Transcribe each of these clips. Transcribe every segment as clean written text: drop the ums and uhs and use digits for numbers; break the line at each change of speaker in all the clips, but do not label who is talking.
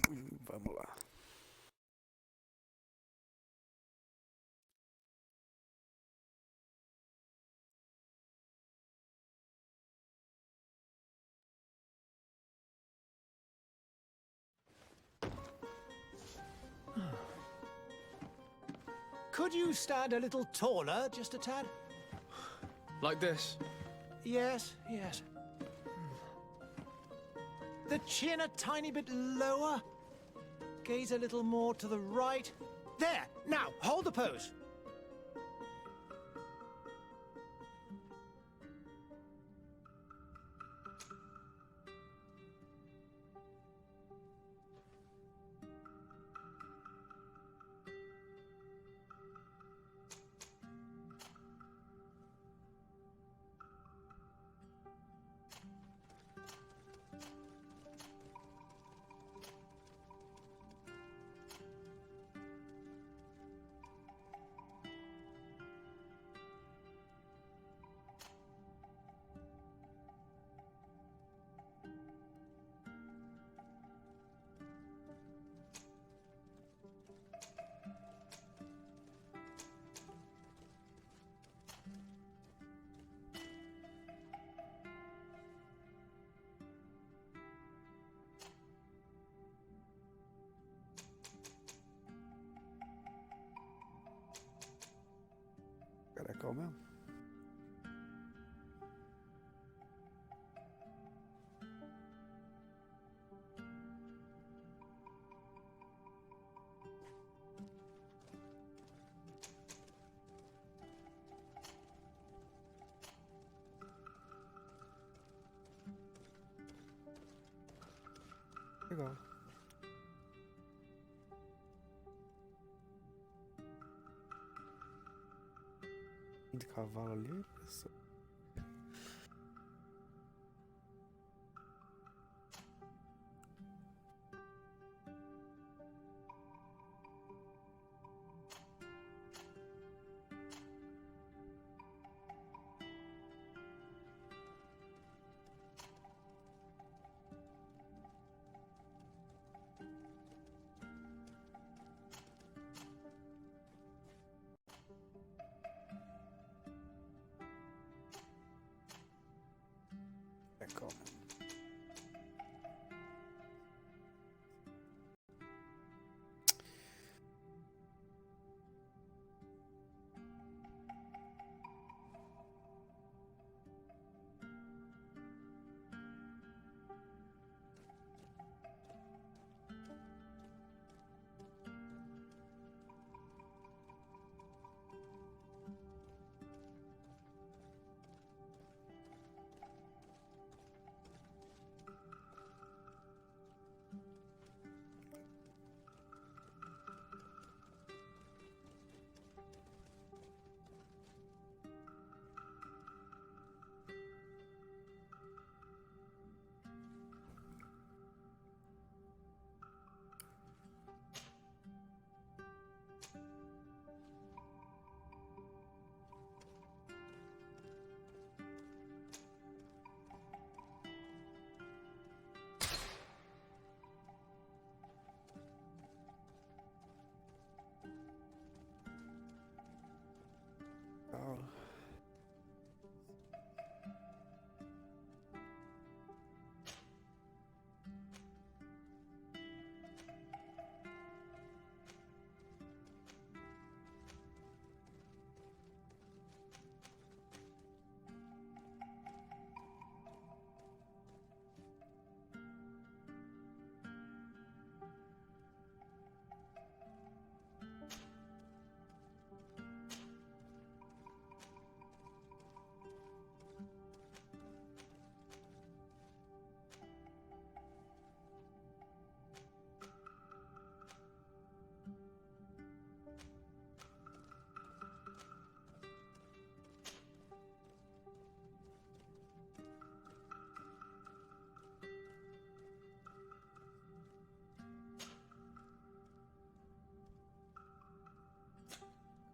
Vamos lá.
Could you stand a little taller, just a tad?
Like this?
Yes, yes. The chin a tiny bit lower. Gaze a little more to the right. There! Now, hold the pose.
Careca mesmo. Legal. De cavalo ali, pessoal. Legal mesmo. Legal.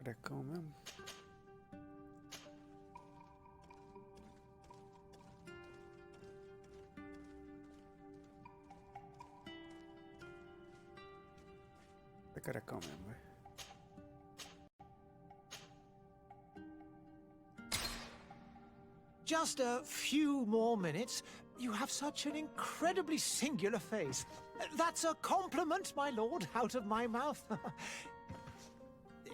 Carecão mesmo. carecão mesmo, velho.
Just a few more minutes. You have such an incredibly singular face. That's a compliment, my lord, out of my mouth.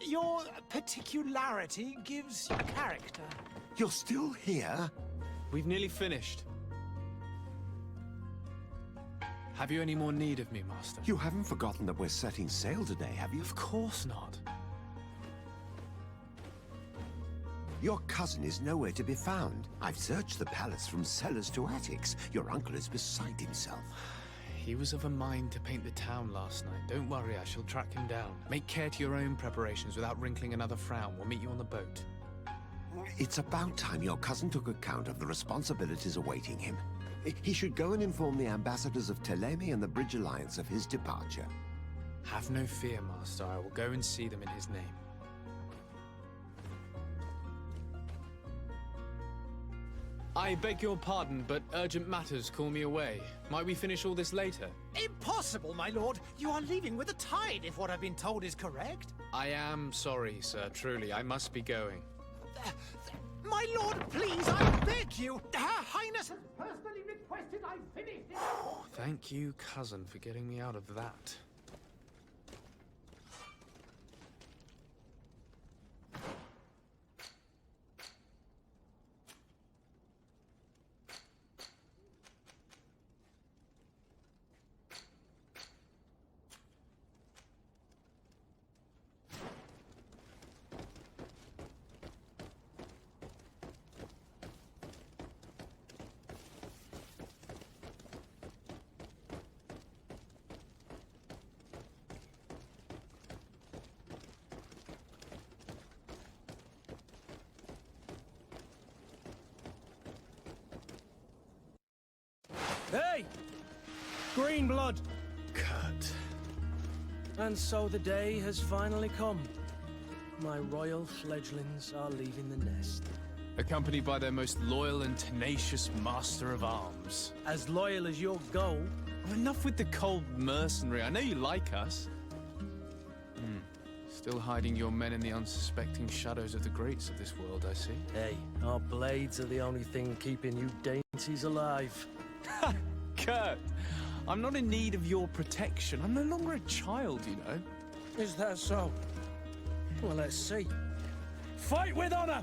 Your particularity gives you character.
You're still here?
We've nearly finished. Have you any more need of me, Master?
You haven't forgotten that we're setting sail today, have you?
Of course not.
Your cousin is nowhere to be found. I've searched the palace from cellars to attics. Your uncle is beside himself.
He was of a mind to paint the town last night. Don't worry, I shall track him down. Make care to your own preparations without wrinkling another frown. We'll meet you on the boat.
It's about time your cousin took account of the responsibilities awaiting him. He should go and inform the ambassadors of Telemi and the Bridge Alliance of his departure.
Have no fear, Master. I will go and see them in his name. I beg your pardon, but urgent matters call me away. Might we finish all this later?
Impossible, my lord. You are leaving with the tide, if what I've been told is correct.
I am sorry, sir. Truly, I must be going.
My lord, please, I beg you. Her Highness has personally requested I finish this.
Thank you, cousin, for getting me out of that.
Hey! Green blood!
Kurt.
And so the day has finally come. My royal fledglings are leaving the nest.
Accompanied by their most loyal and tenacious master of arms.
As loyal as your goal.
Oh, enough with the cold mercenary. I know you like us. Still hiding your men in the unsuspecting shadows of the greats of this world, I see.
Hey, our blades are the only thing keeping you dainties alive.
Kurt, I'm not in need of your protection. I'm no longer a child, you know.
Is that so? Well, let's see. Fight with honor!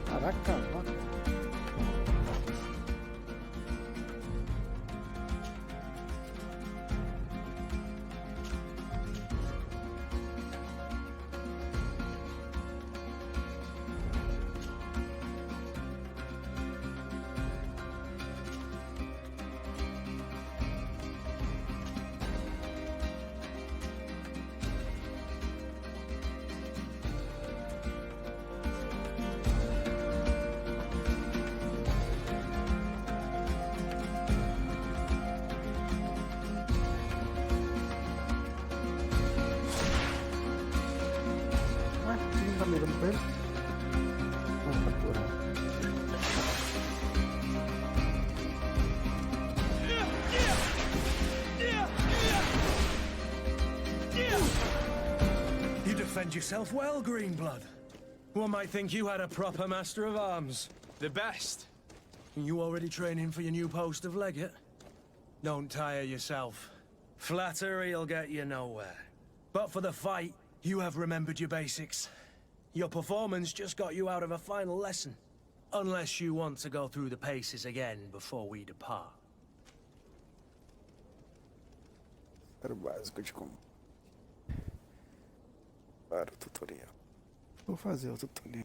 Caraca, mano. Tá mirando pra ele? Não, captura.
You defend yourself well, Greenblood. One might think you had a proper master of arms.
The best.
You already training for your new post of legate? Don't tire yourself. Flattery'll get you nowhere. But for the fight, you have remembered your basics. Your performance just got you out of a final lesson. Unless you want to go through the paces again before we depart.
Era o básico de como. Para o tutorial. Vou fazer o tutorial.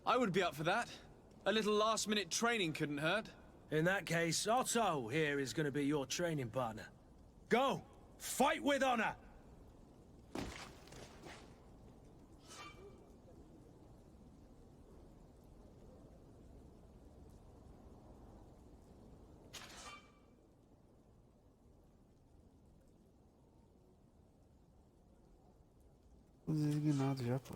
I would be up for that. A little last-minute training couldn't hurt.
In that case, Otto here is going to be your training partner. Go! Fight with honor!
Tô designado já, pô.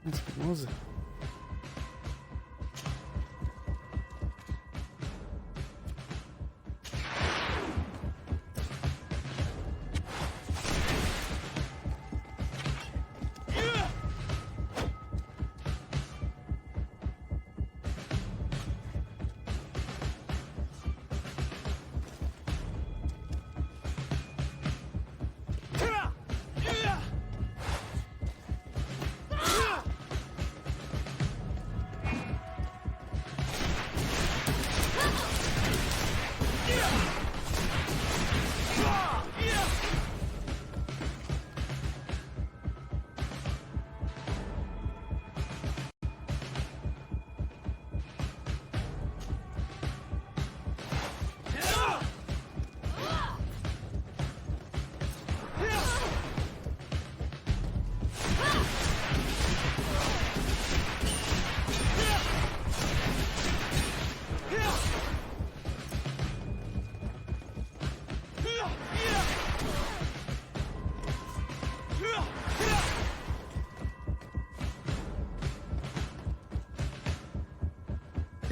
Espumosa.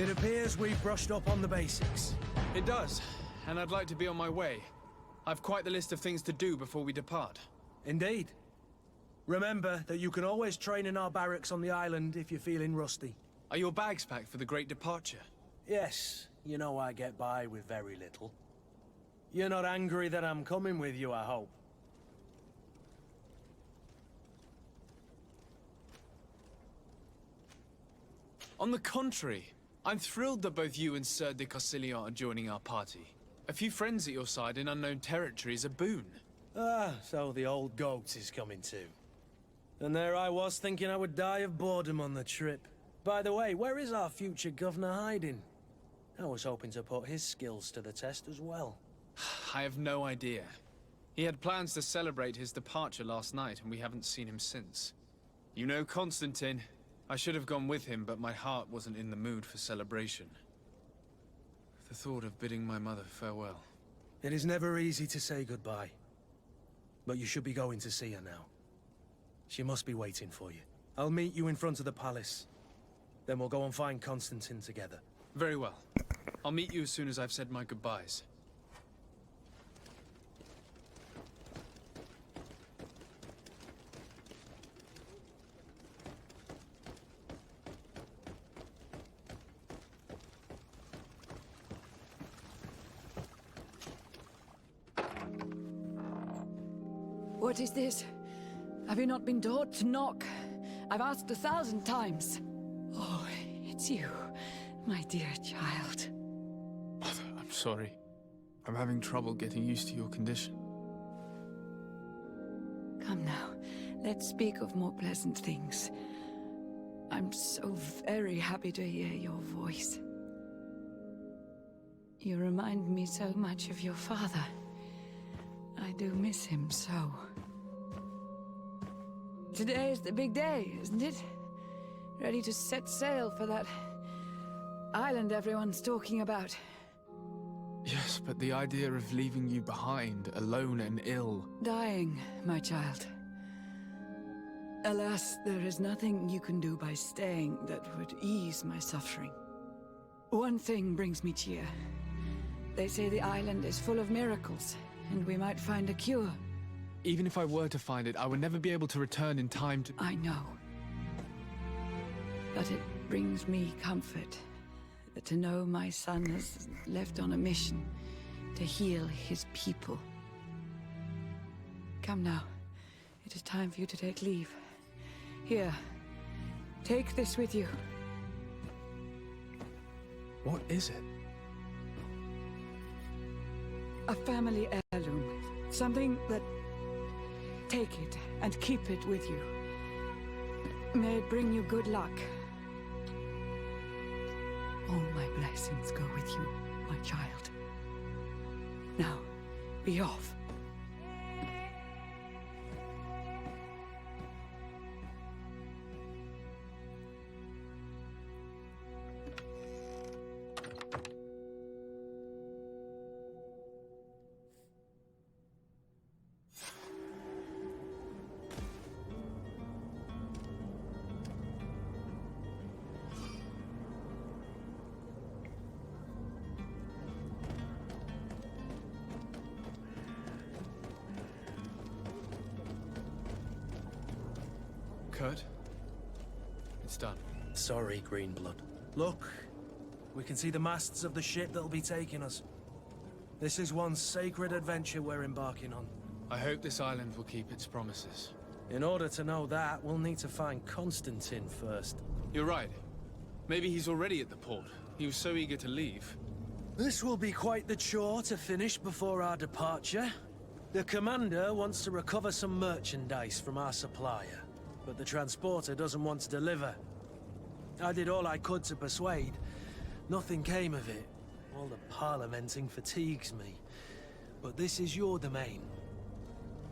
It appears we've brushed up on the basics.
It does, and I'd like to be on my way. I've quite the list of things to do before we depart.
Indeed. Remember that you can always train in our barracks on the island if you're feeling rusty.
Are your bags packed for the great departure?
Yes, you know I get by with very little. You're not angry that I'm coming with you, I hope.
On the contrary, I'm thrilled that both you and Sir de Cossillon are joining our party. A few friends at your side in unknown territory is a boon.
Ah, so the old goat is coming too. And there I was thinking I would die of boredom on the trip. By the way, where is our future governor hiding? I was hoping to put his skills to the test as well.
I have no idea. He had plans to celebrate his departure last night, and we haven't seen him since. You know Constantine. I should have gone with him, but my heart wasn't in the mood for celebration. The thought of bidding my mother farewell.
It is never easy to say goodbye. But you should be going to see her now. She must be waiting for you. I'll meet you in front of the palace. Then we'll go and find Constantine together.
Very well. I'll meet you as soon as I've said my goodbyes.
What is this? Have you not been taught to knock? I've asked 1,000 times. Oh, it's you, my dear child.
Mother, I'm sorry. I'm having trouble getting used to your condition.
Come now, let's speak of more pleasant things. I'm so very happy to hear your voice. You remind me so much of your father. I do miss him so. Today is the big day, isn't it? Ready to set sail for that island everyone's talking about.
Yes, but the idea of leaving you behind, alone and ill...
Dying, my child. Alas, there is nothing you can do by staying that would ease my suffering. One thing brings me cheer. They say the island is full of miracles, and we might find a cure.
Even if I were to find it, I would never be able to return in time to...
I know. But it brings me comfort to know my son has left on a mission to heal his people. Come now. It is time for you to take leave. Here, take this with you.
What is it?
A family heirloom. Something that... Take it and keep it with you. May it bring you good luck. All my blessings go with you, my child. Now, be off.
Kurt? It's done.
Sorry, Greenblood. Look, we can see the masts of the ship that'll be taking us. This is one sacred adventure we're embarking on.
I hope this island will keep its promises.
In order to know that, we'll need to find Constantine first.
You're right. Maybe he's already at the port. He was so eager to leave.
This will be quite the chore to finish before our departure. The commander wants to recover some merchandise from our supplier, but the transporter doesn't want to deliver. I did all I could to persuade. Nothing came of it. All the parliamenting fatigues me. But this is your domain.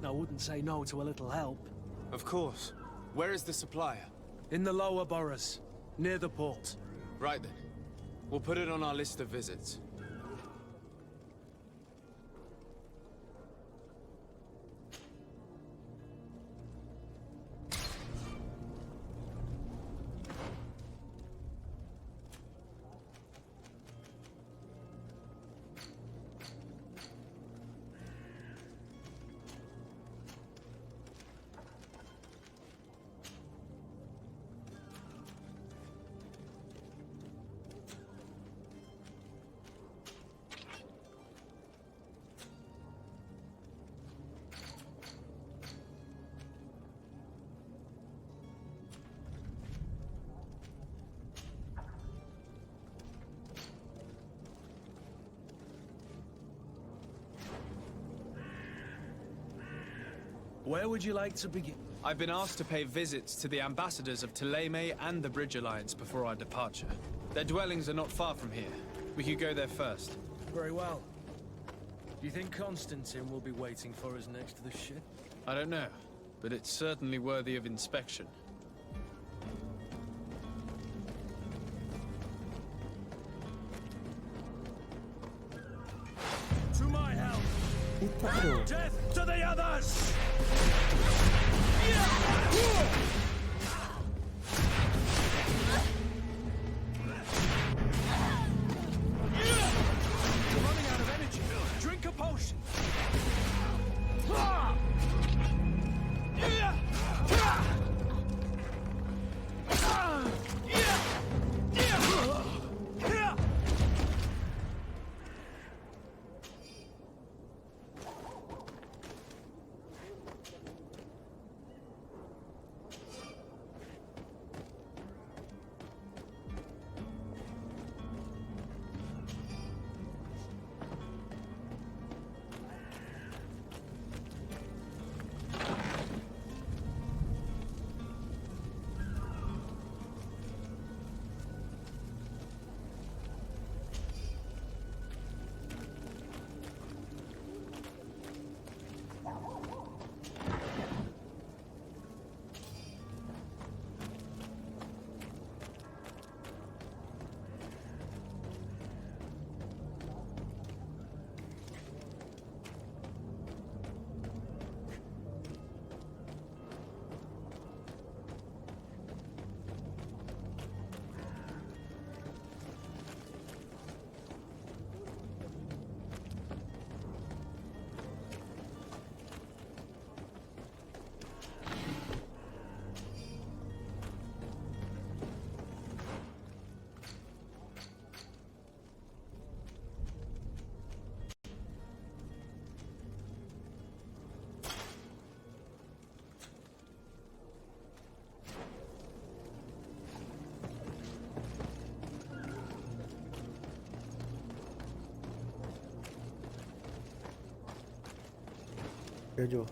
I wouldn't say no to a little help.
Of course. Where is the supplier?
In the lower boroughs, near the port.
Right then. We'll put it on our list of visits.
Where would you like to begin?
I've been asked to pay visits to the ambassadors of Thélème and the Bridge Alliance before our departure. Their dwellings are not far from here. We could go there first.
Very well. Do you think Constantine will be waiting for us next to the ship?
I don't know, but it's certainly worthy of inspection.
To my help! Death to the others! You're running out of energy. Drink a potion.
yo.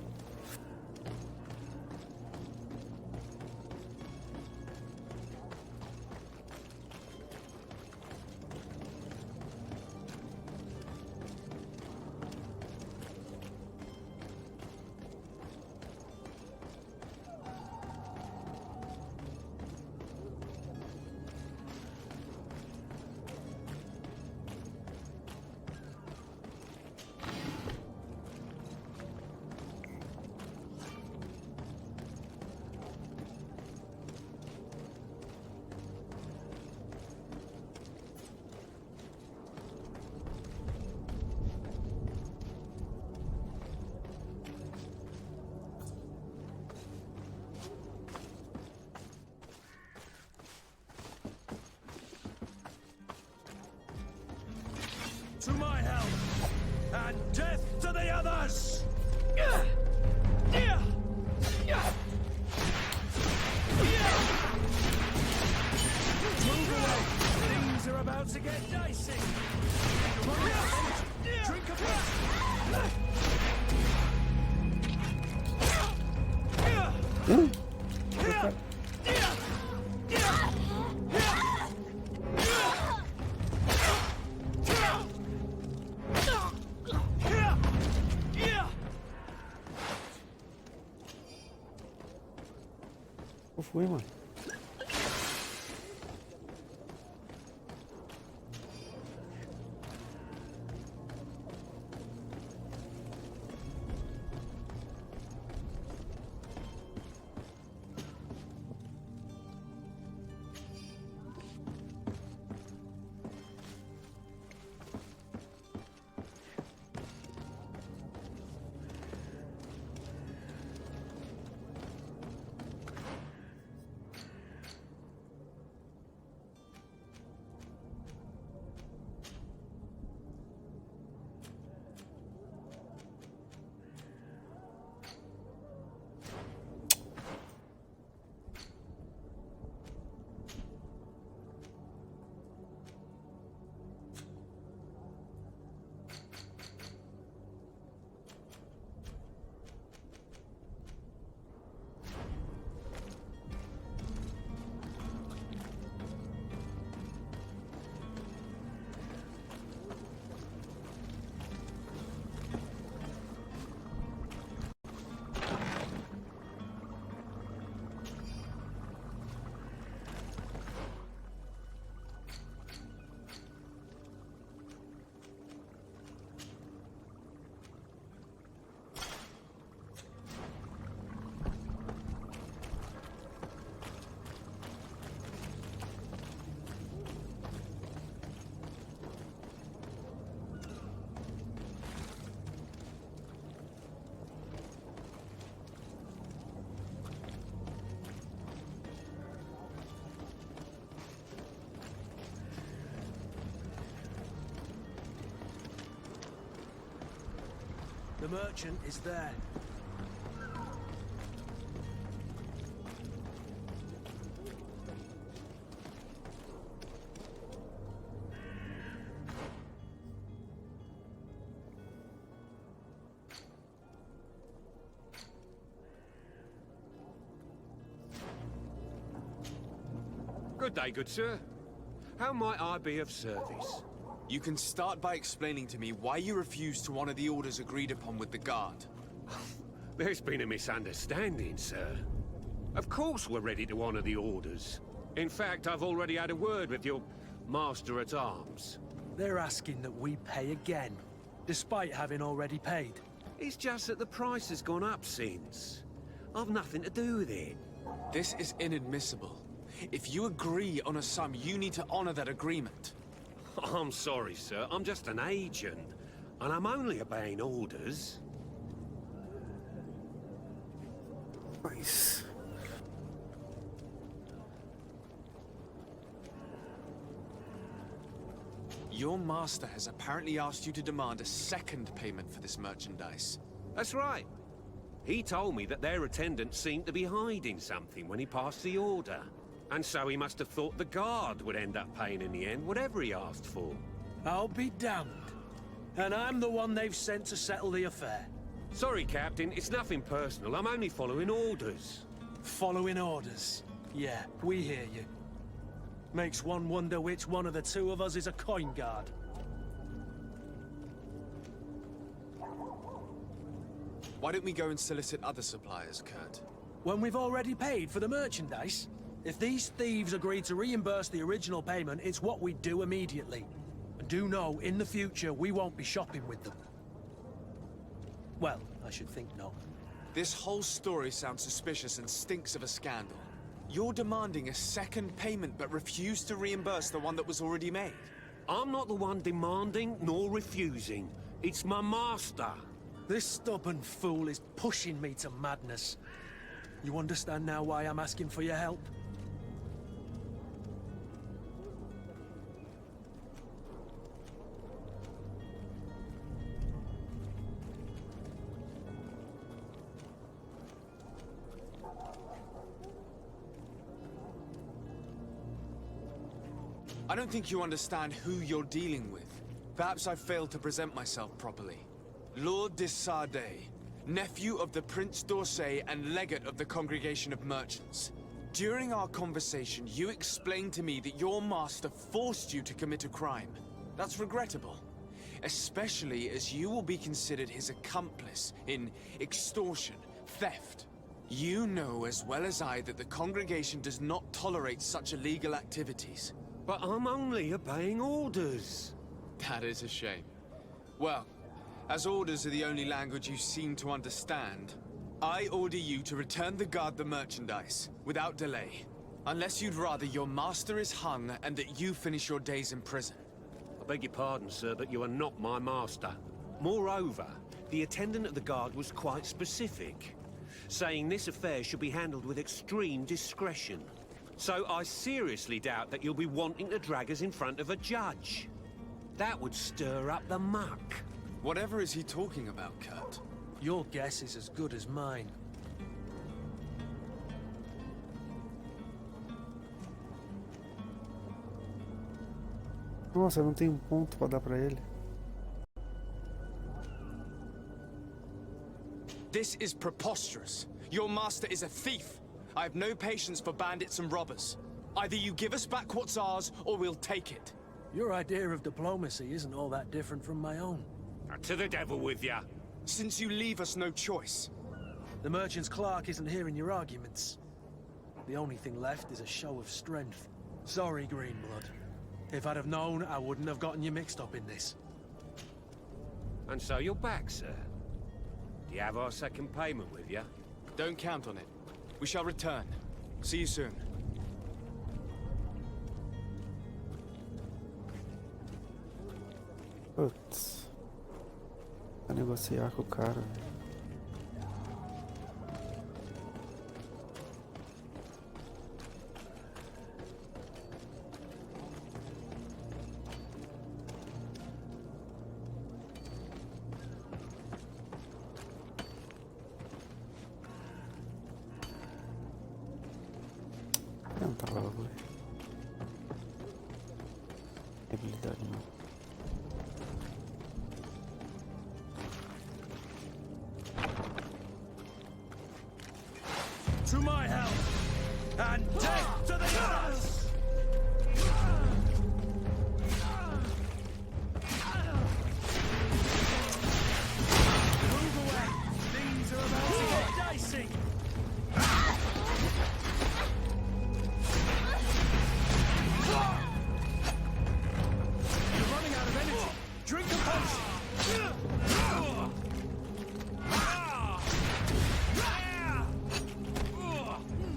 To my help, and death to the others! Move away! Things are about to get dicey! Drink of
Qual foi, mano?
The merchant is there.
Good day, good sir. How might I be of service?
You can start by explaining to me why you refused to honor the orders agreed upon with the guard.
There's been a misunderstanding, sir. Of course we're ready to honor the orders. In fact, I've already had a word with your master-at-arms.
They're asking that we pay again, despite having already paid.
It's just that the price has gone up since. I've nothing to do with it.
This is inadmissible. If you agree on a sum, you need to honor that agreement.
I'm sorry, sir. I'm just an agent. And I'm only obeying orders.
Nice.
Your master has apparently asked you to demand a second payment for this merchandise.
That's right. He told me that their attendant seemed to be hiding something when he passed the order. And so he must have thought the guard would end up paying in the end, whatever he asked for.
I'll be damned. And I'm the one they've sent to settle the affair.
Sorry, Captain, it's nothing personal. I'm only following orders.
Following orders. Yeah, we hear you. Makes one wonder which one of the two of us is a coin guard.
Why don't we go and solicit other suppliers, Kurt?
When we've already paid for the merchandise? If these thieves agree to reimburse the original payment, it's what we do immediately. And do know, in the future, we won't be shopping with them. Well, I should think not.
This whole story sounds suspicious and stinks of a scandal. You're demanding a second payment but refuse to reimburse the one that was already made.
I'm not the one demanding nor refusing. It's my master.
This stubborn fool is pushing me to madness. You understand now why I'm asking for your help?
I don't think you understand who you're dealing with. Perhaps I failed to present myself properly. Lord de Sardet, nephew of the Prince d'Orsay and legate of the Congregation of Merchants. During our conversation, you explained to me that your master forced you to commit a crime. That's regrettable, especially as you will be considered his accomplice in extortion, theft. You know as well as I that the Congregation does not tolerate such illegal activities.
But I'm only obeying orders.
That is a shame. Well, as orders are the only language you seem to understand, I order you to return the guard the merchandise, without delay. Unless you'd rather your master is hung and that you finish your days in prison.
I beg your pardon, sir, but you are not my master. Moreover, the attendant of the guard was quite specific, saying this affair should be handled with extreme discretion. So I seriously doubt that you'll be wanting to drag us in front of a judge. That would stir up the muck.
Whatever is he talking about, Kurt?
Your guess is as good as mine.
Nossa, não tem ponto pra dar pra ele.
This is preposterous. Your master is a thief. I have no patience for bandits and robbers. Either you give us back what's ours, or we'll take it.
Your idea of diplomacy isn't all that different from my own.
To the devil with ya.
Since you leave us no choice.
The merchant's clerk isn't hearing your arguments. The only thing left is a show of strength. Sorry, Greenblood. If I'd have known, I wouldn't have gotten you mixed up in this.
And so you're back, sir. Do you have our second payment with you?
Don't count on it. We shall return. See you soon.
Putz. Vai negociar com o cara. Não tava lá, velho. Habilidade não.
To my help! And death to the others! Move away! Things are about to get dicey! You're running out of energy! Drink a potion!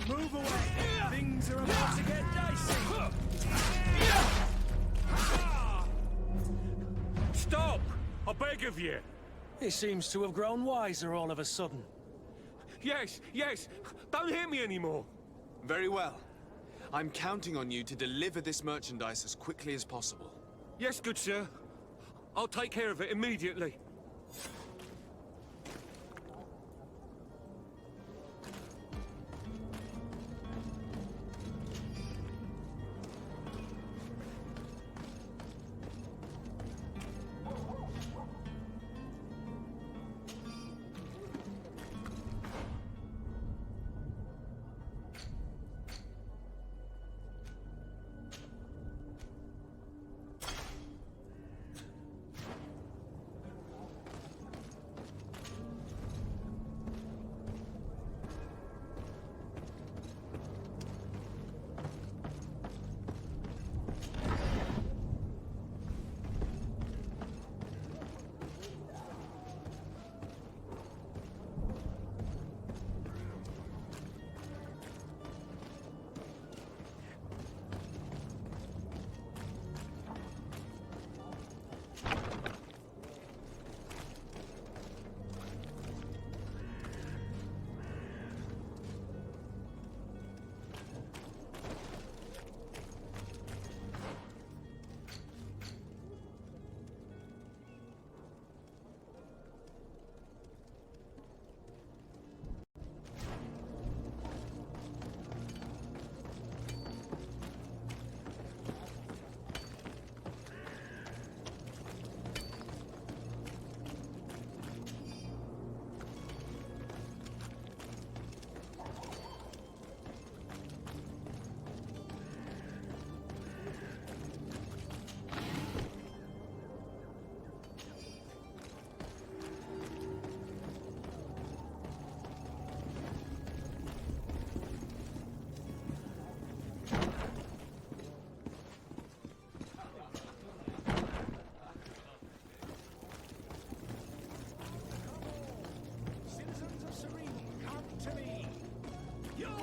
Move away! Things are about to get dicey!
Stop! I beg of you!
He seems to have grown wiser all of a sudden.
Yes, yes! Don't hit me anymore!
Very well. I'm counting on you to deliver this merchandise as quickly as possible.
Yes, good sir. I'll take care of it immediately.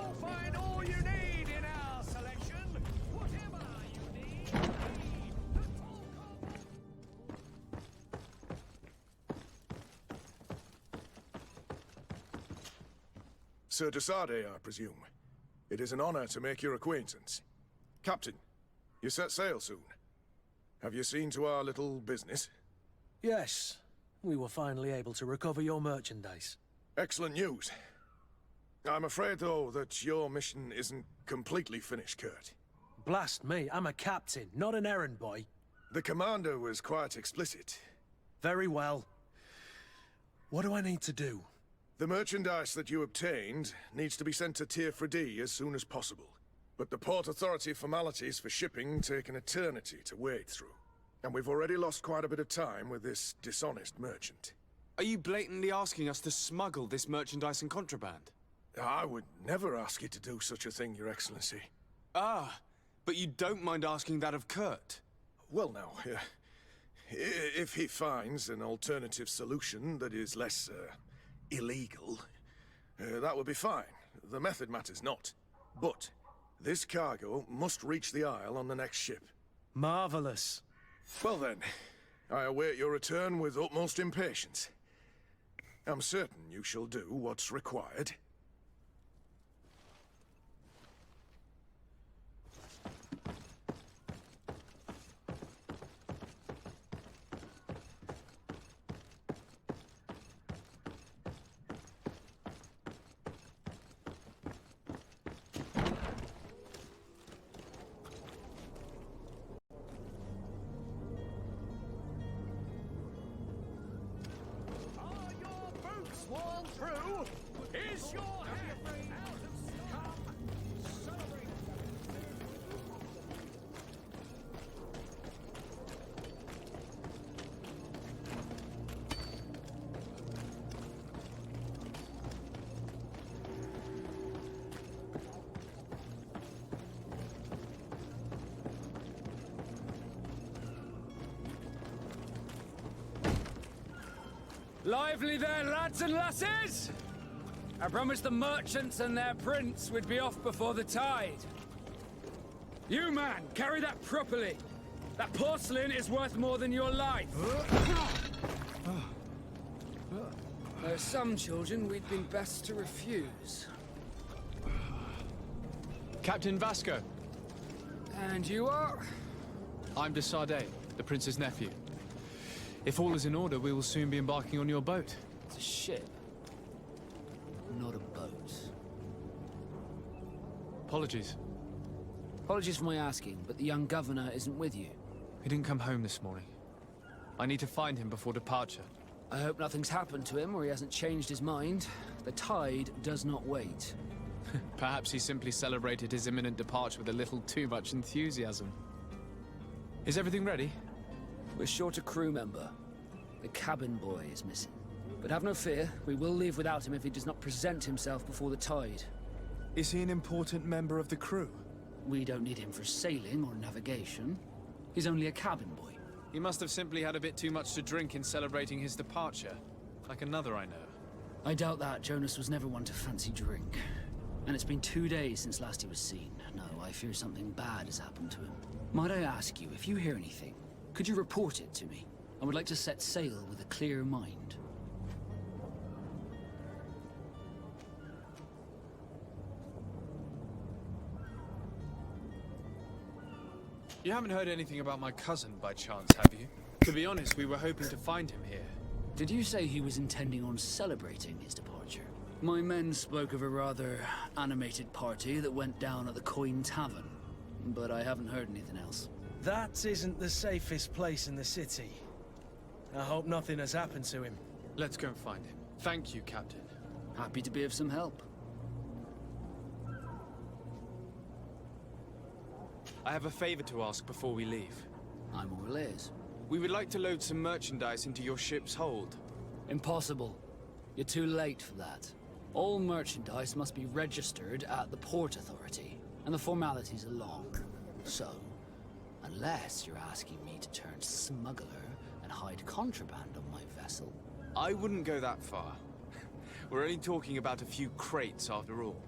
You'll find all you need in our selection. Whatever you need.
Sir Desade, I presume. It is an honor to make your acquaintance. Captain, you set sail soon. Have you seen to our little business?
Yes, we were finally able to recover your merchandise.
Excellent news. I'm afraid, though, that your mission isn't completely finished, Kurt.
Blast me, I'm a captain, not an errand boy.
The commander was quite explicit.
Very well. What do I need to do?
The merchandise that you obtained needs to be sent to Tier 4D as soon as possible. But the Port Authority formalities for shipping take an eternity to wade through. And we've already lost quite a bit of time with this dishonest merchant.
Are you blatantly asking us to smuggle this merchandise and contraband?
I would never ask you to do such a thing, Your Excellency.
Ah, but you don't mind asking that of Kurt?
Well now, if he finds an alternative solution that is less, illegal, that would be fine. The method matters not. But this cargo must reach the Isle on the next ship.
Marvelous.
Well then, I await your return with utmost impatience. I'm certain you shall do what's required.
Sworn through, is your hand out of come celebrate.
Lively there, lads and lasses! I promised the merchants and their prince we'd be off before the tide. You, man, carry that properly. That porcelain is worth more than your life. There are some children we'd been best to refuse.
Captain Vasco.
And you are?
I'm Desade, the prince's nephew. If all is in order, we will soon be embarking on your boat.
It's a ship, not a boat.
Apologies.
Apologies for my asking, but the young governor isn't with you.
He didn't come home this morning. I need to find him before departure.
I hope nothing's happened to him or he hasn't changed his mind. The tide does not wait.
Perhaps he simply celebrated his imminent departure with a little too much enthusiasm. Is everything ready?
We're short a crew member. The cabin boy is missing. But have no fear, we will leave without him if he does not present himself before the tide.
Is he an important member of the crew?
We don't need him for sailing or navigation. He's only a cabin boy.
He must have simply had a bit too much to drink in celebrating his departure. Like another I know.
I doubt that. Jonas was never one to fancy drink. And it's been 2 days since last he was seen. No, I fear something bad has happened to him. Might I ask you, if you hear anything, could you report it to me? I would like to set sail with a clear mind.
You haven't heard anything about my cousin by chance, have you? To be honest, we were hoping to find him here.
Did you say he was intending on celebrating his departure? My men spoke of a rather animated party that went down at the Coin Tavern, but I haven't heard anything else.
That isn't the safest place in the city. I hope nothing has happened to him.
Let's go and find him. Thank you, Captain.
Happy to be of some help.
I have a favor to ask before we leave.
I'm all ears.
We would like to load some merchandise into your ship's hold.
Impossible. You're too late for that. All merchandise must be registered at the Port Authority, and the formalities are long. So, unless you're asking me to turn smuggler and hide contraband on my vessel.
I wouldn't go that far. We're only talking about a few crates after all.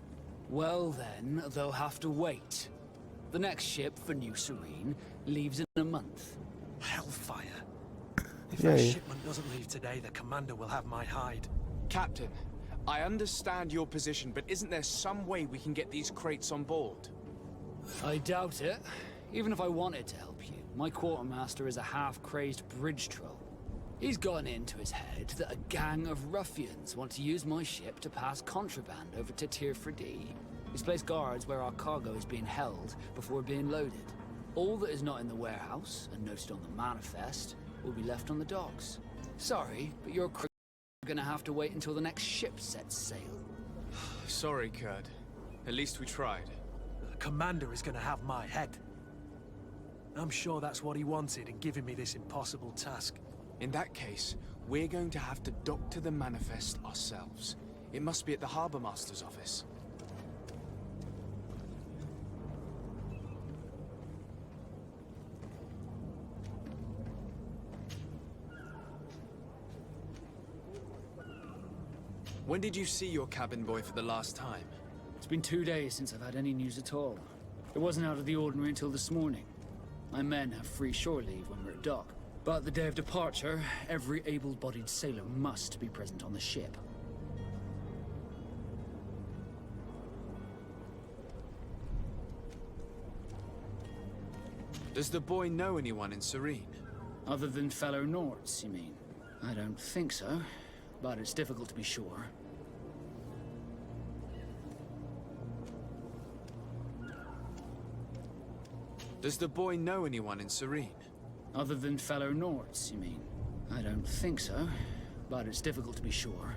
Well then, they'll have to wait. The next ship for New Serene leaves in a month.
Hellfire. If
Yeah,
that
yeah.
shipment doesn't leave today, the commander will have my hide.
Captain, I understand your position, but isn't there some way we can get these crates on board?
I doubt it. Even if I wanted to help you, my quartermaster is a half-crazed bridge troll. He's gotten into his head that a gang of ruffians want to use my ship to pass contraband over to Tirfredi. He's placed guards where our cargo is being held before being loaded. All that is not in the warehouse, and noted on the manifest, will be left on the docks. Sorry, but your crew are gonna have to wait until the next ship sets sail.
Sorry, Kurd. At least we tried.
The commander is gonna have my head. I'm sure that's what he wanted in giving me this impossible task.
In that case, we're going to have to doctor the manifest ourselves. It must be at the Harbour Master's office.
When did you see your cabin boy for the last time?
It's been 2 days since I've had any news at all. It wasn't out of the ordinary until this morning. My men have free shore leave when we're at dock. But the day of departure, every able-bodied sailor must be present on the ship.
Does the boy know anyone in Serene?
Other than fellow Nords, you mean? I don't think so, but it's difficult to be sure.
Does the boy know anyone in Serene?
Other than fellow Nords, you mean? I don't think so, but it's difficult to be sure.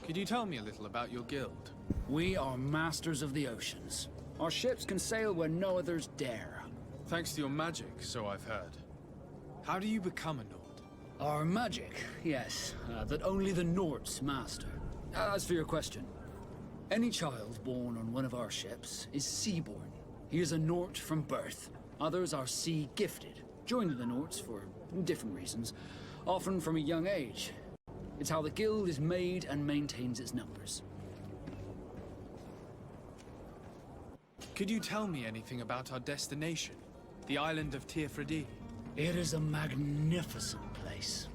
Could you tell me a little about your guild?
We are masters of the oceans. Our ships can sail where no others dare.
Thanks to your magic, so I've heard. How do you become a Nord?
Our magic, yes, that only the Nords master. As for your question, any child born on one of our ships is sea-born. He is a Nord from birth. Others are sea-gifted, joining the Nords for different reasons, often from a young age. It's how the guild is made and maintains its numbers.
Could you tell me anything about our destination? The island of Tirfredi?
It is a magnificent place.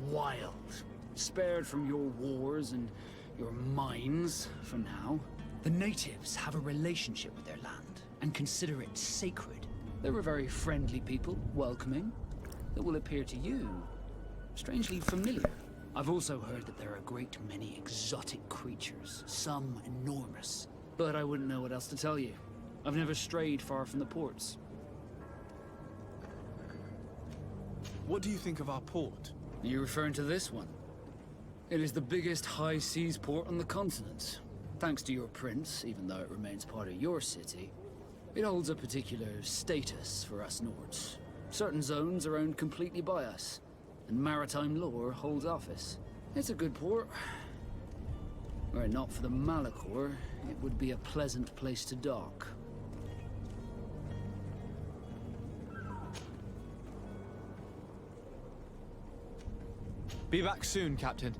Wild. Spared from your wars and your mines, for now. The natives have a relationship with their land, and consider it sacred. They're a very friendly people, welcoming, that will appear to you strangely familiar. I've also heard that there are a great many exotic creatures, some enormous. But I wouldn't know what else to tell you. I've never strayed far from the ports.
What do you think of our port?
Are you referring to this one? It is the biggest high seas port on the continent. Thanks to your prince, even though it remains part of your city, it holds a particular status for us Nords. Certain zones are owned completely by us, and maritime law holds office. It's a good port. Were it not for the Malachor, it would be a pleasant place to dock.
Be back soon, Captain.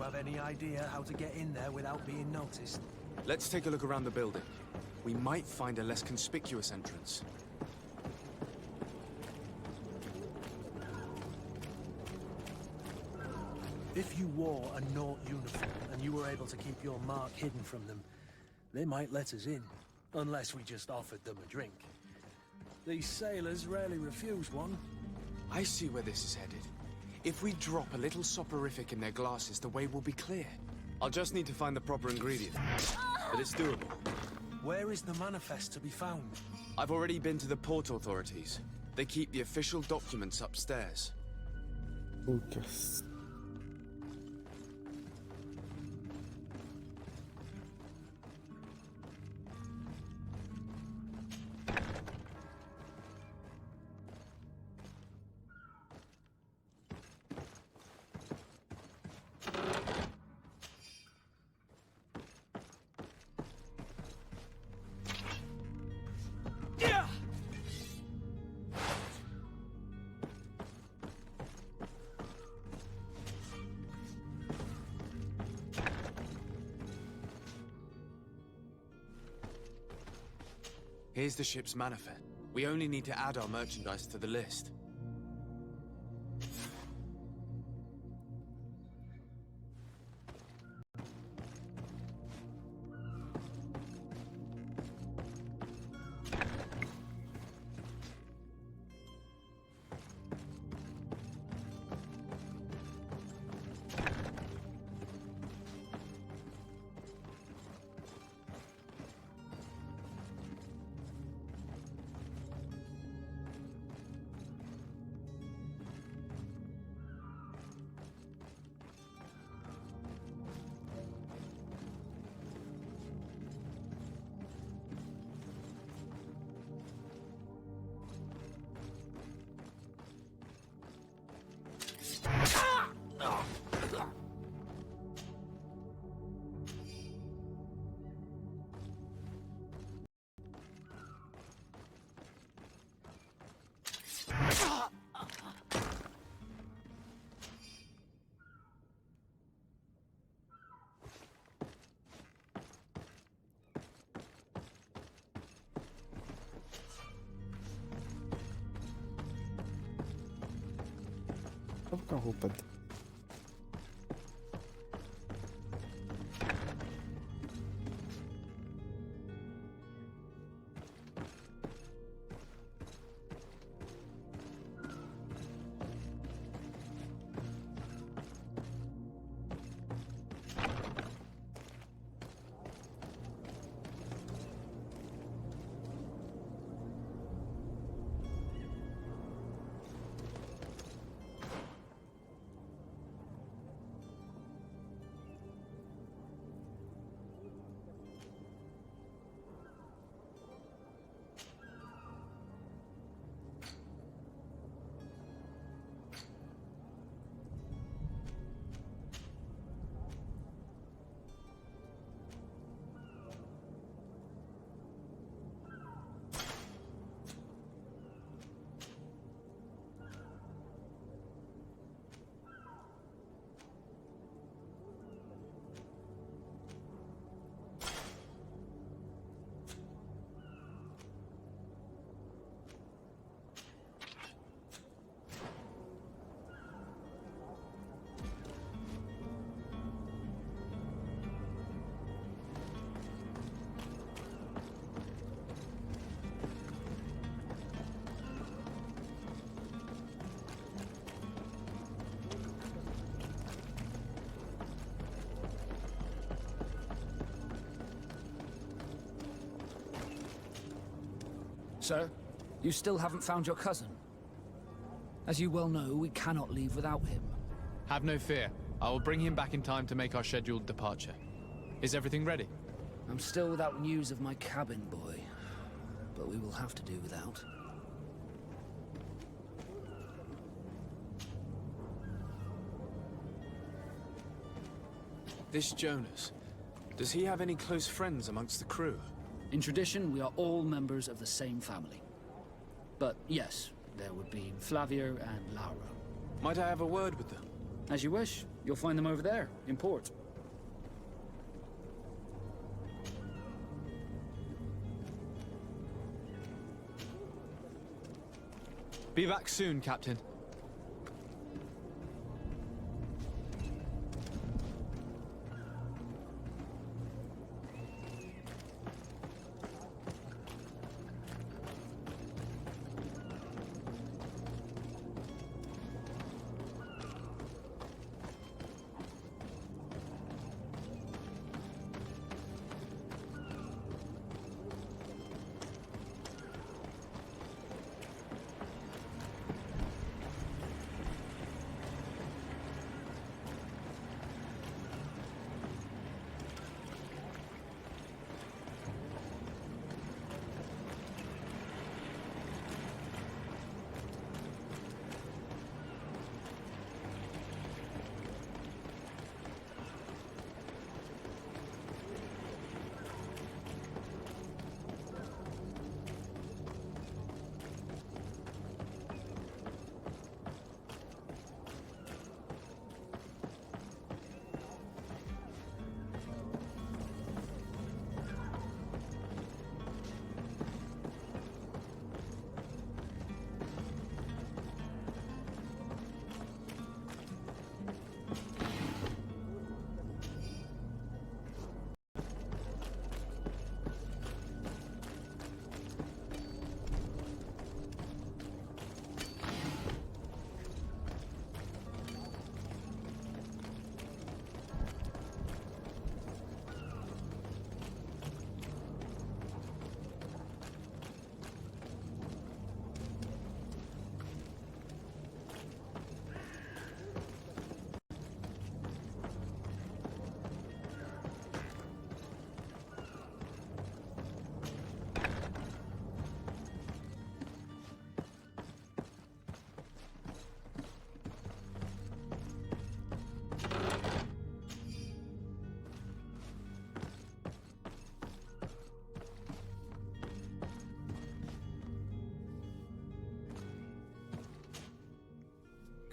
Have any idea how to get in there without being noticed?
Let's take a look around the building. We might find a less conspicuous entrance.
If you wore a Nort uniform and you were able to keep your mark hidden from them, they might let us in. Unless we just offered them a drink. These sailors rarely refuse one.
I see where this is headed. If we drop a little soporific in their glasses, the way will be clear. I'll just need to find the proper ingredient. But it's doable.
Where is the manifest to be found?
I've already been to the port authorities. They keep the official documents upstairs.
Lucas.
Here's the ship's manifest. We only need to add our merchandise to the list.
Vou com a roupa dele.
Sir, you still haven't found your cousin. As you well know, we cannot leave without him.
Have no fear. I will bring him back in time to make our scheduled departure. Is everything ready?
I'm still without news of my cabin boy, but we will have to do without.
This Jonas, does he have any close friends amongst the crew?
In tradition, we are all members of the same family. But yes, there would be Flavia and Laura.
Might I have a word with them?
As you wish. You'll find them over there, in port.
Be back soon, Captain.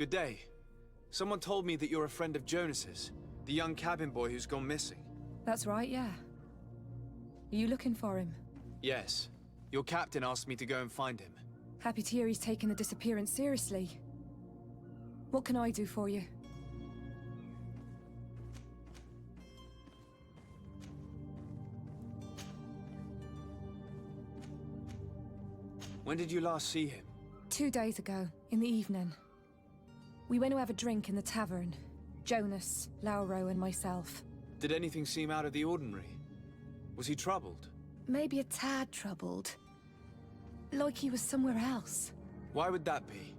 Good day. Someone told me that you're a friend of Jonas's, the young cabin boy who's gone missing.
That's right, yeah. Are you looking for him?
Yes. Your captain asked me to go and find him.
Happy to hear he's taken the disappearance seriously. What can I do for you?
When did you last see him?
2 days ago, in the evening. We went to have a drink in the tavern. Jonas, Lauro, and myself.
Did anything seem out of the ordinary? Was he troubled?
Maybe a tad troubled. Like he was somewhere else.
Why would that be?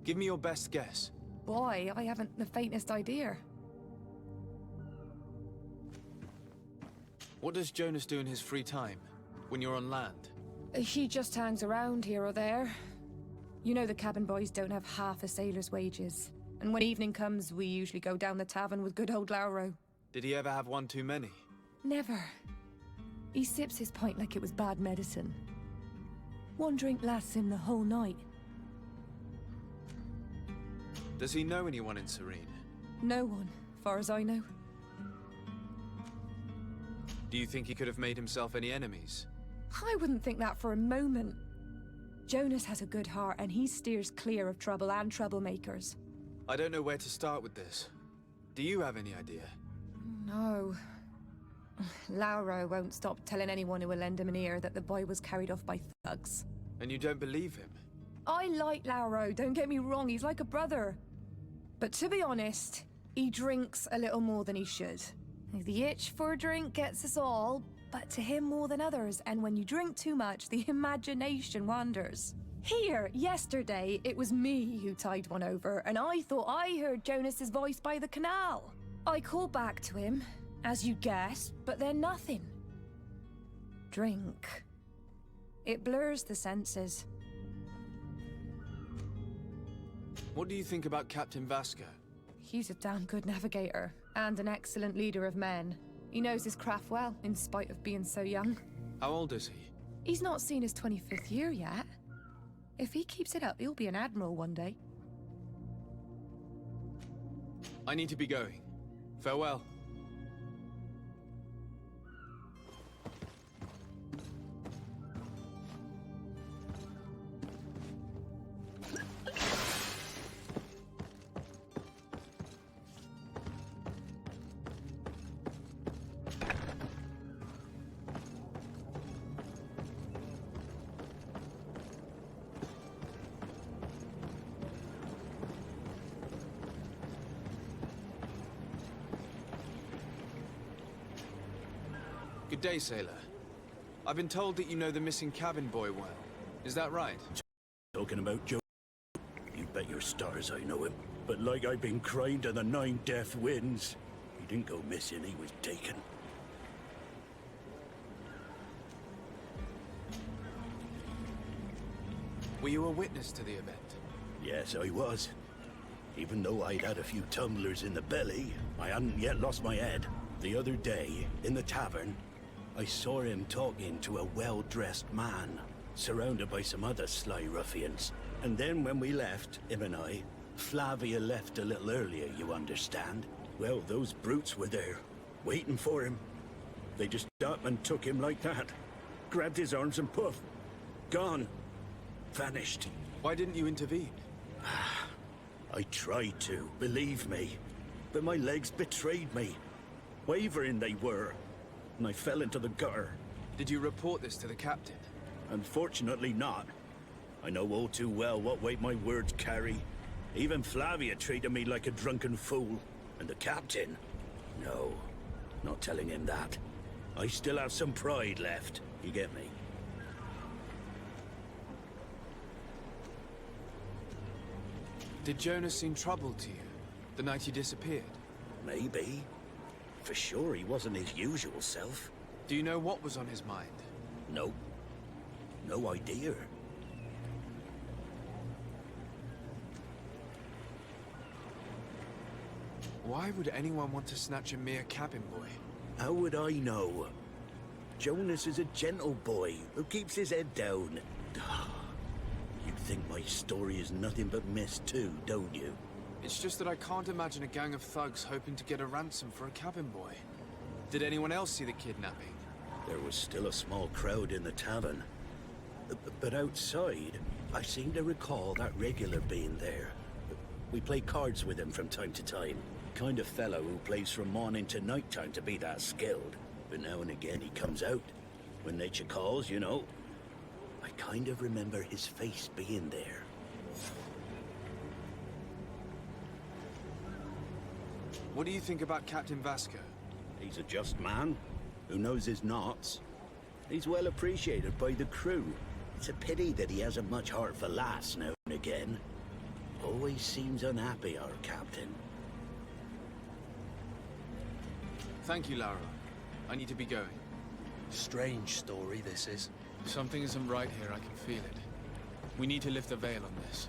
Give me your best guess.
Boy, I haven't the faintest idea.
What does Jonas do in his free time, when you're on land?
He just hangs around here or there. You know the cabin boys don't have half a sailor's wages. And when evening comes, we usually go down the tavern with good old Lauro.
Did he ever have one too many?
Never. He sips his pint like it was bad medicine. One drink lasts him the whole night.
Does he know anyone in Serene?
No one, far as I know.
Do you think he could have made himself any enemies?
I wouldn't think that for a moment. Jonas has a good heart and he steers clear of trouble and troublemakers.
I don't know where to start with this. Do you have any idea?
No. Lauro won't stop telling anyone who will lend him an ear that the boy was carried off by thugs.
And you don't believe him?
I like Lauro, don't get me wrong, he's like a brother. But to be honest, he drinks a little more than he should. The itch for a drink gets us all, but to him more than others, and when you drink too much, the imagination wanders. Here, yesterday, it was me who tied one over, and I thought I heard Jonas's voice by the canal. I called back to him, as you guessed, but then nothing. Drink. It blurs the senses.
What do you think about Captain Vasco?
He's a damn good navigator, and an excellent leader of men. He knows his craft well, in spite of being so young.
How old is he?
He's not seen his 25th year yet. If he keeps it up, he'll be an admiral one day.
I need to be going. Farewell. Good day, sailor. I've been told that you know the missing cabin boy well. Is that right?
Talking about Joe? You bet your stars I know him. But like I've been crying to the 9 death winds, he didn't go missing, he was taken.
Were you a witness to the event?
Yes, I was. Even though I'd had a few tumblers in the belly, I hadn't yet lost my head. The other day, in the tavern, I saw him talking to a well-dressed man, surrounded by some other sly ruffians. And then when we left, him and I, Flavia left a little earlier, you understand? Well, those brutes were there, waiting for him. They just up and took him like that. Grabbed his arms and poof, gone. Vanished.
Why didn't you intervene?
I tried to, believe me. But my legs betrayed me. Wavering they were, and I fell into the gutter.
Did you report this to the captain?
Unfortunately not. I know all too well what weight my words carry. Even Flavia treated me like a drunken fool. And the captain? No, not telling him that. I still have some pride left, you get me?
Did Jonas seem troubled to you, the night he disappeared?
Maybe. For sure he wasn't his usual self.
Do you know what was on his mind?
Nope. No idea.
Why would anyone want to snatch a mere cabin boy?
How would I know? Jonas is a gentle boy who keeps his head down. You think my story is nothing but mist too, don't you?
It's just that I can't imagine a gang of thugs hoping to get a ransom for a cabin boy. Did anyone else see the kidnapping?
There was still a small crowd in the tavern. But outside, I seem to recall that regular being there. We play cards with him from time to time. Kind of fellow who plays from morning to night time to be that skilled. But now and again he comes out. When nature calls, you know. I kind of remember his face being there.
What do you think about Captain Vasco?
He's a just man who knows his knots. He's well appreciated by the crew. It's a pity that he hasn't much heart for lass now and again. Always seems unhappy, our captain.
Thank you, Lara. I need to be going.
Strange story, this is.
Something isn't right here, I can feel it. We need to lift the veil on this.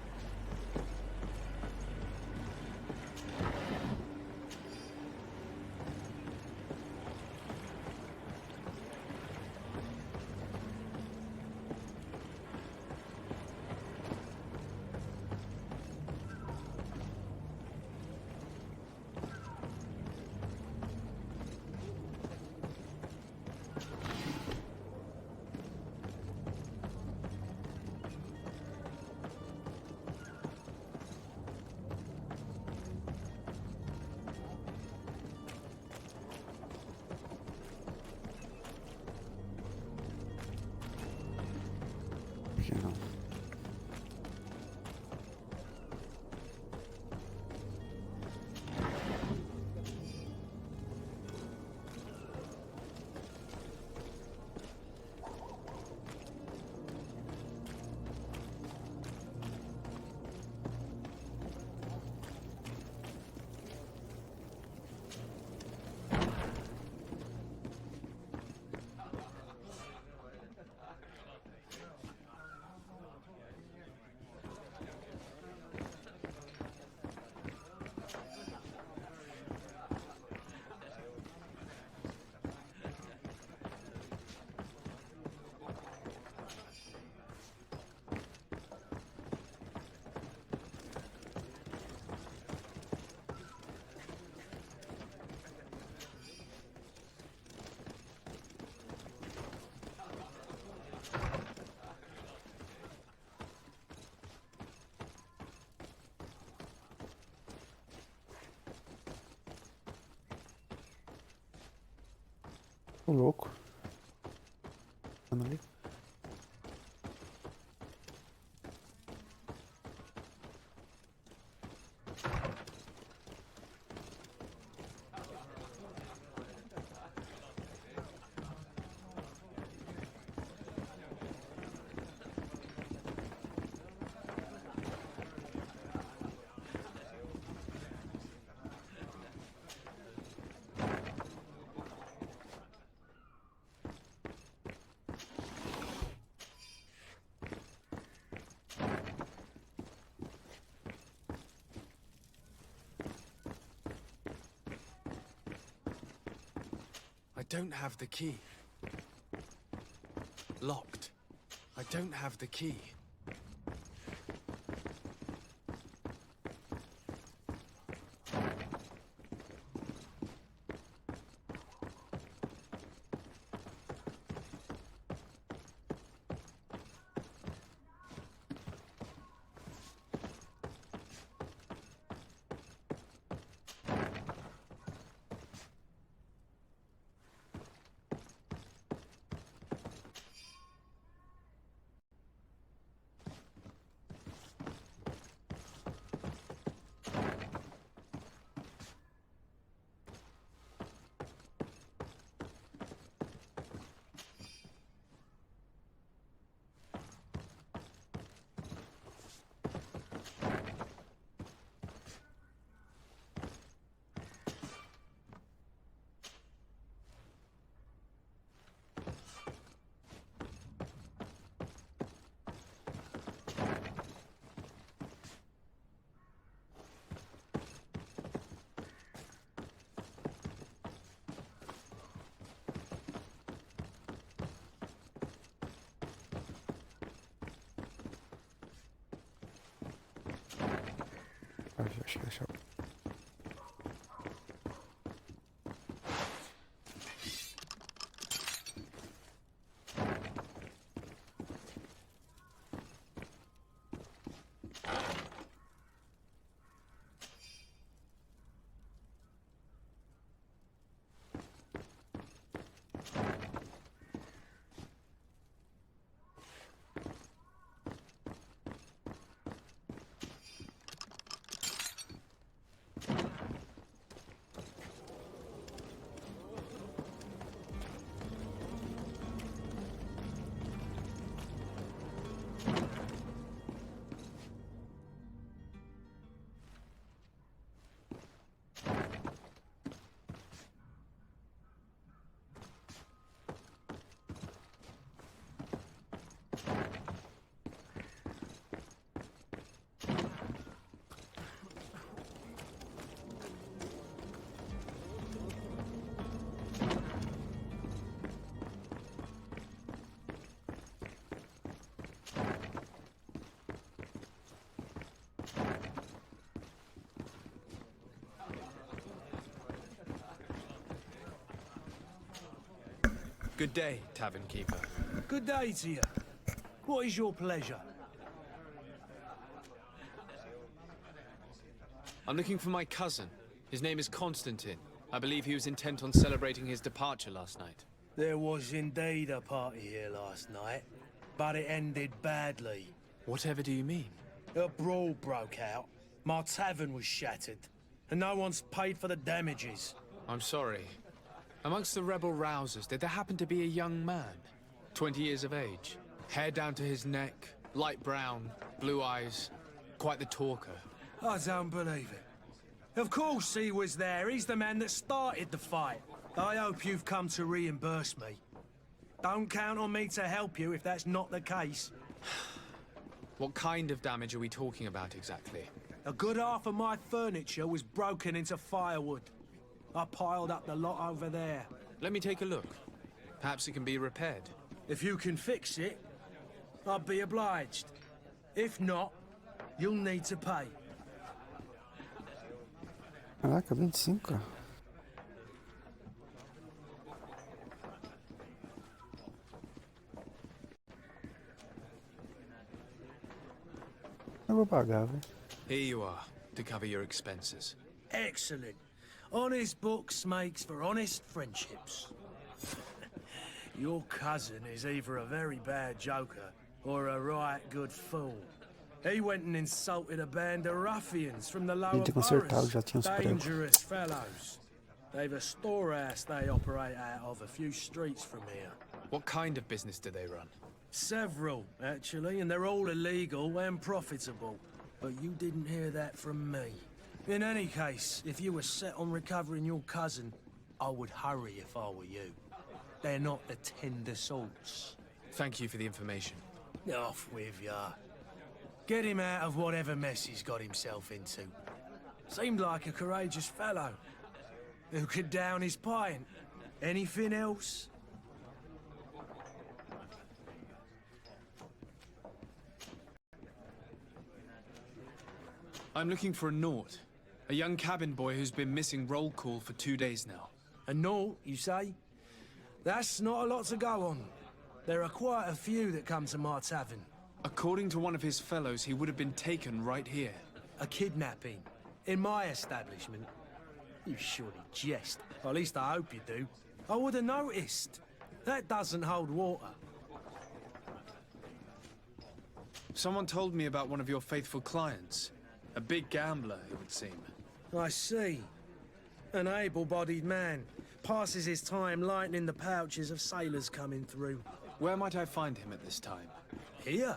Aqui não. Ô louco. Mano ali.
I don't have the key. Locked. I don't have the key.
Deixa eu deixar.
Good day, tavern keeper.
Good day to you. What is your pleasure?
I'm looking for my cousin. His name is Constantine. I believe he was intent on celebrating his departure last night.
There was indeed a party here last night, but it ended badly.
Whatever do you mean?
A brawl broke out. My tavern was shattered, and no one's paid for the damages.
I'm sorry. Amongst the rebel rousers, did there happen to be a young man? 20 years of age. Hair down to his neck, light brown, blue eyes. Quite the talker.
I don't believe it. Of course he was there. He's the man that started the fight. I hope you've come to reimburse me. Don't count on me to help you if that's not the case.
What kind of damage are we talking about exactly?
A good half of my furniture was broken into firewood. I piled up the lot over there.
Let me take a look. Perhaps it can be repaired.
If you can fix it, I'd be obliged. If not, you'll need to pay.
Caraca, 25, cara. Eu vou pagar, velho.
Here you are, to cover your expenses.
Excellent. Honest books makes for honest friendships. Your cousin is either a very bad joker or a right good fool. He went and insulted a band of ruffians from the lower boroughs. Dangerous fellows. They've a storehouse they operate out of a few streets from here.
What kind of business do they run?
Several, actually, and they're all illegal and profitable. But you didn't hear that from me. In any case, if you were set on recovering your cousin, I would hurry if I were you. They're not the tender sorts.
Thank you for the information.
Off with ya. Get him out of whatever mess he's got himself into. Seemed like a courageous fellow. Who could down his pint. Anything else?
I'm looking for a Naut. A young cabin boy who's been missing roll call for 2 days now.
A Naut, you say? That's not a lot to go on. There are quite a few that come to my tavern.
According to one of his fellows, he would have been taken right here.
A kidnapping? In my establishment? You surely jest. Or at least I hope you do. I would have noticed. That doesn't hold water.
Someone told me about one of your faithful clients. A big gambler, it would seem.
I see. An able-bodied man. Passes his time lightening the pouches of sailors coming through.
Where might I find him at this time?
Here?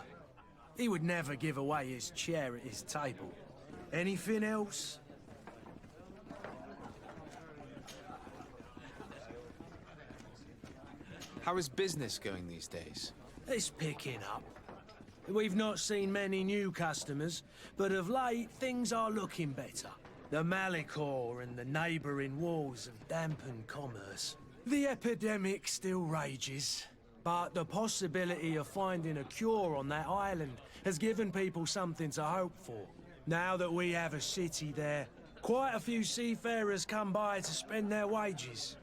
He would never give away his chair at his table. Anything else?
How is business going these days?
It's picking up. We've not seen many new customers, but of late things are looking better. The Malicor and the neighbouring wars have dampened commerce. The epidemic still rages, but the possibility of finding a cure on that island has given people something to hope for. Now that we have a city there, quite a few seafarers come by to spend their wages.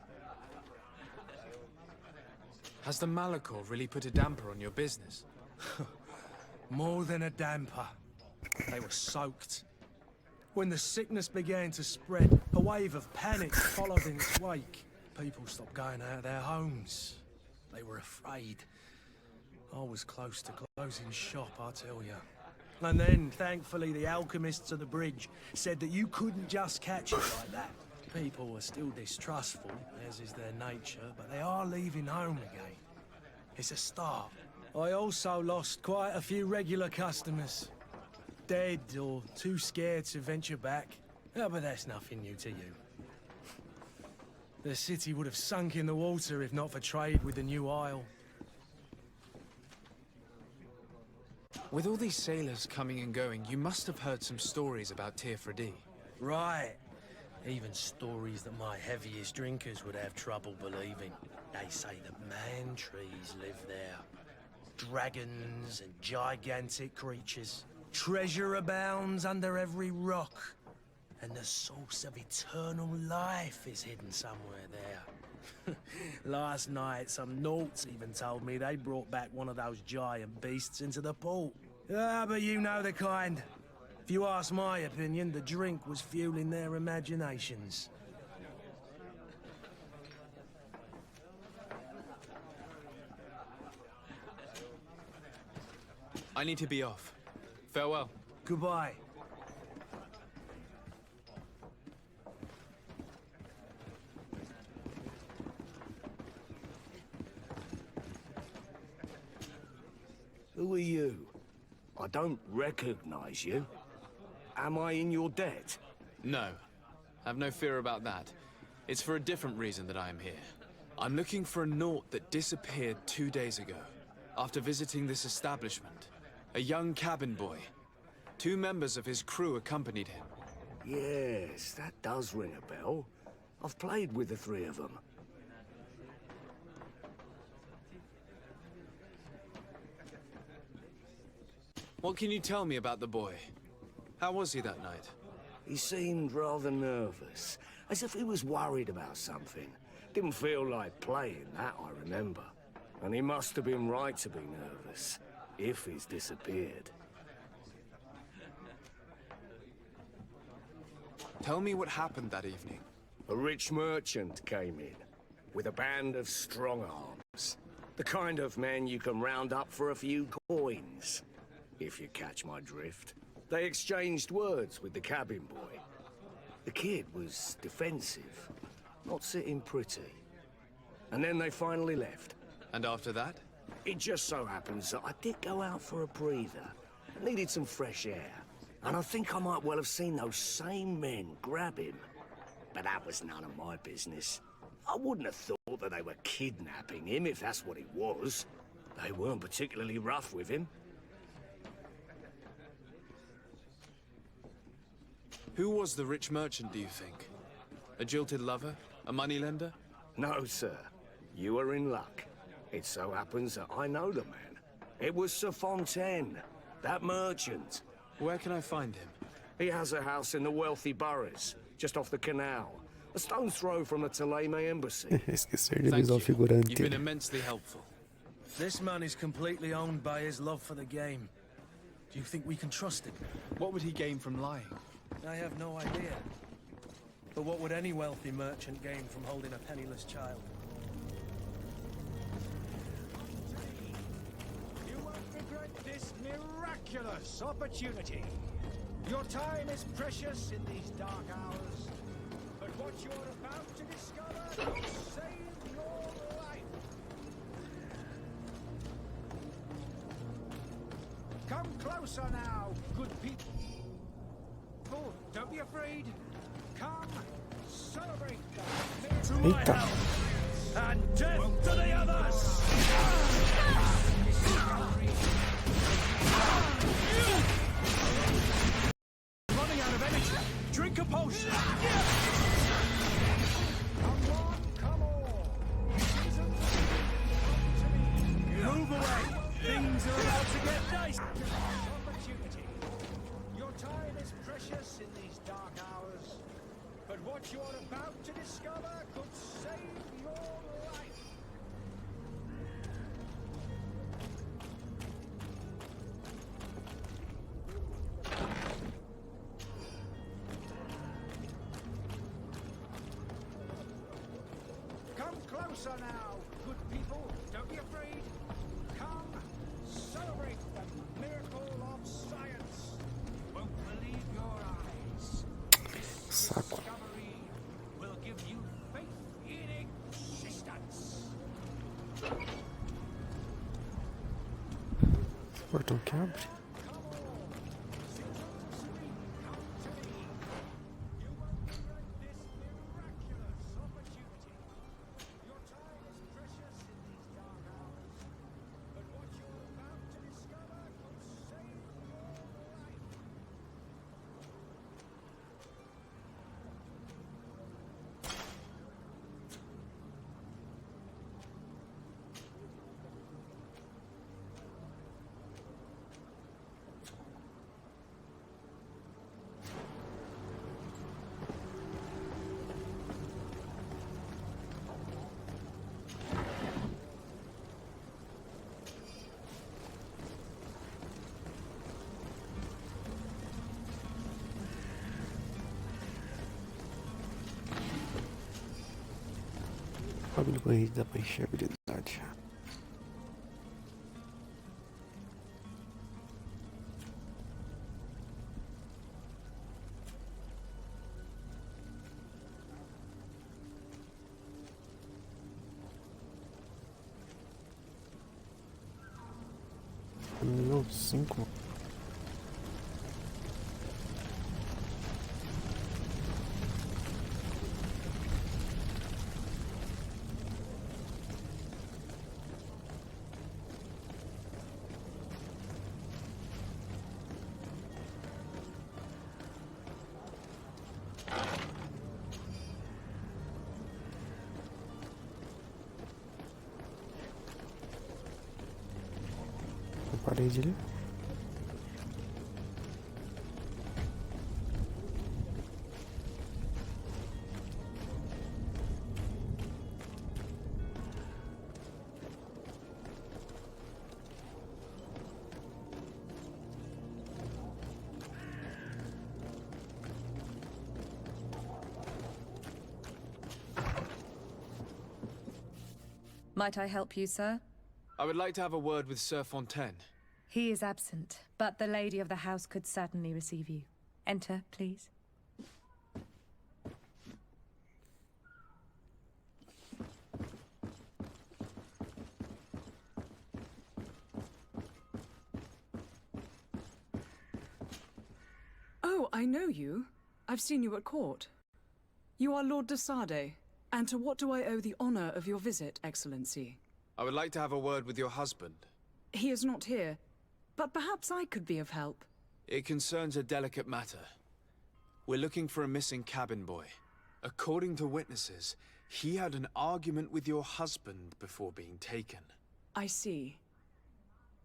Has the Malachor really put a damper on your business?
More than a damper. They were soaked. When the sickness began to spread, a wave of panic followed in its wake. People stopped going out of their homes. They were afraid. I was close to closing shop, I tell you. And then, thankfully, the alchemists of the bridge said that you couldn't just catch it like that. People were still distrustful, as is their nature, but they are leaving home again. It's a start. I also lost quite a few regular customers. Dead or too scared to venture back. Oh, but that's nothing new to you. The city would have sunk in the water if not for trade with the new isle.
With all these sailors coming and going, you must have heard some stories about Teofredi.
Right. Even stories that my heaviest drinkers would have trouble believing. They say that man-trees live there. Dragons and gigantic creatures. Treasure abounds under every rock. And the source of eternal life is hidden somewhere there. Last night, some Nauts even told me they brought back one of those giant beasts into the port. Ah, but you know the kind. If you ask my opinion, the drink was fueling their imaginations.
I need to be off. Farewell.
Goodbye.
Who are you? I don't recognize you. Am I in your debt?
No. Have no fear about that. It's for a different reason that I am here. I'm looking for a Naut that disappeared 2 days ago, after visiting this establishment. A young cabin boy. 2 members of his crew accompanied him.
Yes, that does ring a bell. I've played with the 3 of them.
What can you tell me about the boy? How was he that night?
He seemed rather nervous, as if he was worried about something. Didn't feel like playing, that I remember. And he must have been right to be nervous, if he's disappeared.
Tell me what happened that evening.
A rich merchant came in, with a band of strong arms. The kind of men you can round up for a few coins, if you catch my drift. They exchanged words with the cabin boy. The kid was defensive, not sitting pretty. And then they finally left.
And after that?
It just so happens that I did go out for a breather. I needed some fresh air. And I think I might well have seen those same men grab him. But that was none of my business. I wouldn't have thought that they were kidnapping him, if that's what it was. They weren't particularly rough with him.
Who was the rich merchant, do you think? A jilted lover? A moneylender?
No, sir. You are in luck. It so happens that I know the man. It was Sir Fontaine, that merchant.
Where can I find him?
He has a house in the wealthy boroughs, just off the canal. A stone's throw from the Thélème embassy.
Esquecer de avisar o figurante.
You've been immensely helpful.
This man is completely owned by his love for the game. Do you think we can trust him?
What would he gain from lying?
I have no idea. But what would any wealthy merchant gain from holding a penniless child?
You won't regret this miraculous opportunity. Your time is precious in these dark hours. But what you're about to discover will save your life. Come closer now, good people. Don't be afraid. Come, celebrate the
Eita.
And death to the others! Running out of energy. Drink a potion.
Come on, come on.
Move away. Things are about to get dicey.
Opportunity. Your time is precious in these dark hours, but what you are about to discover could save your life. Come closer now, good people. Don't be afraid. Come, celebrate the miracle of science. Won't believe your eyes. This discovery will give you faith in existence.
Esse portão que abre. Abre o banheiro da enxergabilidade. Nível 5. Parede ali.
Might I help you, sir?
I would like to have a word with Sir Fontaine.
He is absent, but the lady of the house could certainly receive you. Enter, please.
Oh, I know you. I've seen you at court. You are Lord de Sade. And to what do I owe the honor of your visit, Excellency?
I would like to have a word with your husband.
He is not here, but perhaps I could be of help.
It concerns a delicate matter. We're looking for a missing cabin boy. According to witnesses, he had an argument with your husband before being taken.
I see.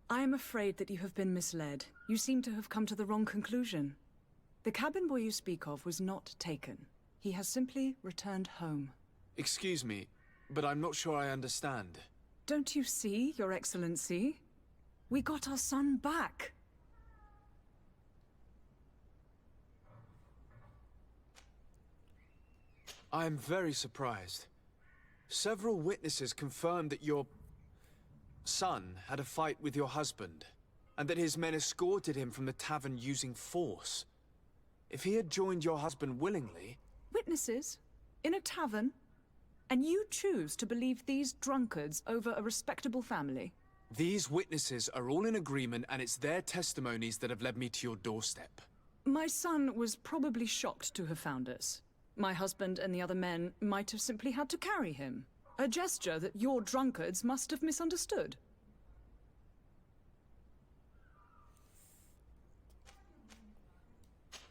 I am afraid that you have been misled. You seem to have come to the wrong conclusion. The cabin boy you speak of was not taken. He has simply returned home.
Excuse me, but I'm not sure I understand.
Don't you see, Your Excellency? We got our son back.
I am very surprised. Several witnesses confirmed that your son had a fight with your husband, and that his men escorted him from the tavern using force. If he had joined your husband willingly...
Witnesses? In a tavern? And you choose to believe these drunkards over a respectable family?
These witnesses are all in agreement, and it's their testimonies that have led me to your doorstep.
My son was probably shocked to have found us. My husband and the other men might have simply had to carry him. A gesture that your drunkards must have misunderstood.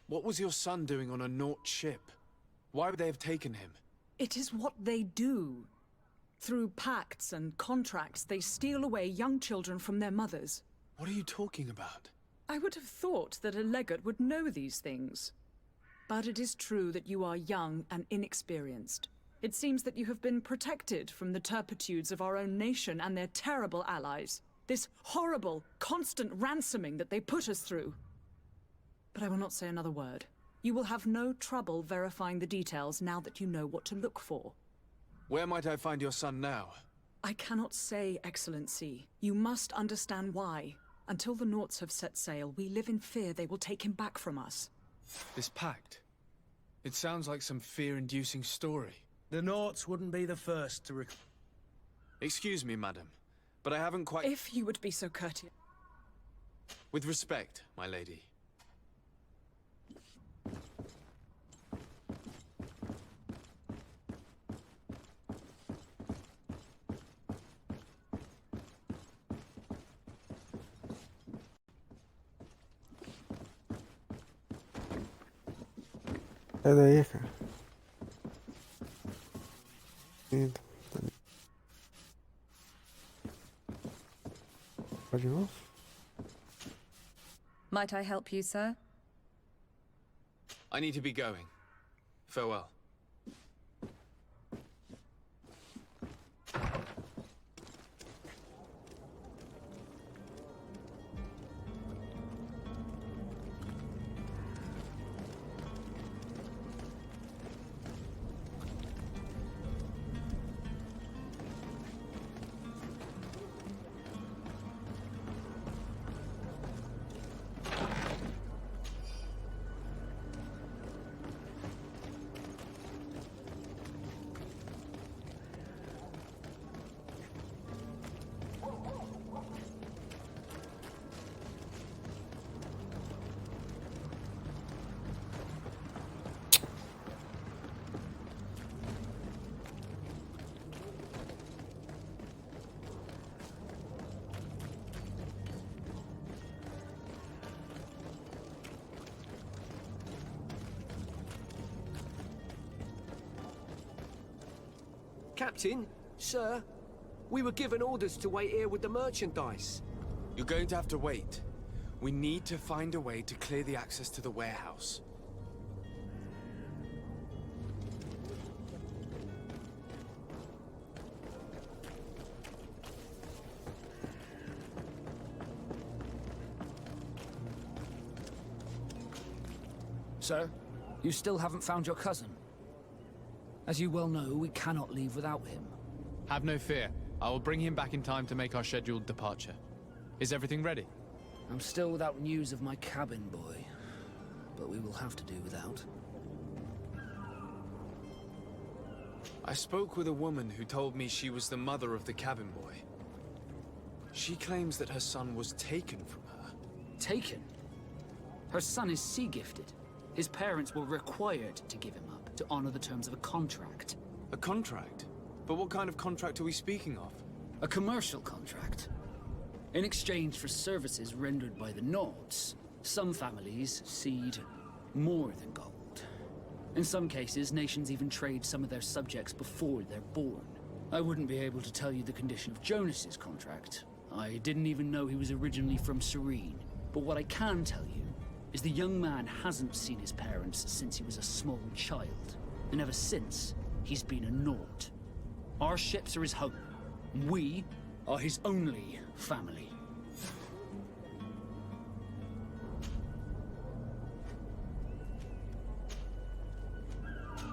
What was your son doing on a Naut ship? Why would they have taken him?
It is what they do. Through pacts and contracts, they steal away young children from their mothers.
What are you talking about?
I would have thought that a legate would know these things.
But it is true that you are young and inexperienced. It seems that you have been protected from the turpitudes of our own nation and their terrible allies. This horrible, constant ransoming that they put us through. But I will not say another word. You will have no trouble verifying the details now that you know what to look for.
Where might I find your son now?
I cannot say, Excellency. You must understand why. Until the Nauts have set sail, we live in fear they will take him back from us.
This pact? It sounds like some fear-inducing story.
The Nauts wouldn't be the first to
Excuse me, madam, but I haven't quite—
If you would be so courteous.
With respect, my lady.
Sai daí, cara. Eita, tá ali. Vai de novo?
Might I help you, sir?
I need to be going. Farewell.
Captain, sir, we were given orders to wait here with the merchandise.
You're going to have to wait. We need to find a way to clear the access to the warehouse.
Sir, you still haven't found your cousin. As you well know, we cannot leave without him.
Have no fear. I will bring him back in time to make our scheduled departure. Is everything ready?
I'm still without news of my cabin boy, but we will have to do without.
I spoke with a woman who told me she was the mother of the cabin boy. She claims that her son was taken from her.
Taken? Her son is sea-gifted. His parents were required to give him up to honor the terms of a contract.
A contract? But what kind of contract are we speaking of?
A commercial contract. In exchange for services rendered by the Nauts, some families cede more than gold. In some cases, nations even trade some of their subjects before they're born. I wouldn't be able to tell you the condition of Jonas's contract. I didn't even know he was originally from Serene. But what I can tell you is the young man hasn't seen his parents since he was a small child. And ever since, he's been a Naut. Our ships are his home. We are his only family.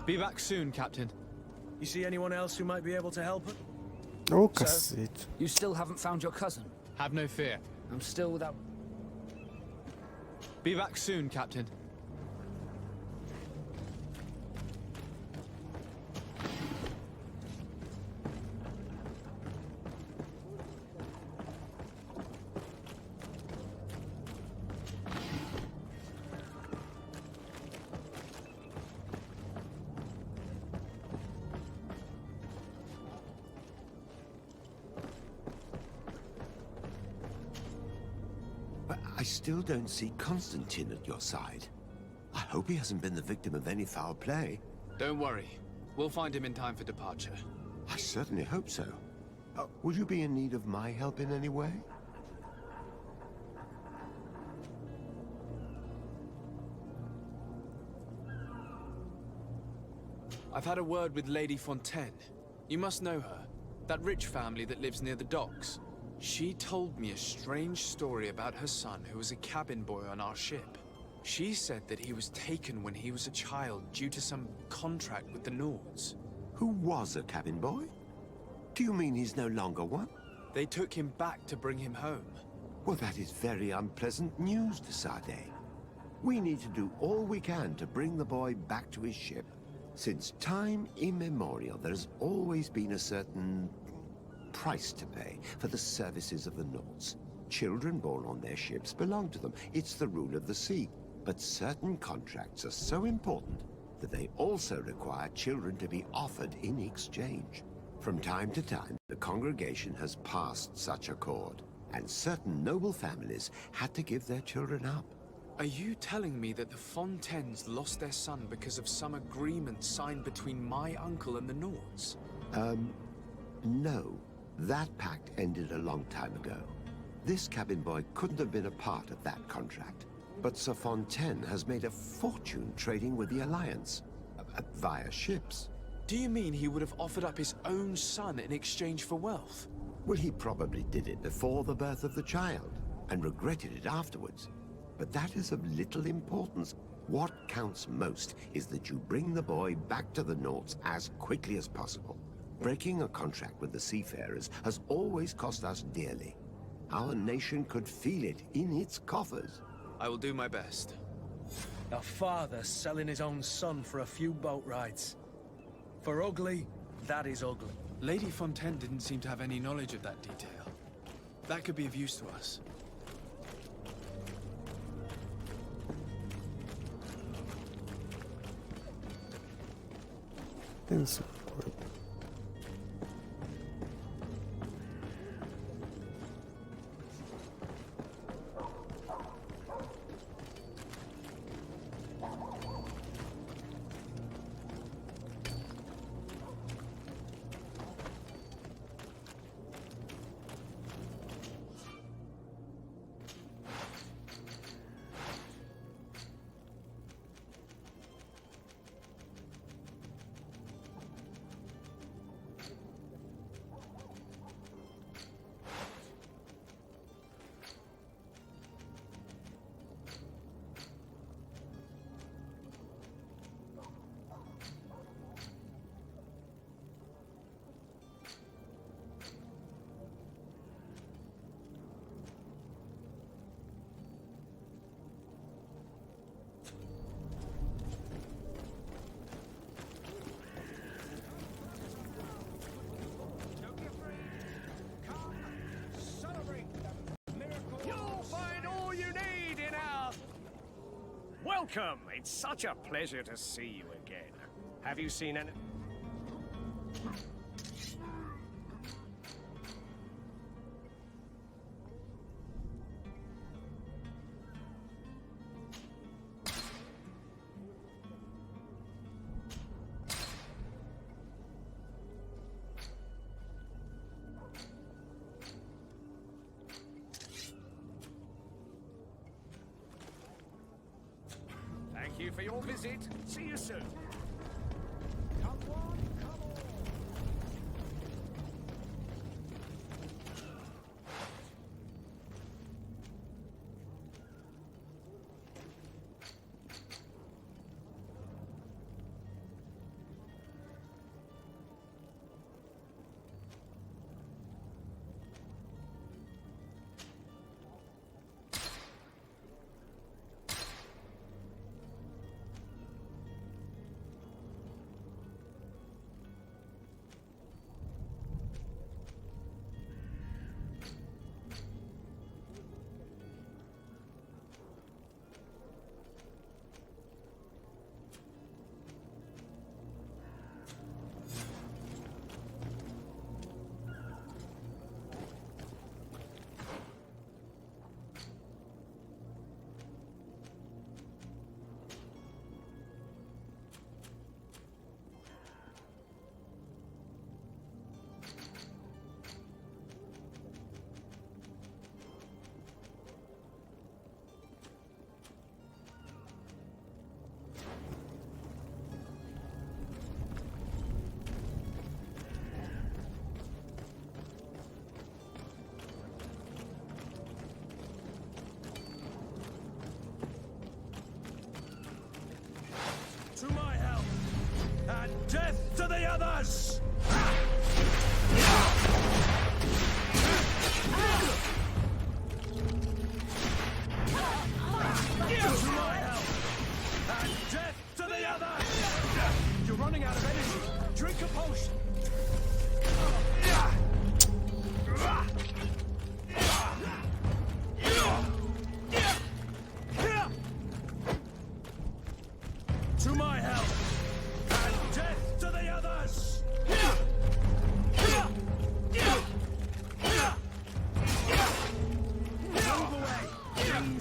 Be back soon, Captain.
You see anyone else who might be able to help us?
Ô,
Sir?
cacete.
You still haven't found your cousin.
Have no fear.
I'm still without...
Be back soon, Captain.
But I still don't see Constantine at your side. I hope he hasn't been the victim of any foul play.
Don't worry. We'll find him in time for departure.
I certainly hope so. Would you be in need of my help in any way?
I've had a word with Lady Fontaine. You must know her. That rich family that lives near the docks. She told me a strange story about her son who was a cabin boy on our ship. She said that he was taken when he was a child due to some contract with the Nords.
Who was a cabin boy? Do you mean he's no longer one?
They took him back to bring him home.
Well, that is very unpleasant news, de Sade. We need to do all we can to bring the boy back to his ship. Since time immemorial, there has always been a certain price to pay for the services of the Nords. Children born on their ships belong to them. It's the rule of the sea. But certain contracts are so important that they also require children to be offered in exchange. From time to time, the congregation has passed such accord, and certain noble families had to give their children up.
Are you telling me that the Fontaines lost their son because of some agreement signed between my uncle and the Nords?
No. That pact ended a long time ago. This cabin boy couldn't have been a part of that contract. But Sir Fontaine has made a fortune trading with the Alliance, via ships.
Do you mean he would have offered up his own son in exchange for wealth?
Well, he probably did it before the birth of the child, and regretted it afterwards. But that is of little importance. What counts most is that you bring the boy back to the Nords as quickly as possible. Breaking a contract with the seafarers has always cost us dearly. Our nation could feel it in its coffers.
I will do my best.
A father selling his own son for a few boat rides. For ugly, that is ugly.
Lady Fontaine didn't seem to have any knowledge of that detail. That could be of use to us.
Isso.
Welcome! It's such a pleasure to see you again. Have you seen any... Thank you for your visit. See you soon. Come on, come on.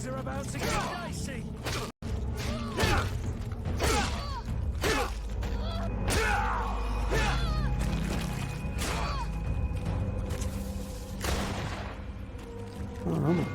Things are about to get dicey.
Caramba.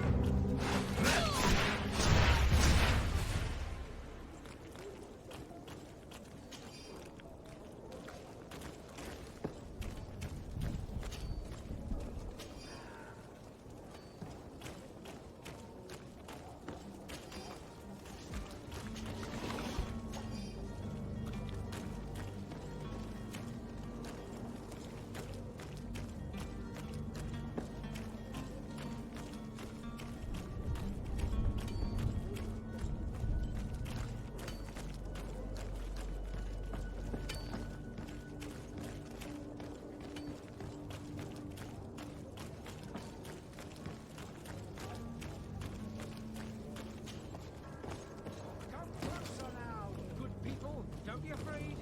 Come closer now, good people. Don't be afraid.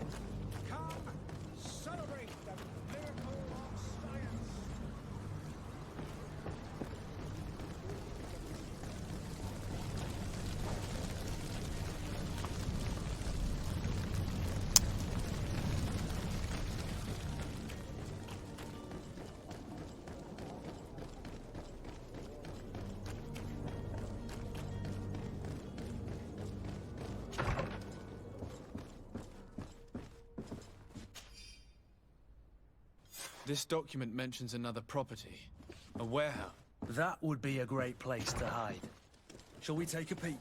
Come, celebrate the miracle of science.
This document mentions another property. A warehouse.
That would be a great place to hide. Shall we take a peek?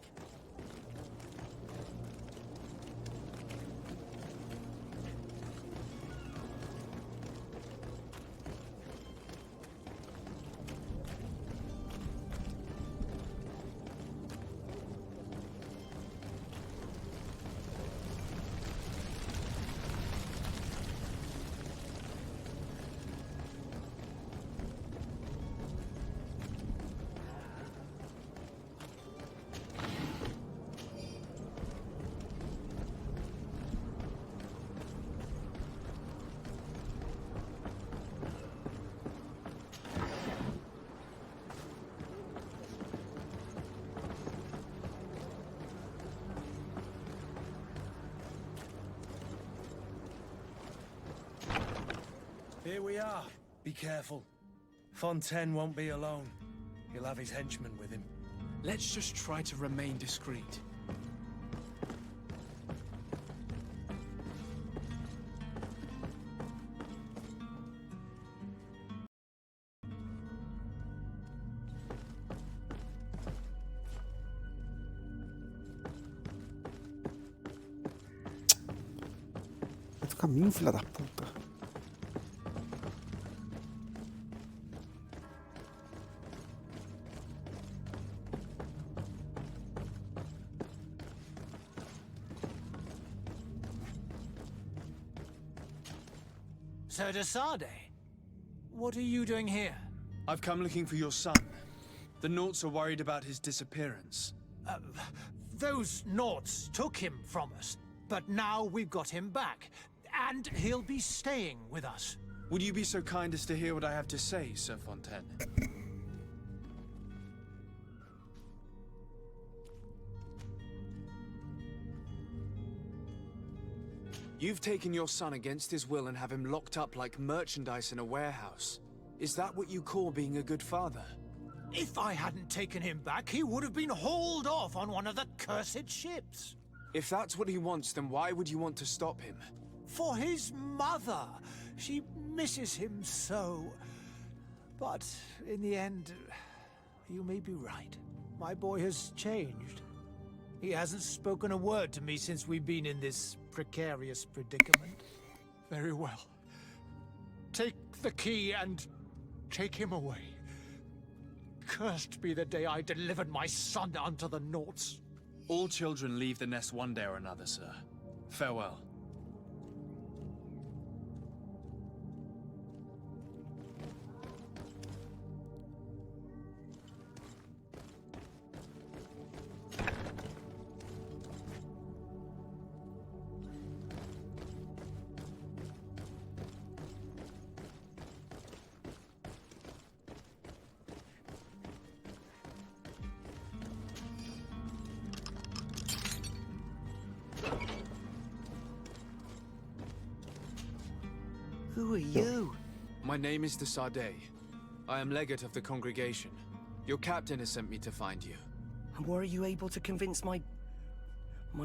Here we are. Be careful. Fontaine won't be alone. He'll have his henchmen with him.
Let's just try to remain discreet.
Vai do caminho, filha da puta.
Sir de Sade, what are you doing here?
I've come looking for your son. The Naughts are worried about his disappearance.
Those Naughts took him from us, but now we've got him back, and he'll be staying with us.
Would you be so kind as to hear what I have to say, Sir Fontaine? You've taken your son against his will and have him locked up like merchandise in a warehouse. Is that what you call being a good father?
If I hadn't taken him back, he would have been hauled off on one of the cursed ships.
If that's what he wants, then why would you want to stop him?
For his mother. She misses him so. But in the end, you may be right. My boy has changed. He hasn't spoken a word to me since we've been in this precarious predicament. Very well. Take the key and take him away. Cursed be the day I delivered my son unto the Naughts.
All children leave the nest one day or another, sir. Farewell.
you?
My name is de Sardet. I am legate of the congregation. Your captain has sent me to find you.
And were you able to convince my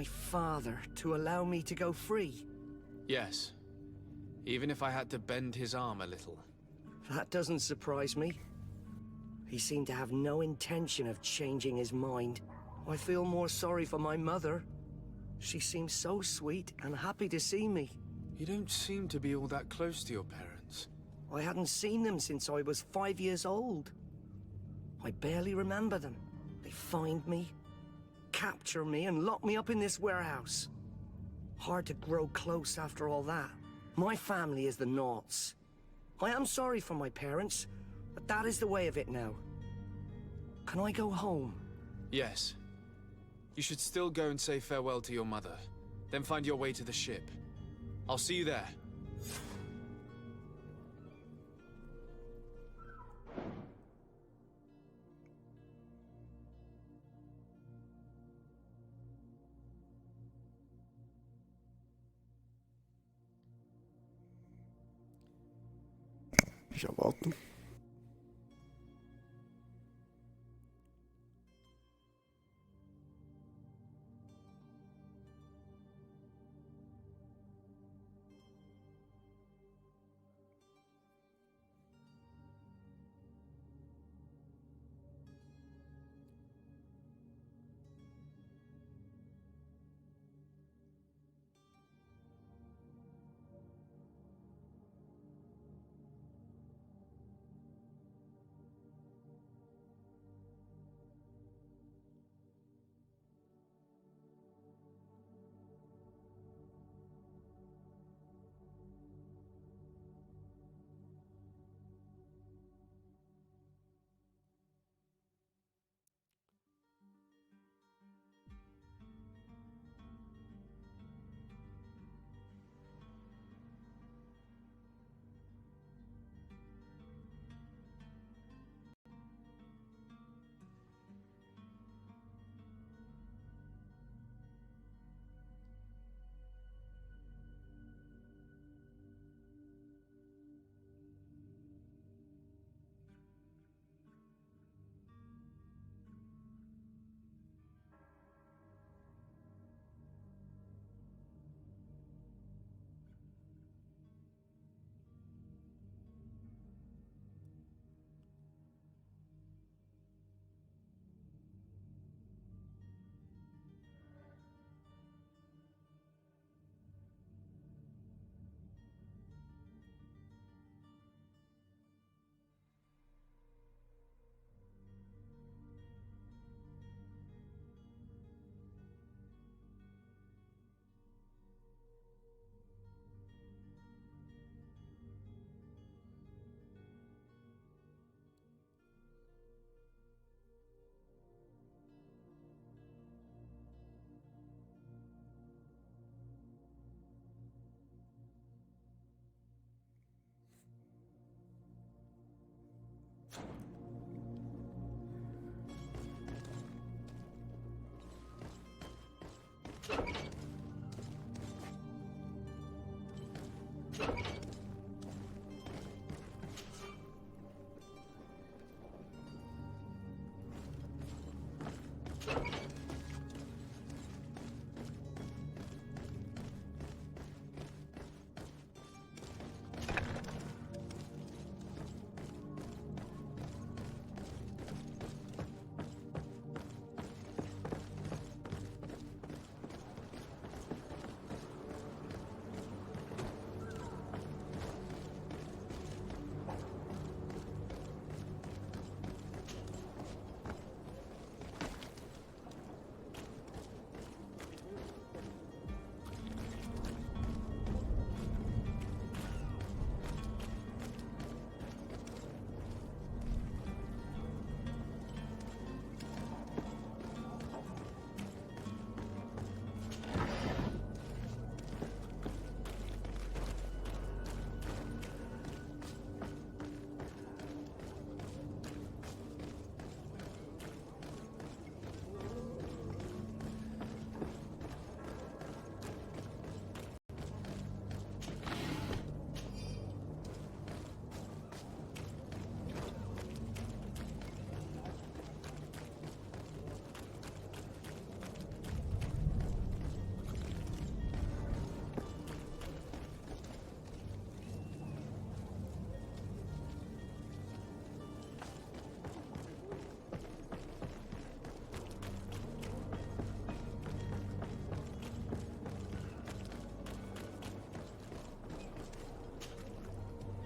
father to allow me to go free?
Yes. Even if I had to bend his arm a little.
That doesn't surprise me. He seemed to have no intention of changing his mind. I feel more sorry for my mother. She seems so sweet and happy to see me.
You don't seem to be all that close to your parents.
I hadn't seen them since I was 5 years old. I barely remember them. They find me, capture me, and lock me up in this warehouse. Hard to grow close after all that. My family is the Naughts. I am sorry for my parents, but that is the way of it now. Can I go home?
Yes. You should still go and say farewell to your mother. Then find your way to the ship. I'll see you there.
Já volto.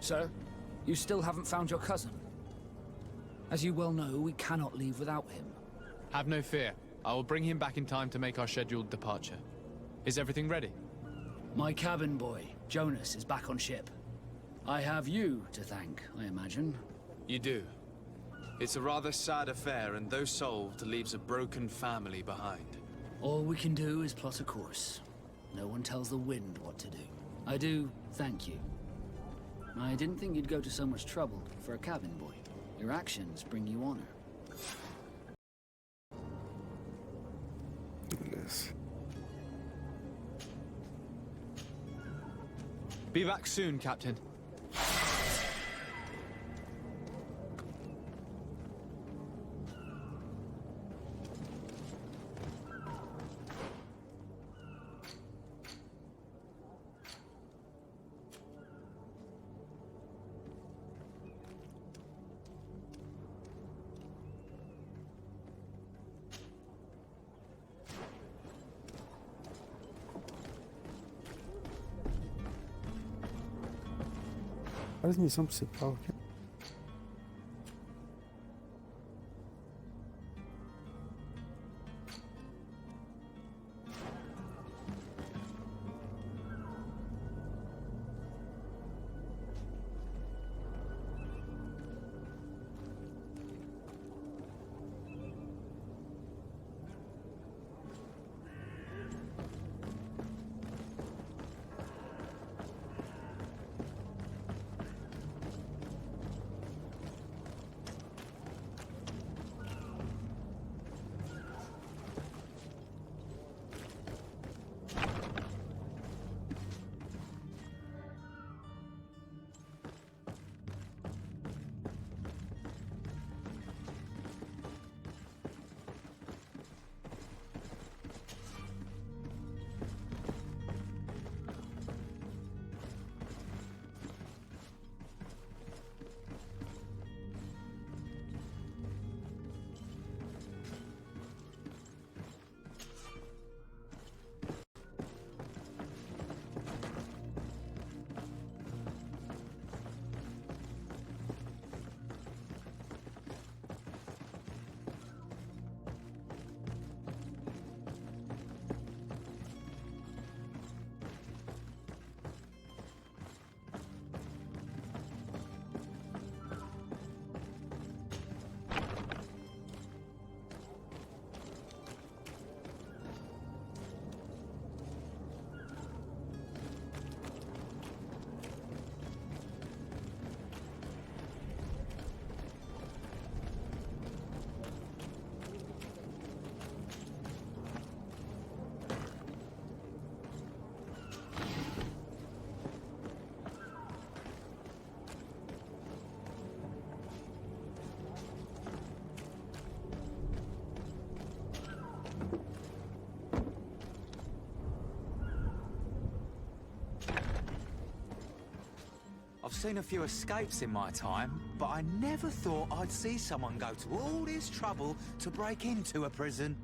Sir, you still haven't found your cousin. As you well know, we cannot leave without him.
Have no fear. I will bring him back in time to make our scheduled departure. Is everything ready?
My cabin boy, Jonas, is back on ship. I have you to thank, I imagine.
You do. It's a rather sad affair, and though solved, leaves a broken family behind.
All we can do is plot a course. No one tells the wind what to do. I do thank you. I didn't think you'd go to so much trouble for a cabin boy. Your actions bring you honor.
Beleza.
Be back soon, Captain.
Faz missão principal aqui.
I've seen a few escapes in my time, but I never thought I'd see someone go to all this trouble to break into a prison.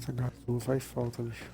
Essa gazula faz falta, bicho.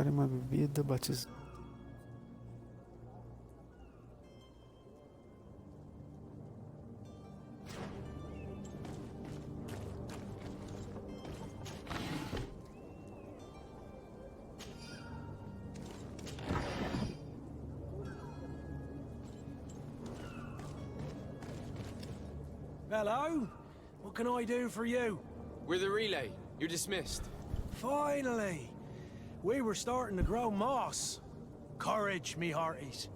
Prepare uma bebida, batize.
Hello? What can I do for you?
We're the relay. You're dismissed.
Finally! We were starting to grow moss. Courage, me hearties.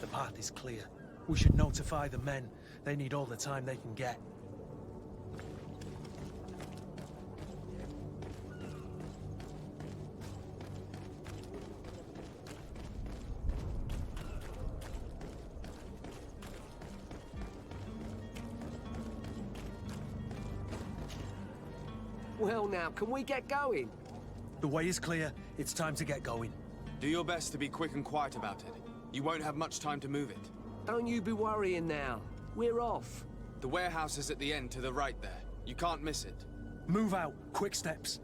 The path is clear. We should notify the men. They need all the time they can get.
Well now, can we get going?
The way is clear. It's time to get going.
Do your best to be quick and quiet about it. You won't have much time to move it.
Don't you be worrying now. We're off.
The warehouse is at the end to the right there. You can't miss it.
Move out. Quick steps.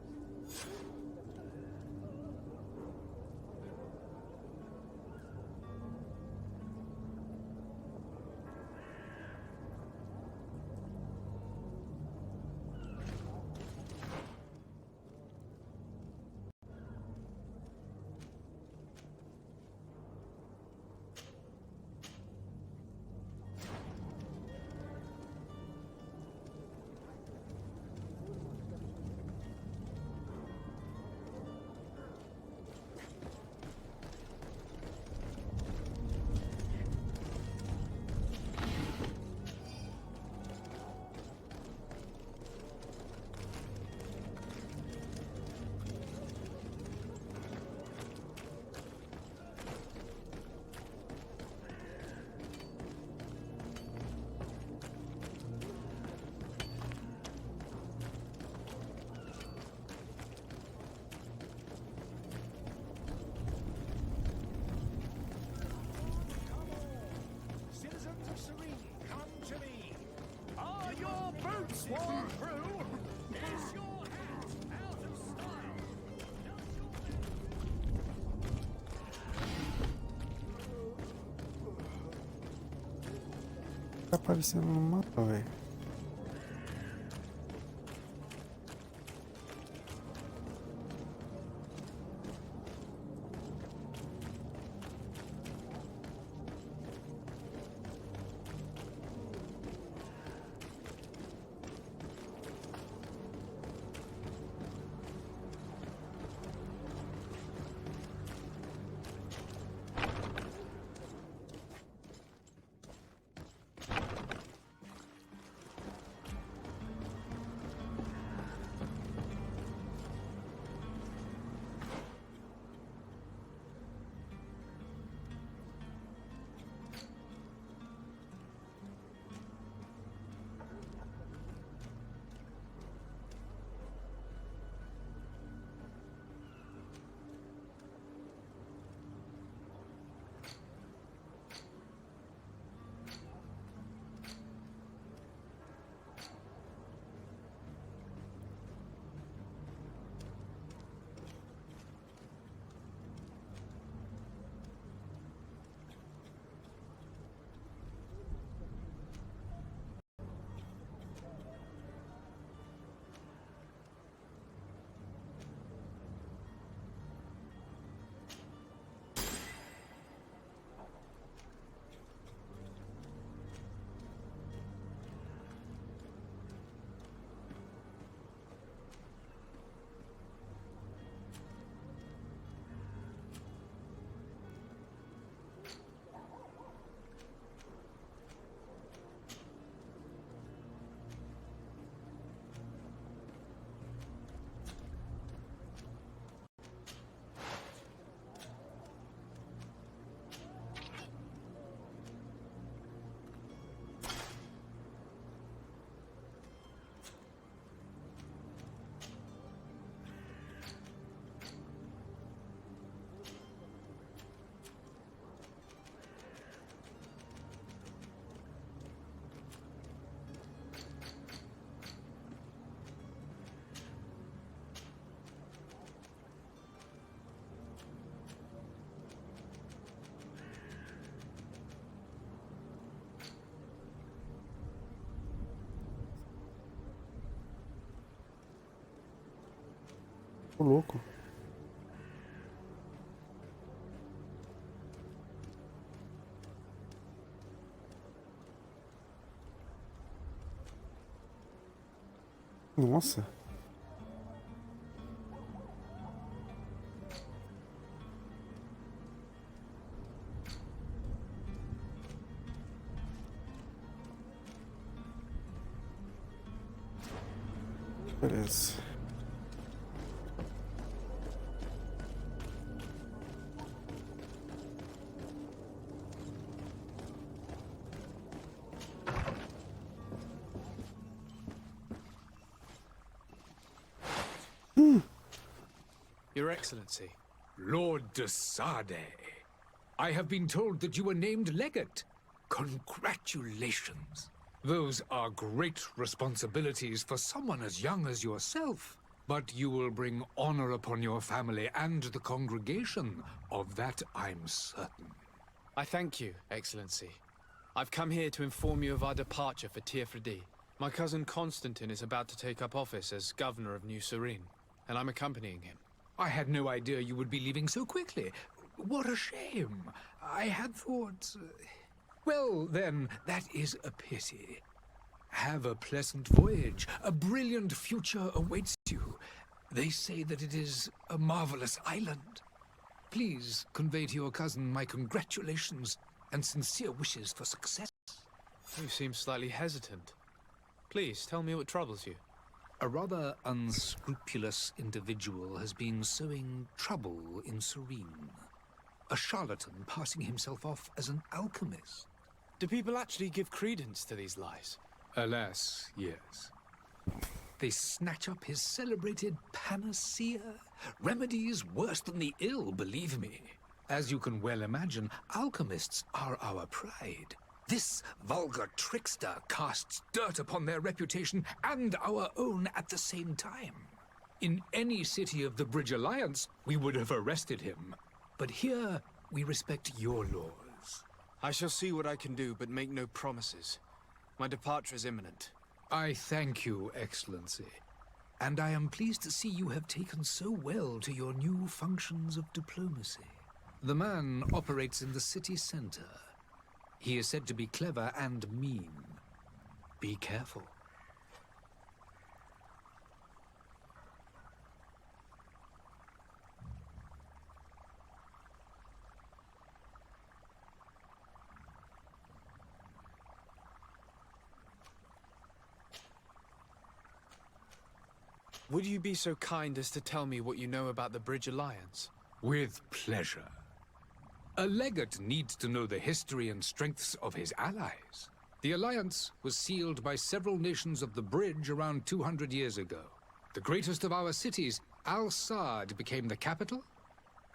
Citizens of Serene, come to me. Are your boots worn through? Is your hat out of style?
Tá aparecendo no mapa, velho. Ô, louco. Nossa. Beleza.
Your Excellency.
Lord de Sade, I have been told that you were named legate. Congratulations. Those are great responsibilities for someone as young as yourself. But you will bring honor upon your family and the congregation. Of that I'm certain.
I thank you, Excellency. I've come here to inform you of our departure for Teofredi. My cousin Constantine is about to take up office as governor of New Serene, and I'm accompanying him.
I had no idea you would be leaving so quickly. What a shame. I had thought... Well, then, that is a pity. Have a pleasant voyage. A brilliant future awaits you. They say that it is a marvelous island. Please convey to your cousin my congratulations and sincere wishes for success.
You seem slightly hesitant. Please, tell me what troubles you.
A rather unscrupulous individual has been sowing trouble in Serene. A charlatan passing himself off as an alchemist.
Do people actually give credence to these lies?
Alas, yes. They snatch up his celebrated panacea. Remedies worse than the ill, believe me. As you can well imagine, alchemists are our pride. This vulgar trickster casts dirt upon their reputation and our own at the same time. In any city of the Bridge Alliance, we would have arrested him. But here, we respect your laws.
I shall see what I can do, but make no promises. My departure is imminent.
I thank you, Excellency. And I am pleased to see you have taken so well to your new functions of diplomacy. The man operates in the city center. He is said to be clever and mean. Be careful.
Would you be so kind as to tell me what you know about the Bridge Alliance?
With pleasure. A legate needs to know the history and strengths of his allies. The alliance was sealed by several nations of the Bridge around 200 years ago. The greatest of our cities, Al-Sad, became the capital,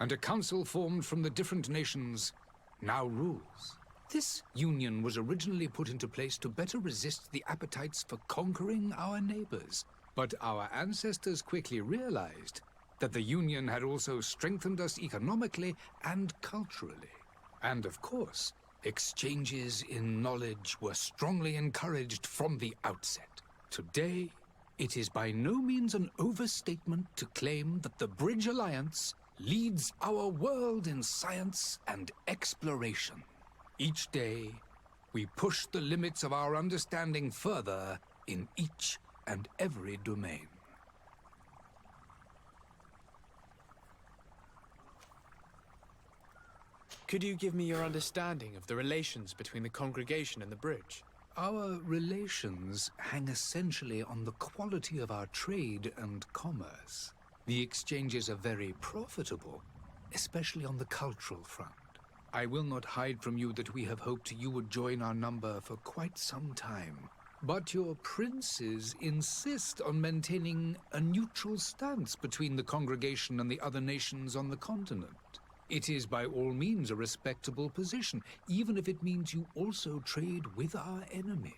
and a council formed from the different nations now rules. This union was originally put into place to better resist the appetites for conquering our neighbors. But our ancestors quickly realized that the Union had also strengthened us economically and culturally. And of course, exchanges in knowledge were strongly encouraged from the outset. Today, it is by no means an overstatement to claim that the Bridge Alliance leads our world in science and exploration. Each day, we push the limits of our understanding further in each and every domain.
Could you give me your understanding of the relations between the congregation and the bridge?
Our relations hang essentially on the quality of our trade and commerce. The exchanges are very profitable, especially on the cultural front. I will not hide from you that we have hoped you would join our number for quite some time. But your princes insist on maintaining a neutral stance between the congregation and the other nations on the continent. It is by all means a respectable position, even if it means you also trade with our enemies.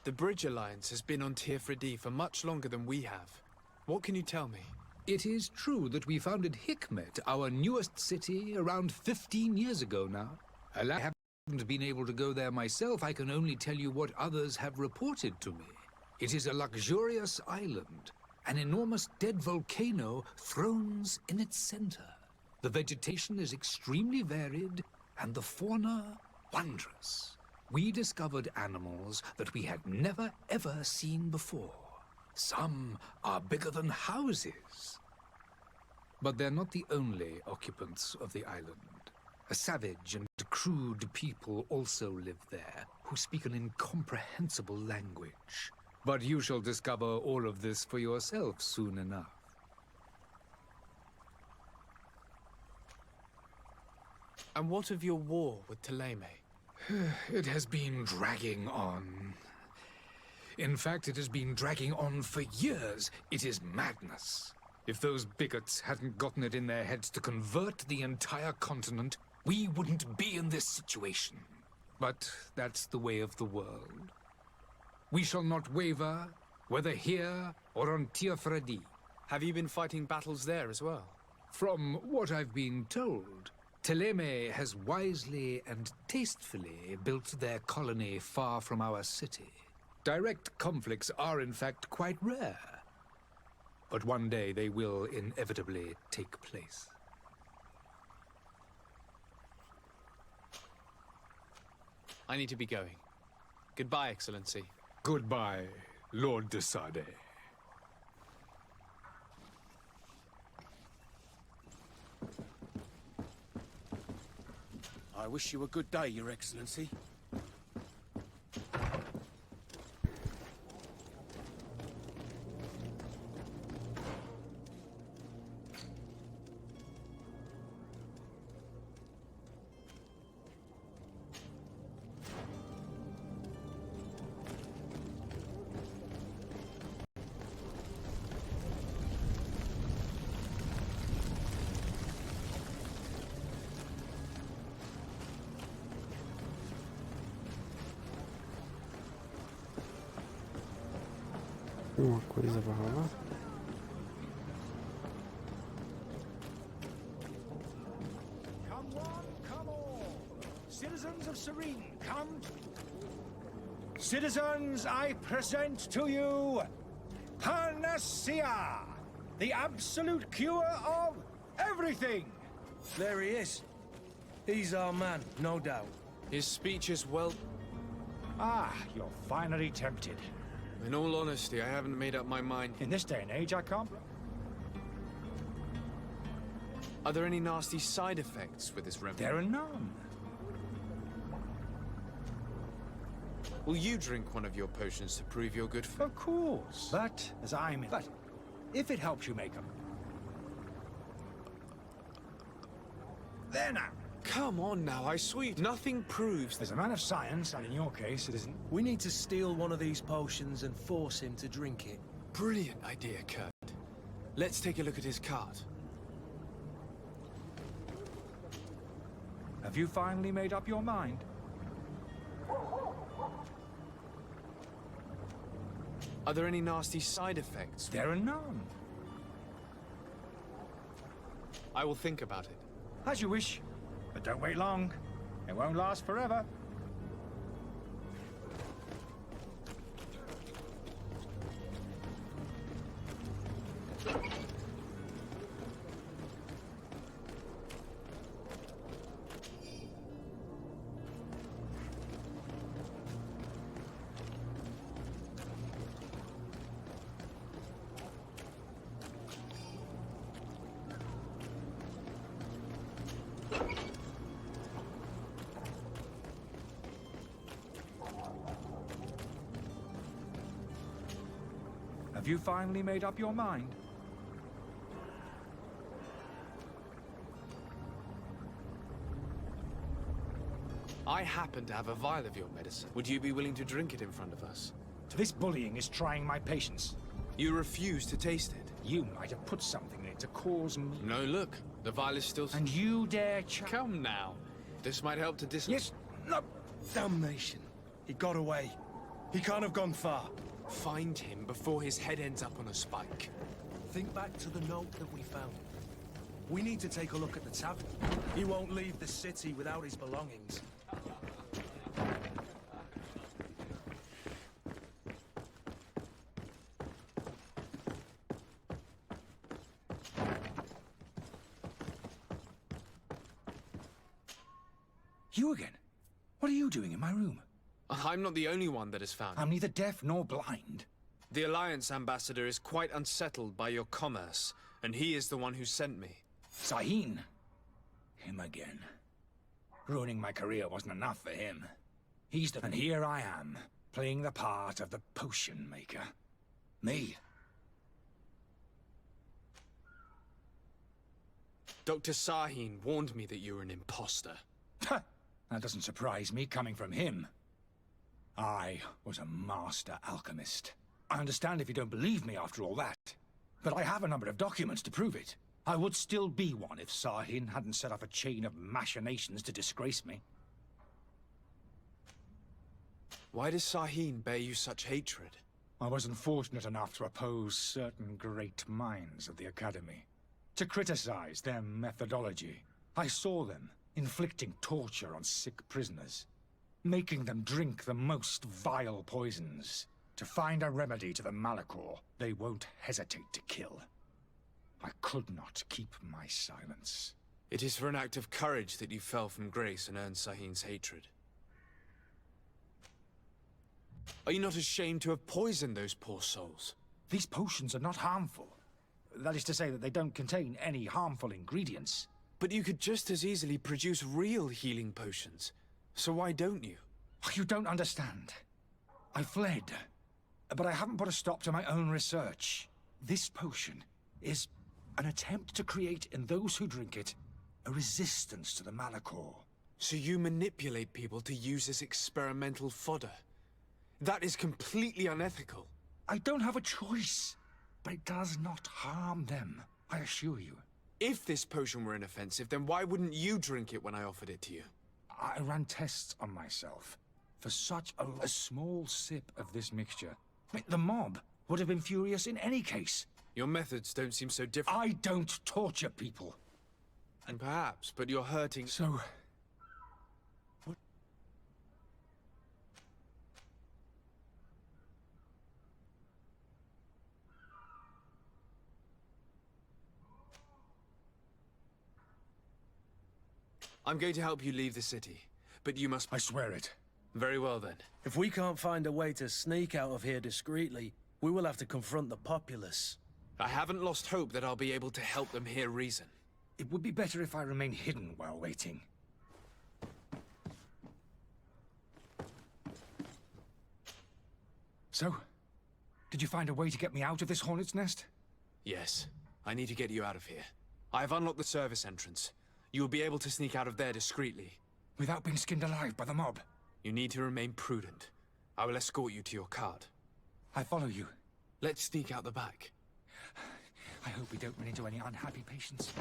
The Bridge Alliance has been on Teofredi for much longer than we have. What can you tell me?
It is true that we founded Hikmet, our newest city, around 15 years ago now. I haven't been able to go there myself. I can only tell you what others have reported to me. It is a luxurious island. An enormous dead volcano thrones in its center. The vegetation is extremely varied, and the fauna wondrous. We discovered animals that we had never ever seen before. Some are bigger than houses. But they're not the only occupants of the island. A savage and crude people also live there, who speak an incomprehensible language. But you shall discover all of this for yourself soon enough.
And what of your war with Thélème?
It has been dragging on. In fact, it has been dragging on for years. It is madness. If those bigots hadn't gotten it in their heads to convert the entire continent, we wouldn't be in this situation. But that's the way of the world. We shall not waver, whether here or on Tiafredi.
Have you been fighting battles there as well?
From what I've been told, Thélème has wisely and tastefully built their colony far from our city. Direct conflicts are in fact quite rare. But one day they will inevitably take place.
I need to be going. Goodbye, Excellency.
Goodbye, Lord de Sade.
I wish you a good day, Your Excellency.
Uma coisa vai rolar?
Come one, come all. Citizens of Serene, come. Citizens, I present to you Panacea, the absolute cure of everything.
There he is. He's our man, no doubt.
His speech is well...
Ah, you're finally tempted.
In all honesty, I haven't made up my mind.
In this day and age, I can't.
Are there any nasty side effects with this remedy?
There are none.
Will you drink one of your potions to prove you're good for...
Of course. But, as I'm in... But, if it helps you make them... There now.
Come on now, I swear. Nothing proves...
As a man of science, and in your case, it isn't...
We need to steal one of these potions and force him to drink it.
Brilliant idea, Kurt. Let's take a look at his cart.
Have you finally made up your mind?
Are there any nasty side effects?
There are none.
I will think about it.
As you wish. But don't wait long. It won't last forever. Have you finally made up your mind?
I happen to have a vial of your medicine. Would you be willing to drink it in front of us?
This bullying is trying my patience.
You refuse to taste it.
You might have put something in it to cause me...
No, look. The vial is still...
And you dare
Come now. This might help to
Yes, no...
Damnation. He got away. He can't have gone far.
Find him before his head ends up on a spike.
Think back to the note that we found. We need to take a look at the tavern. He won't leave the city without his belongings.
You again? What are you doing in my room?
I'm not the only one that has found
I'm neither deaf nor blind.
The Alliance ambassador is quite unsettled by your commerce, and he is the one who sent me.
Sahin. Him again. Ruining my career wasn't enough for him. And here I am, playing the part of the potion maker. Me.
Dr. Sahin warned me that you were an imposter.
That doesn't surprise me, coming from him. I was a master alchemist. I understand if you don't believe me after all that, but I have a number of documents to prove it. I would still be one if Sahin hadn't set off a chain of machinations to disgrace me.
Why does Sahin bear you such hatred?
I wasn't fortunate enough to oppose certain great minds of the Academy, to criticize their methodology. I saw them inflicting torture on sick prisoners, making them drink the most vile poisons. To find a remedy to the Malachor, they won't hesitate to kill. I could not keep my silence.
It is for an act of courage that you fell from grace and earned Sahin's hatred. Are you not ashamed to have poisoned those poor souls?
These potions are not harmful. That is to say that they don't contain any harmful ingredients.
But you could just as easily produce real healing potions. So why don't you?
You don't understand. I fled, but I haven't put a stop to my own research. This potion is an attempt to create in those who drink it a resistance to the Malachor.
So you manipulate people to use as experimental fodder? That is completely unethical.
I don't have a choice, but it does not harm them, I assure you.
If this potion were inoffensive, then why wouldn't you drink it when I offered it to you?
I ran tests on myself. For such a small sip of this mixture, the mob would have been furious in any case.
Your methods don't seem so different.
I don't torture people.
And perhaps, but you're hurting...
So... what?
I'm going to help you leave the city, but you must...
I swear it.
Very well, then.
If we can't find a way to sneak out of here discreetly, we will have to confront the populace.
I haven't lost hope that I'll be able to help them hear reason.
It would be better if I remain hidden while waiting. So, did you find a way to get me out of this hornet's nest?
Yes. I need to get you out of here. I have unlocked the service entrance. You will be able to sneak out of there discreetly.
Without being skinned alive by the mob?
You need to remain prudent. I will escort you to your cart.
I follow you.
Let's sneak out the back.
I hope we don't run into any unhappy patients.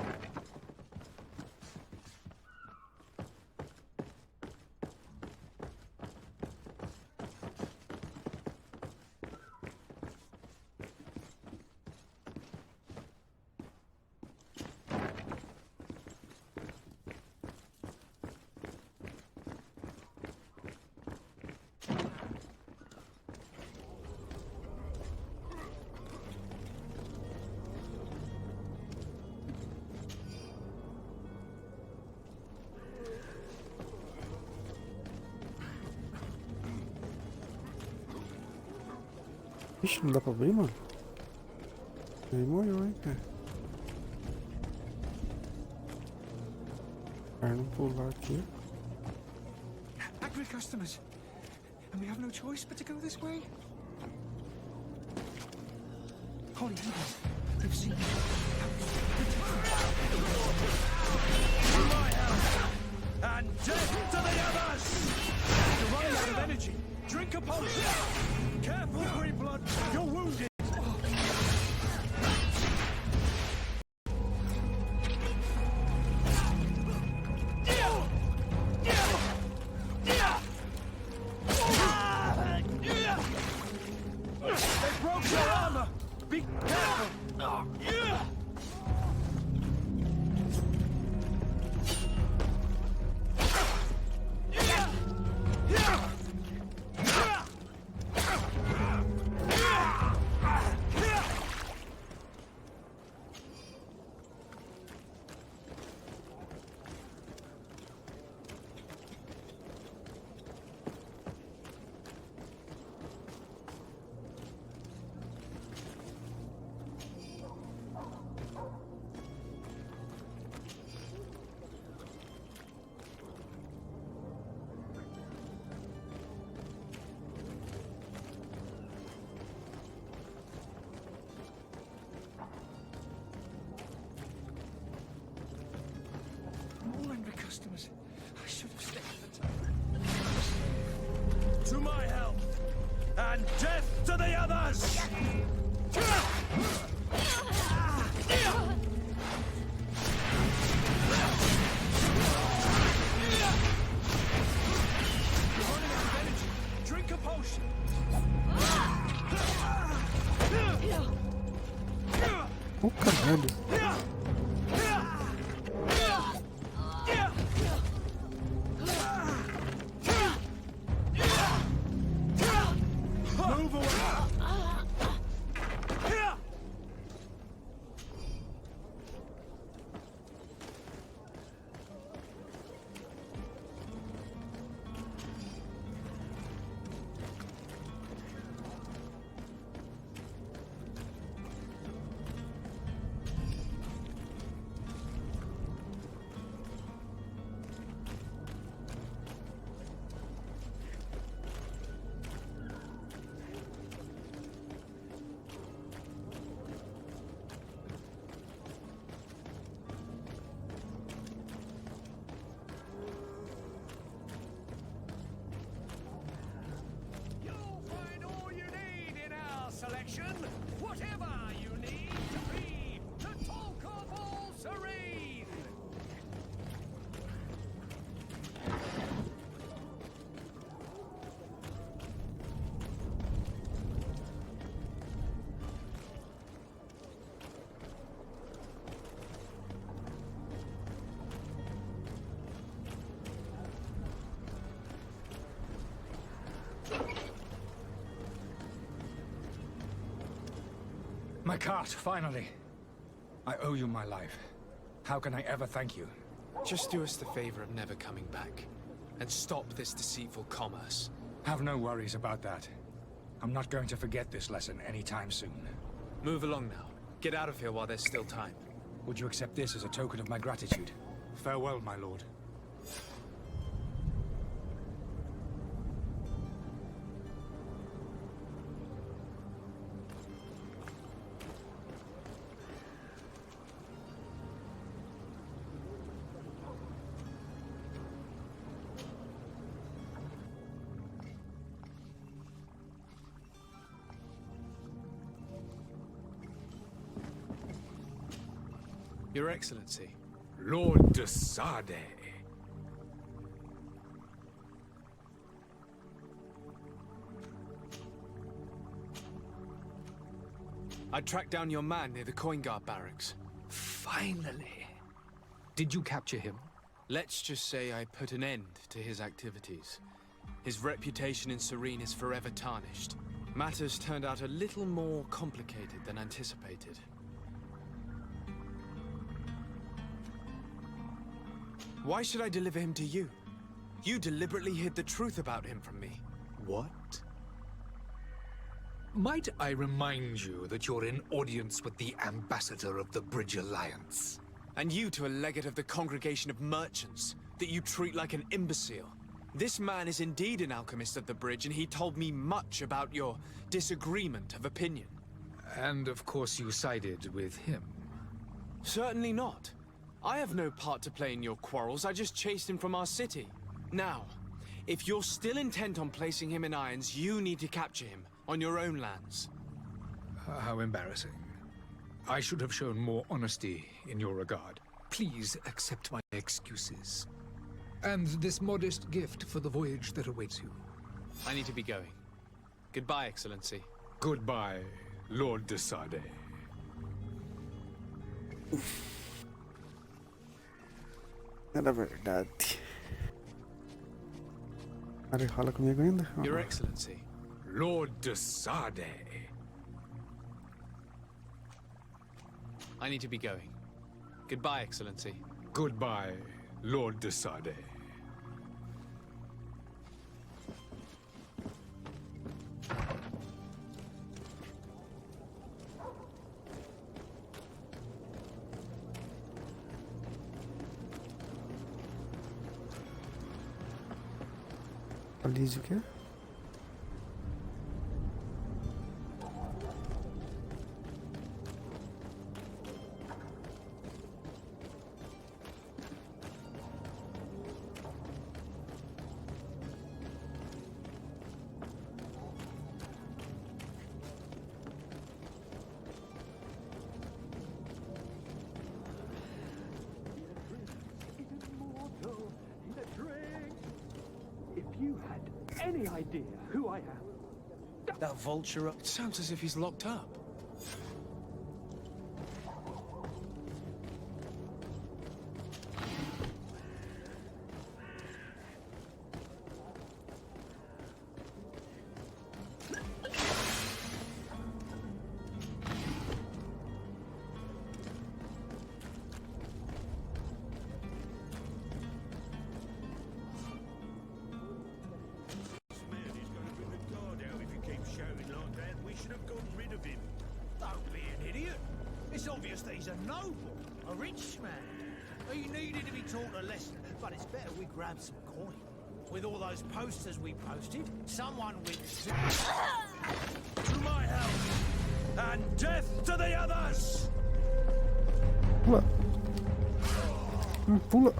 Ixi, não dá pra abrir, mano? Ele molhou, hein, cara. Não pular aqui.
Angry customers. And we have no choice but to go this way? Holy heavens. They've seen
And death to the others! You're running out of energy. Drink a potion. Careful, Greenblood. You're wounded. They broke your armor. Be careful. customers. I should have stayed at the tavern. To my health! And death to the others! Drink a potion!
Oh, caralho.
Move away! Selection, whatever you need to be, the talk of all serene.
My cart, finally. I owe you my life. How can I ever thank you?
Just do us the favor of never coming back. And stop this deceitful commerce.
Have no worries about that. I'm not going to forget this lesson anytime soon.
Move along now. Get out of here while there's still time.
Would you accept this as a token of my gratitude? Farewell, my lord.
Your Excellency.
Lord de Sade.
I tracked down your man near the coin guard barracks.
Finally. Did you capture him?
Let's just say I put an end to his activities. His reputation in Serene is forever tarnished. Matters turned out a little more complicated than anticipated. Why should I deliver him to you? You deliberately hid the truth about him from me.
What? Might I remind you that you're in audience with the ambassador of the Bridge Alliance?
And you to a legate of the Congregation of Merchants, that you treat like an imbecile. This man is indeed an alchemist of the Bridge, and he told me much about your disagreement of opinion.
And of course you sided with him.
Certainly not. I have no part to play in your quarrels. I just chased him from our city. Now, if you're still intent on placing him in irons, you need to capture him on your own lands.
How embarrassing. I should have shown more honesty in your regard. Please accept my excuses. And this modest gift for the voyage that awaits you.
I need to be going. Goodbye, Excellency.
Goodbye, Lord de Sade.
Era verdade. Ele fala comigo ainda?
Your Excellency.
Lord de Sade.
I need to be going. Goodbye, Excellency.
Goodbye, Lord de Sade.
Alice o quê?
you had any idea who I am. That vulture up.
It sounds as if he's locked up.
It's obvious that he's a noble, a rich man. He needed to be taught a lesson, but it's better we grab some coin. With all those posters we posted, someone with... To my house! And death to the others!
Pula. Pula.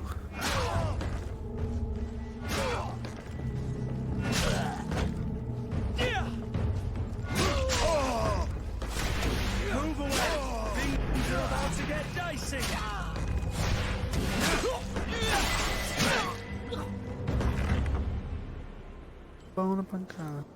Move away! Things are about to get dicey!
Pão na pancada.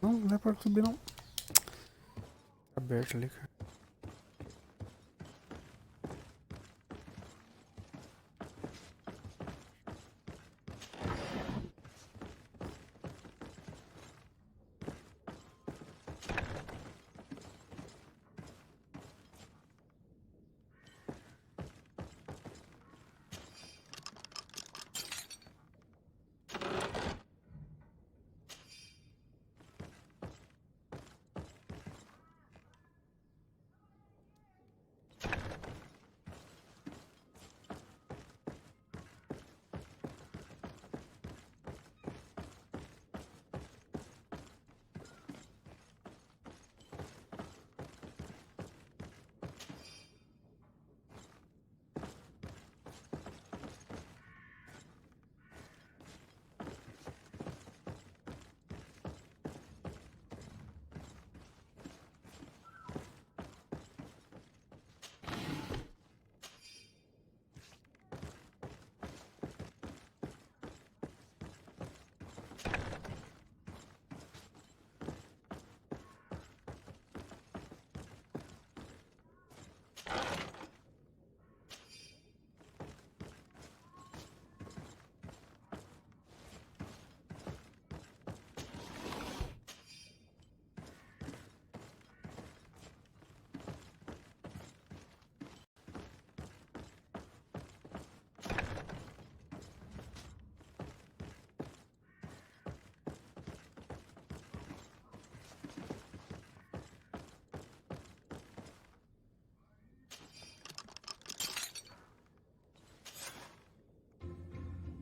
Não é pra subir não. Aberto ali, cara.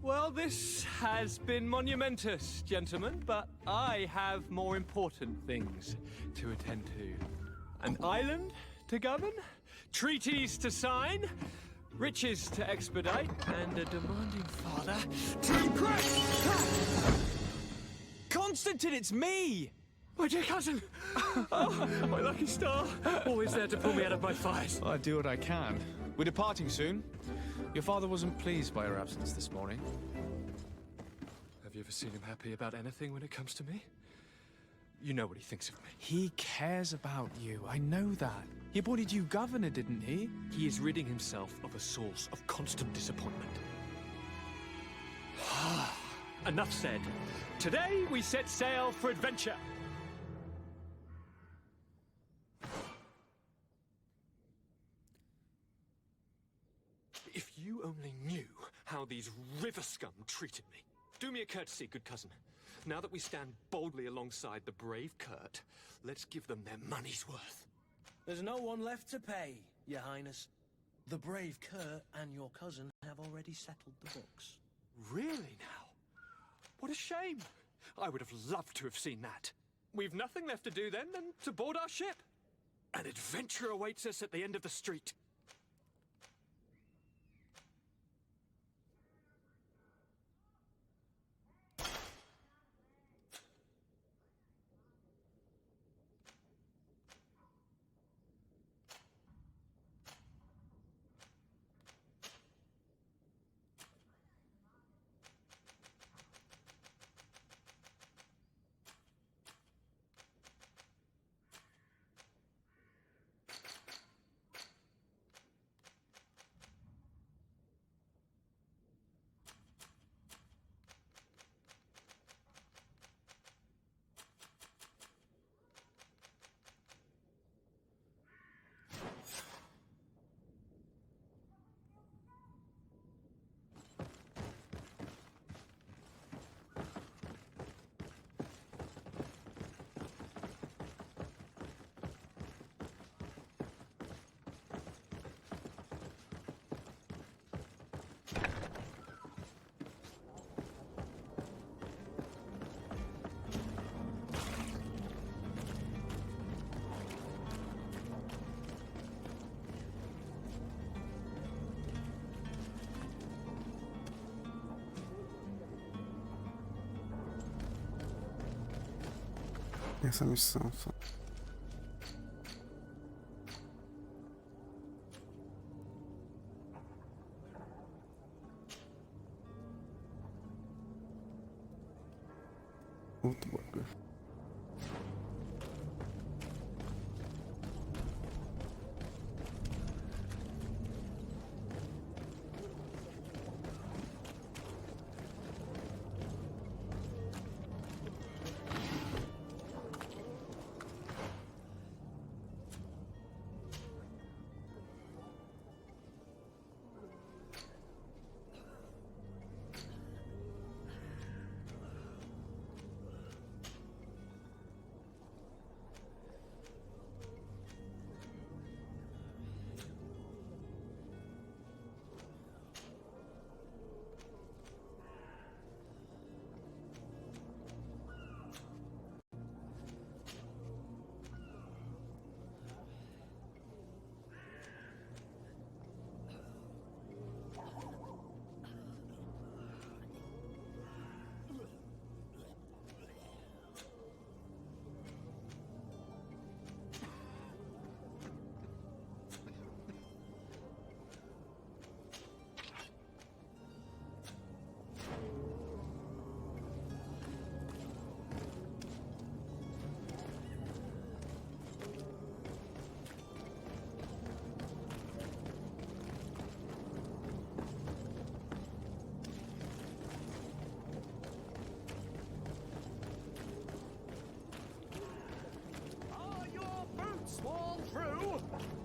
Well, this has been monumentous, gentlemen, but I have more important things to attend to. An island to govern, treaties to sign, riches to expedite, and a demanding father to impress!
Constantine, it's me!
My dear cousin! Oh, my lucky star! Always there to pull me out of my fight.
I do what I can. We're departing soon. Your father wasn't pleased by your absence this morning.
Have you ever seen him happy about anything when it comes to me? You know what he thinks of me.
He cares about you, I know that. He appointed you governor, didn't he?
He is ridding himself of a source of constant disappointment. Enough said. Today we set sail for adventure. If you only knew how these river scum treated me. Do me a courtesy, good cousin. Now that we stand boldly alongside the brave Kurt, let's give them their money's worth.
There's no one left to pay, Your Highness. The brave Kurt and your cousin have already settled the books.
Really now? What a shame. I would have loved to have seen that. We've nothing left to do then than to board our ship. An adventure awaits us at the end of the street.
Essa missão só. Outro bagulho.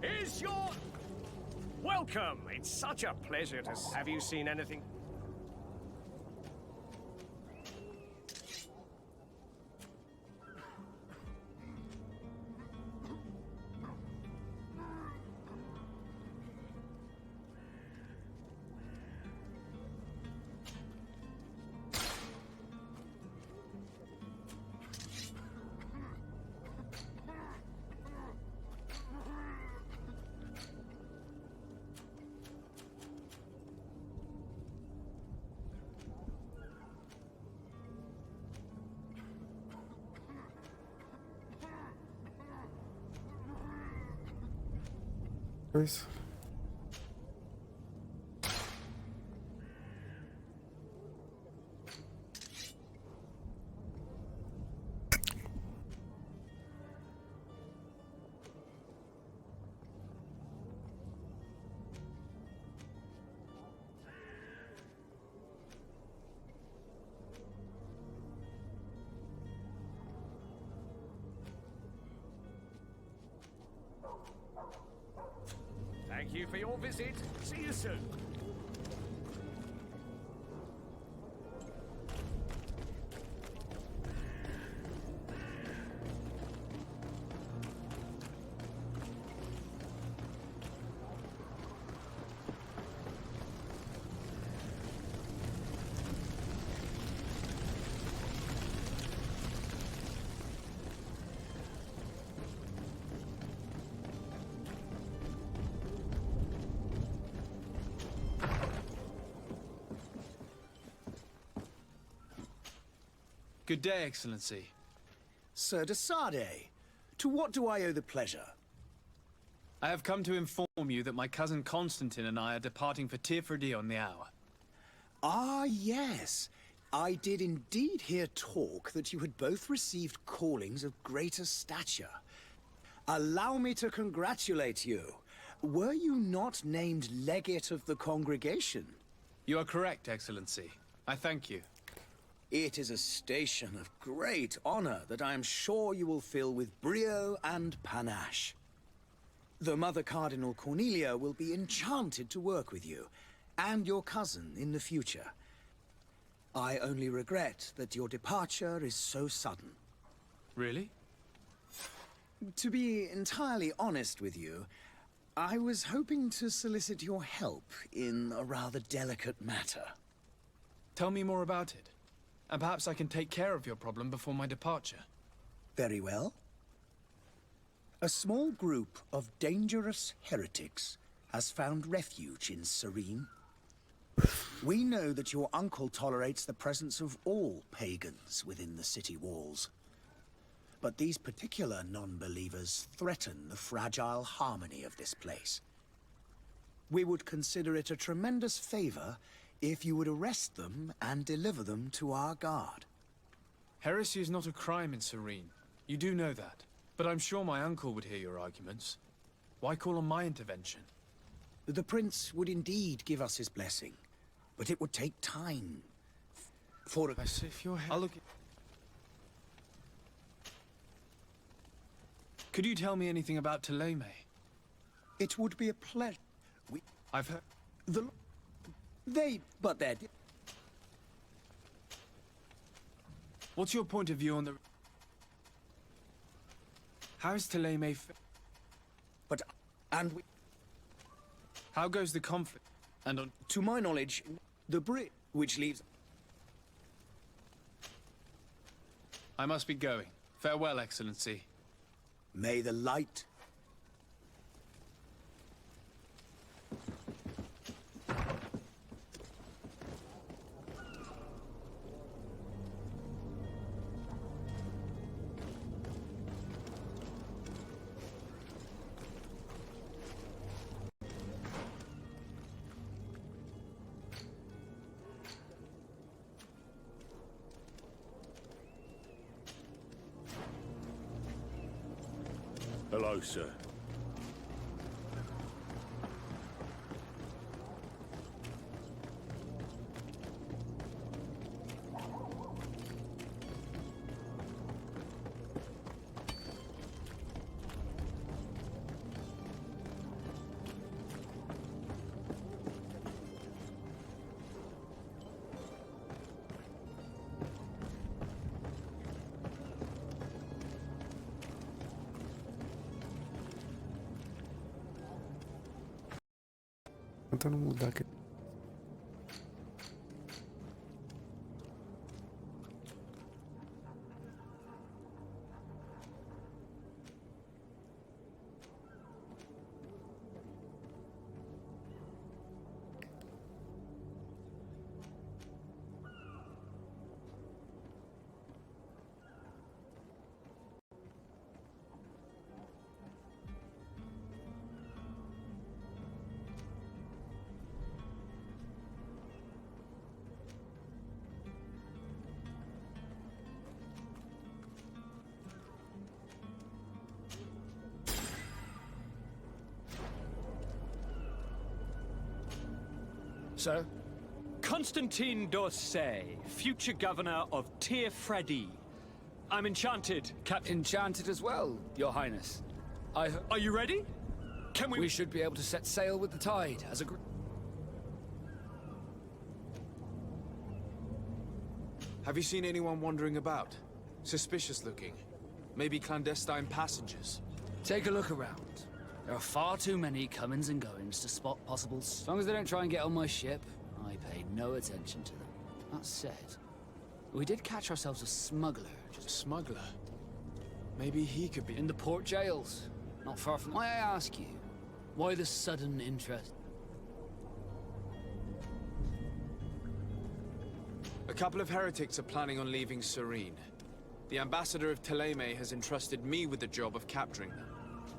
Is your... Welcome! It's such a pleasure to... Have you seen anything?
Pois.
Thank you for your visit. See you soon.
Good day, Excellency.
Sir de Sardet, to what do I owe the pleasure?
I have come to inform you that my cousin Constantine and I are departing for Tirfredi on the hour.
Ah, yes. I did indeed hear talk that you had both received callings of greater stature. Allow me to congratulate you. Were you not named legate of the congregation?
You are correct, Excellency. I thank you.
It is a station of great honor that I am sure you will fill with brio and panache. The Mother Cardinal Cornelia will be enchanted to work with you, and your cousin in the future. I only regret that your departure is so sudden.
Really?
To be entirely honest with you, I was hoping to solicit your help in a rather delicate matter.
Tell me more about it. And perhaps I can take care of your problem before my departure.
Very well. A small group of dangerous heretics has found refuge in Serene. We know that your uncle tolerates the presence of all pagans within the city walls. But these particular non-believers threaten the fragile harmony of this place. We would consider it a tremendous favor if you would arrest them and deliver them to our guard.
Heresy is not a crime in Serene. You do know that. But I'm sure my uncle would hear your arguments. Why call on my intervention?
The prince would indeed give us his blessing, but it would take time. For
I see if you're... I'll look at... Could you tell me anything about Thélème?
It would be a pleasure.
I've heard...
But they're...
What's your point of view on the... How is Thélème How goes the conflict? And on...
To my knowledge, the bridge which leaves...
I must be going. Farewell, Excellency.
May the light...
Hello, sir.
Tentando mudar aqui.
Sir?
Constantine d'Orsay, future governor of Tir-Fredi. I'm enchanted, Captain.
Enchanted as well, Your Highness.
Are you ready? Can we...
We should be able to set sail with the tide, as agreed.
Have you seen anyone wandering about? Suspicious looking. Maybe clandestine passengers.
Take a look around. There are far too many comings and goings to spot possibles. As long as they don't try and get on my ship, I pay no attention to them. That said, we did catch ourselves a smuggler.
A smuggler? Maybe he could be...
In the port jails. Not far from... May I ask you, why the sudden interest?
A couple of heretics are planning on leaving Serene. The ambassador of Thélème has entrusted me with the job of capturing them.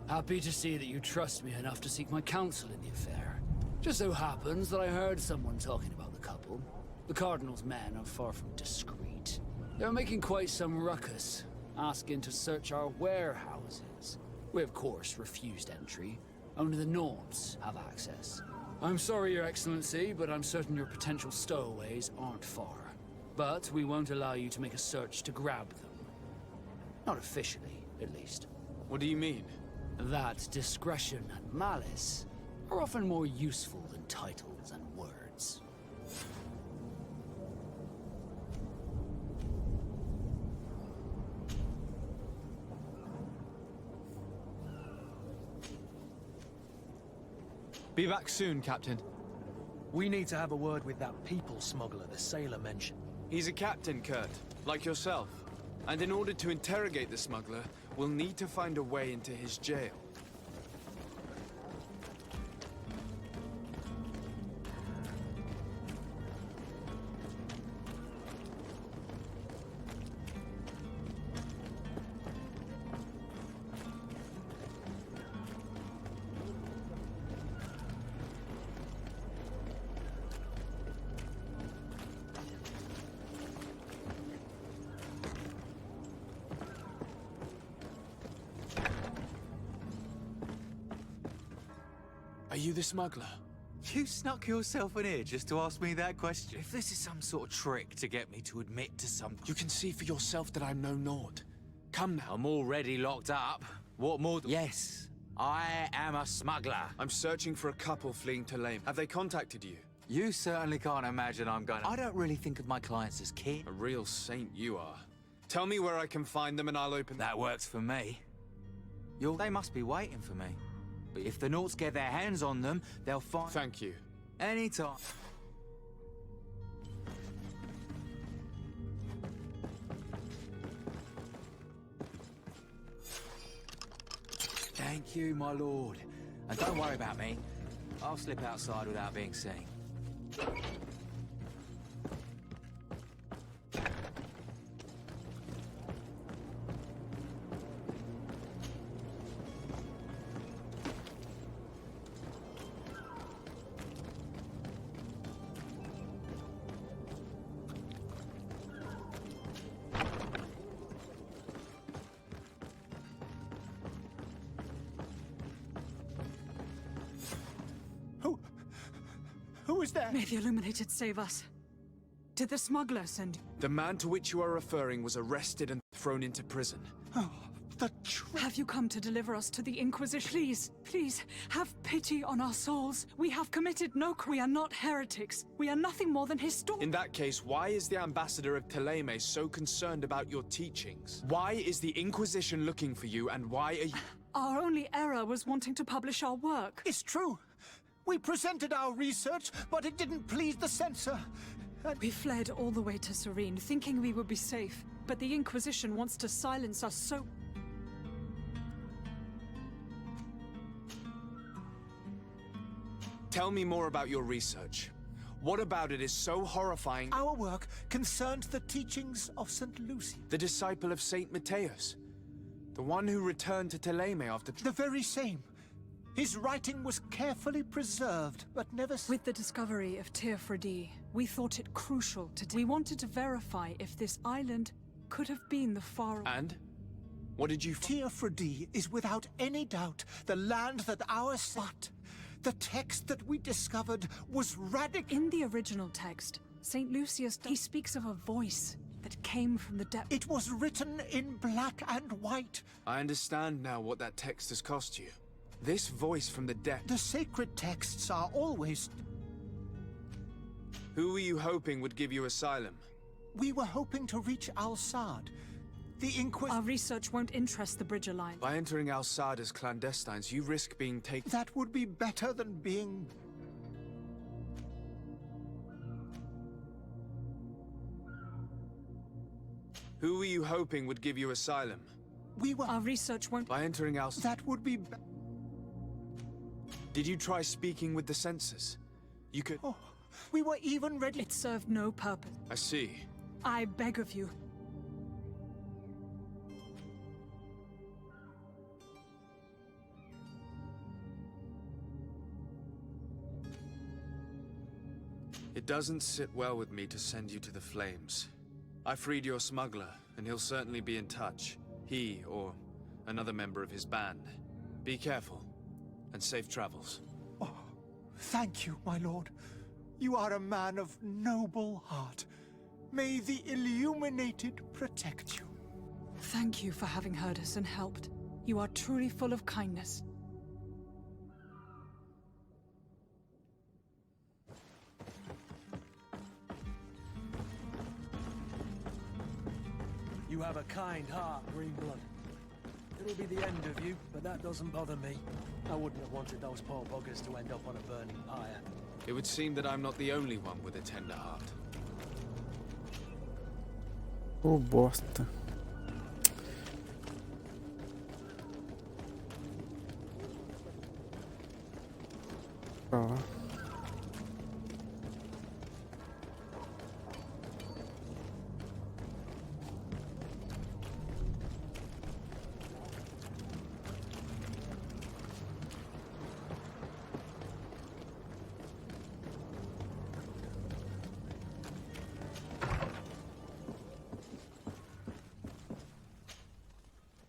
Happy to see that you trust me enough to seek my counsel in the affair. Just so happens that I heard someone talking about the couple. The Cardinal's men are far from discreet. They're making quite some ruckus, asking to search our warehouses. We, of course, refused entry. Only the Nords have access. I'm sorry, Your Excellency, but I'm certain your potential stowaways aren't far. But we won't allow you to make a search to grab them. Not officially, at least.
What do you mean?
That discretion and malice are often more useful than titles and words.
Be back soon, Captain.
We need to have a word with that people smuggler the sailor mentioned.
He's a captain, Kurt, like yourself. And in order to interrogate the smuggler, we'll need to find a way into his jail. Are you the smuggler?
You snuck yourself in here just to ask me that question. If this is some sort of trick to get me to admit to something...
You can see for yourself that I'm no Nord. Come now.
I'm already locked up. What more... Yes, I am a smuggler.
I'm searching for a couple fleeing Thélème. Have they contacted you?
You certainly can't imagine I'm going... I don't really think of my clients as kin.
A real saint you are. Tell me where I can find them and I'll open...
That works for me. They must be waiting for me. But if the Nords get their hands on them, they'll find...
Thank you.
Anytime. Thank you, my lord. And don't worry about me. I'll slip outside without being seen.
Who is there?
May the Illuminated save us. Did the smuggler send you?
The man to which you are referring was arrested and thrown into prison.
Oh,
Have you come to deliver us to the Inquisition? Please, please, have pity on our souls. We have committed no crime. We are not heretics. We are nothing more than historians.
In that case, why is the ambassador of Thélème so concerned about your teachings? Why is the Inquisition looking for you, and why are you...
Our only error was wanting to publish our work.
It's true. We presented our research, but it didn't please the censor.
We fled all the way to Serene, thinking we would be safe. But the Inquisition wants to silence us, so...
Tell me more about your research. What about it is so horrifying?
Our work concerned the teachings of St. Lucy.
The disciple of Saint Matthias. The one who returned to Thélème after...
The very same. His writing was carefully preserved, but never...
With the discovery of Tir-Fredi, we thought it crucial to... We wanted to verify if this island could have been the far...
And? What did you...
Tir-Fredi is without any doubt the land that our... But
The text that we discovered was radical.
In the original text, St. Lucius, he speaks of a voice that came from the depth.
It was written in black and white.
I understand now what that text has cost you. This voice from the depth.
The sacred texts are always...
Who were you hoping would give you asylum?
We were hoping to reach Al-Sad. The Inquisition...
Our research won't interest the Bridge Alliance.
By entering Al-Sad as clandestines, you risk being taken...
That would be better than being...
Who were you hoping would give you asylum?
We were...
Our research won't...
By entering Al-Sad...
That would be...
Did you try speaking with the censors? You could...
Oh, we were even ready...
It served no purpose.
I see.
I beg of you.
It doesn't sit well with me to send you to the flames. I freed your smuggler, and he'll certainly be in touch. He, or another member of his band. Be careful, and safe travels.
Oh, thank you, my lord. You are a man of noble heart. May the Illuminated protect you.
Thank you for having heard us and helped. You are truly full of kindness.
You have a kind heart, Greenblood. It'll be the end of you, but that doesn't bother me. I wouldn't have wanted those poor buggers to end up on a burning pyre.
It would seem that I'm not the only one with a tender heart.
Oh, bosta. Ó.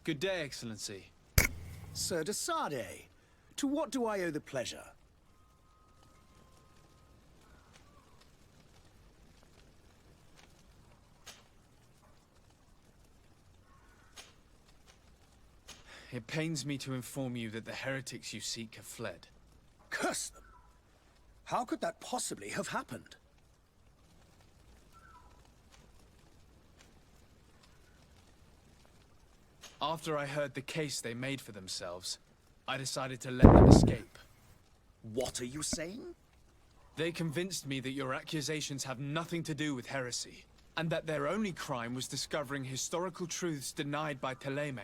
Good day, Excellency.
Sir de Sardet, to what do I owe the pleasure?
It pains me to inform you that the heretics you seek have fled.
Curse them! How could that possibly have happened?
After I heard the case they made for themselves, I decided to let them escape.
What are you saying?
They convinced me that your accusations have nothing to do with heresy, and that their only crime was discovering historical truths denied by Ptolemy.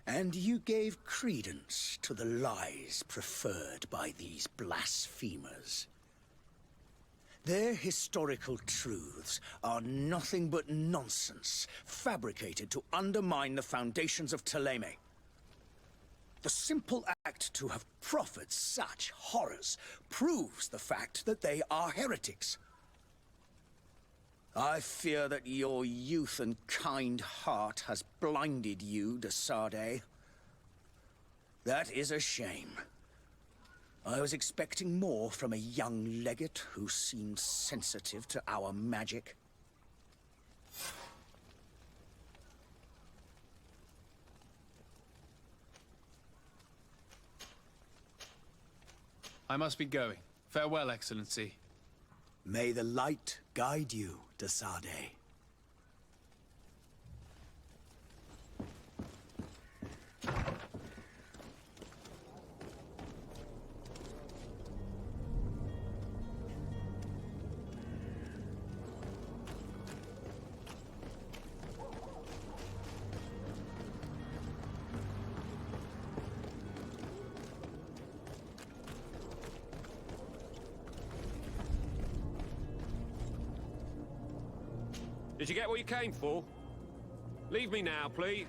And you gave credence to the lies preferred by these blasphemers. Their historical truths are nothing but nonsense, fabricated to undermine the foundations of Ptolemy. The simple act to have proffered such horrors proves the fact that they are heretics. I fear that your youth and kind heart has blinded you, de Sardet. That is a shame. I was expecting more from a young legate who seemed sensitive to our magic.
I must be going. Farewell, Excellency.
May the light guide you, de Sardet.
Did you get what you came for? Leave me now, please.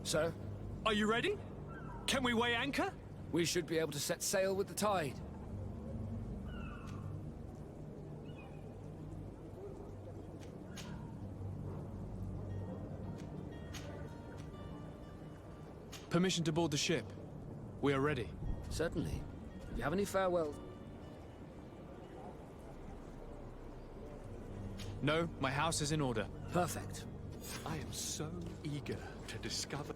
Sir?
Are you ready? Can we weigh anchor?
We should be able to set sail with the tide.
Permission to board the ship. We are ready.
Certainly. If you have any farewell...
No, my house is in order.
Perfect.
I am so eager to discover...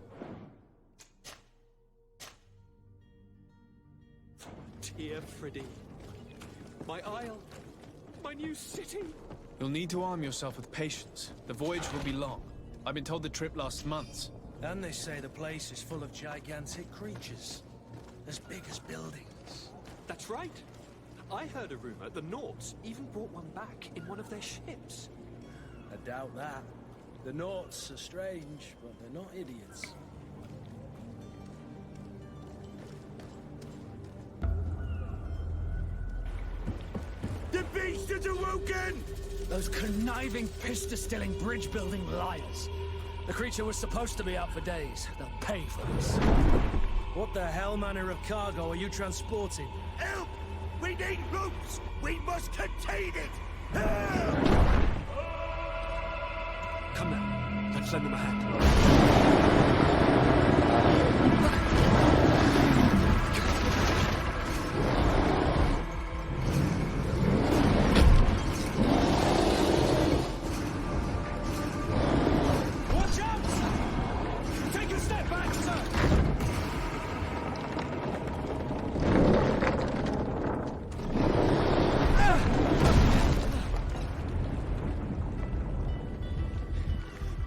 Dear Freddy. My isle. My new city.
You'll need to arm yourself with patience. The voyage will be long. I've been told the trip lasts months.
And they say the place is full of gigantic creatures. As big as buildings.
That's right. I heard a rumor the Nauts even brought one back in one of their ships.
I doubt that. The Nauts are strange, but they're not idiots.
The beast is awoken!
Those conniving, pista-stilling, bridge-building liars. The creature was supposed to be out for days. They'll pay for this.
What the hell manner of cargo are you transporting?
Help! We need ropes! We must contain it!
Come now, let's lend them a hand.
Watch out! Take a step back, sir!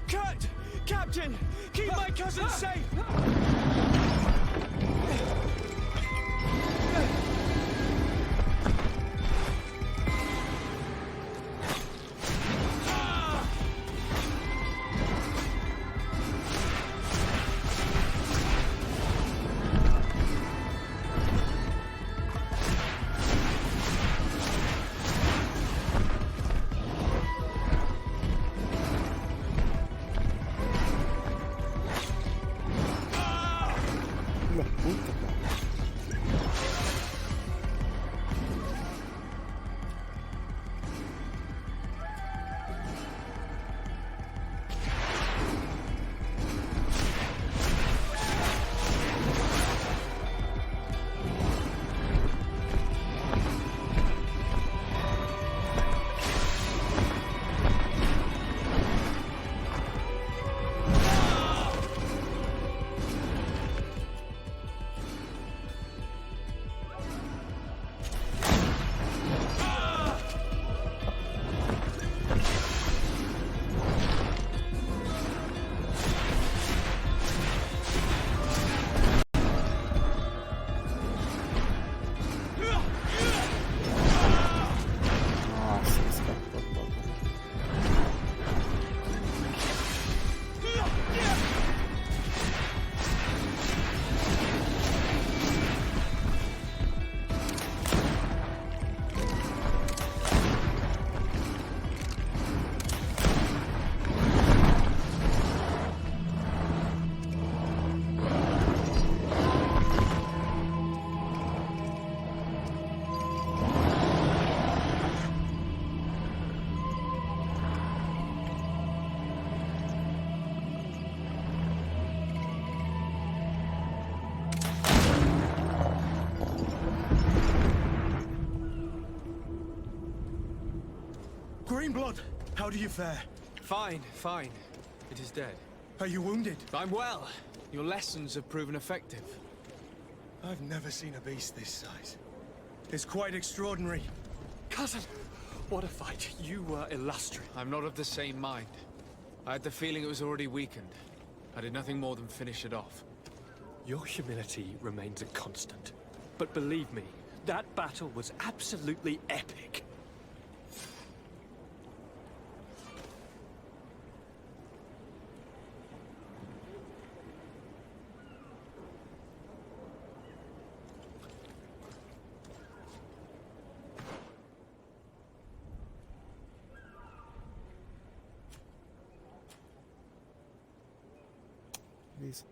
Cut! Captain! Keep my cousin safe!
La puta, cara. Nossa, escapou do bagulho.
Greenblood, how do you fare?
Fine, fine. It is dead.
Are you wounded?
I'm well. Your lessons have proven effective.
I've never seen a beast this size. It's quite extraordinary.
Cousin, what a fight. You were illustrious.
I'm not of the same mind. I had the feeling it was already weakened. I did nothing more than finish it off.
Your humility remains a constant. But believe me, that battle was absolutely epic.
please.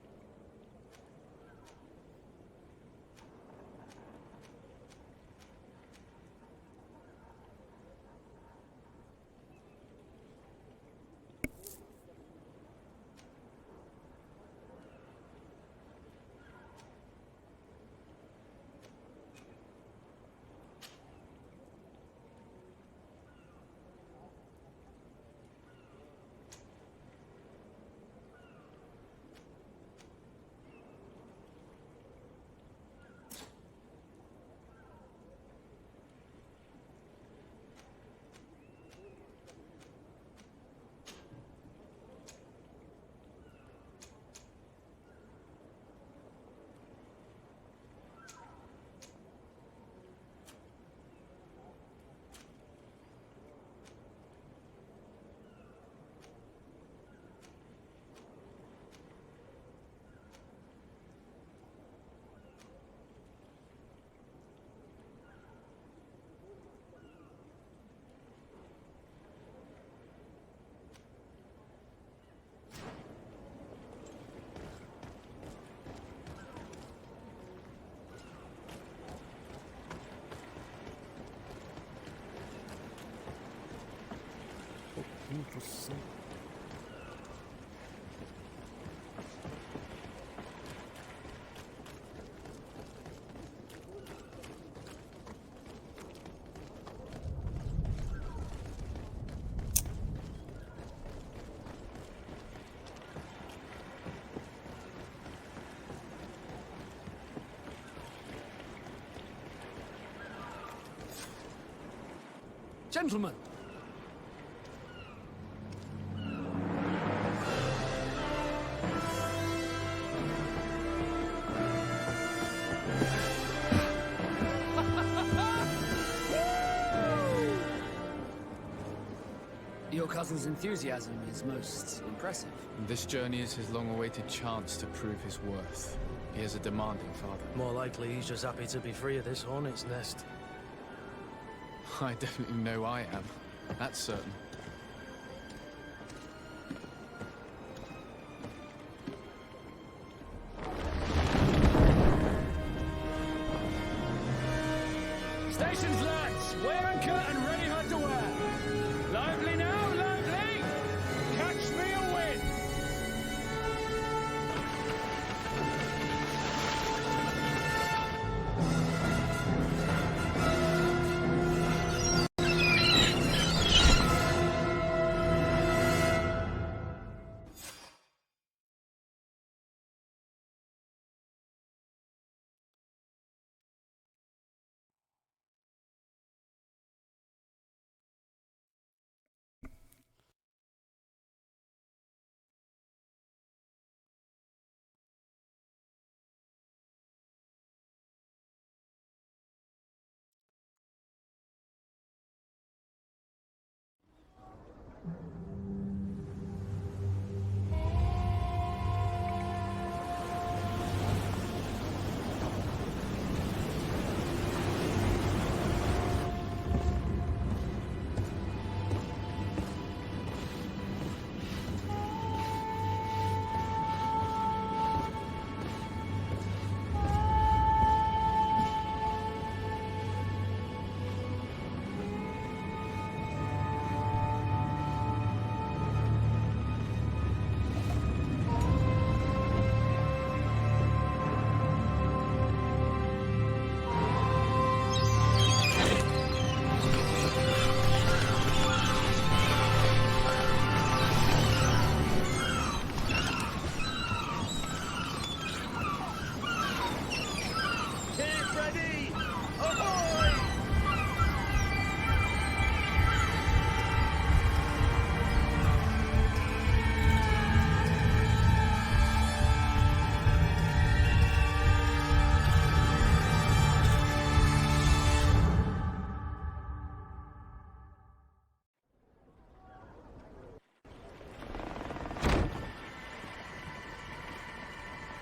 Impossível.
Gentlemen! Your cousin's enthusiasm is most impressive.
This journey is his long-awaited chance to prove his worth. He is a demanding father.
More likely he's just happy to be free of this hornet's nest.
I definitely know I am. That's certain.
Stations, lads! Wear anchor and ready her to wear! Lively now, lively! Catch me a wind!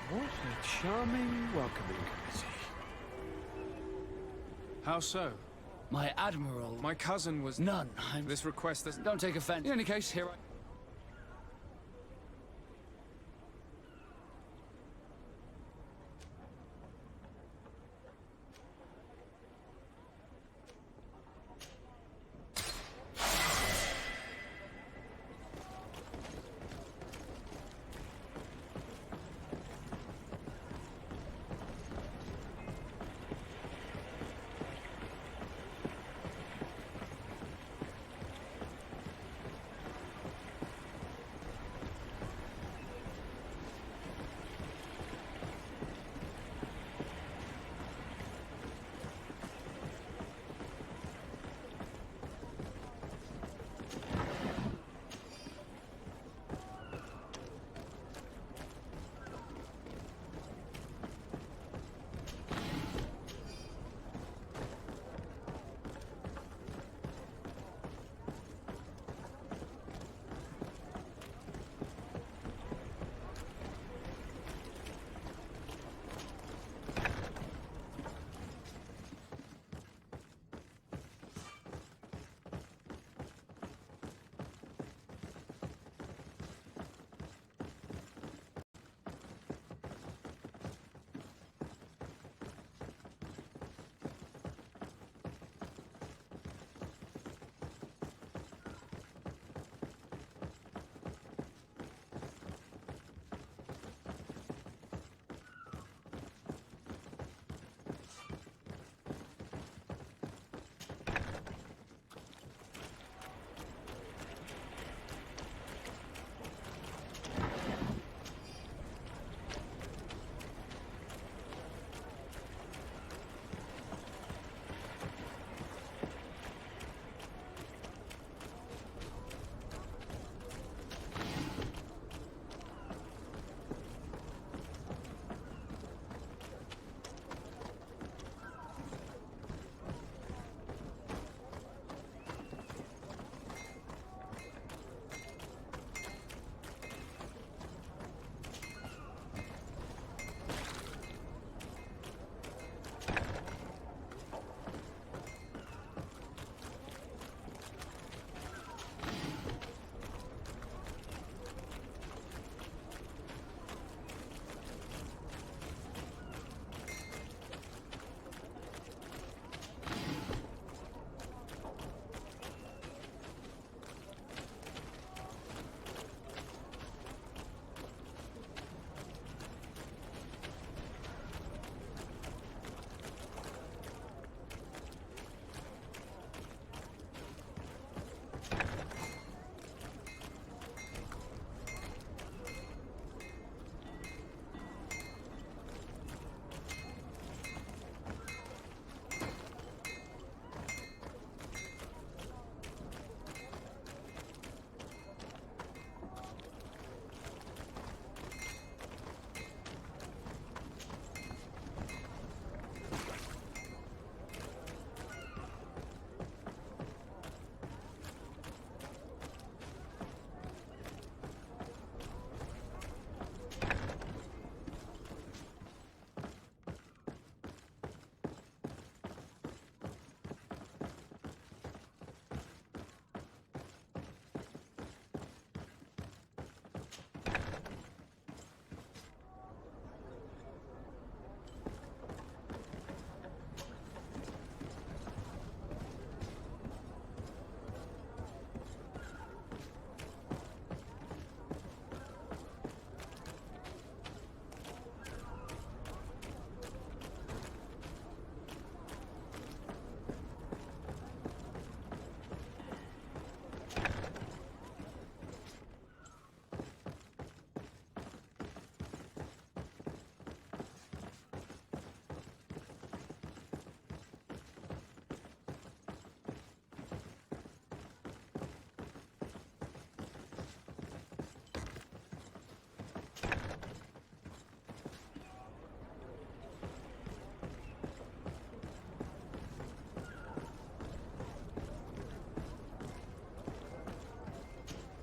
What a charming welcoming committee.
How so?
My admiral...
My cousin was...
None.
This request doesn't...
Don't take offense. In any case, here I...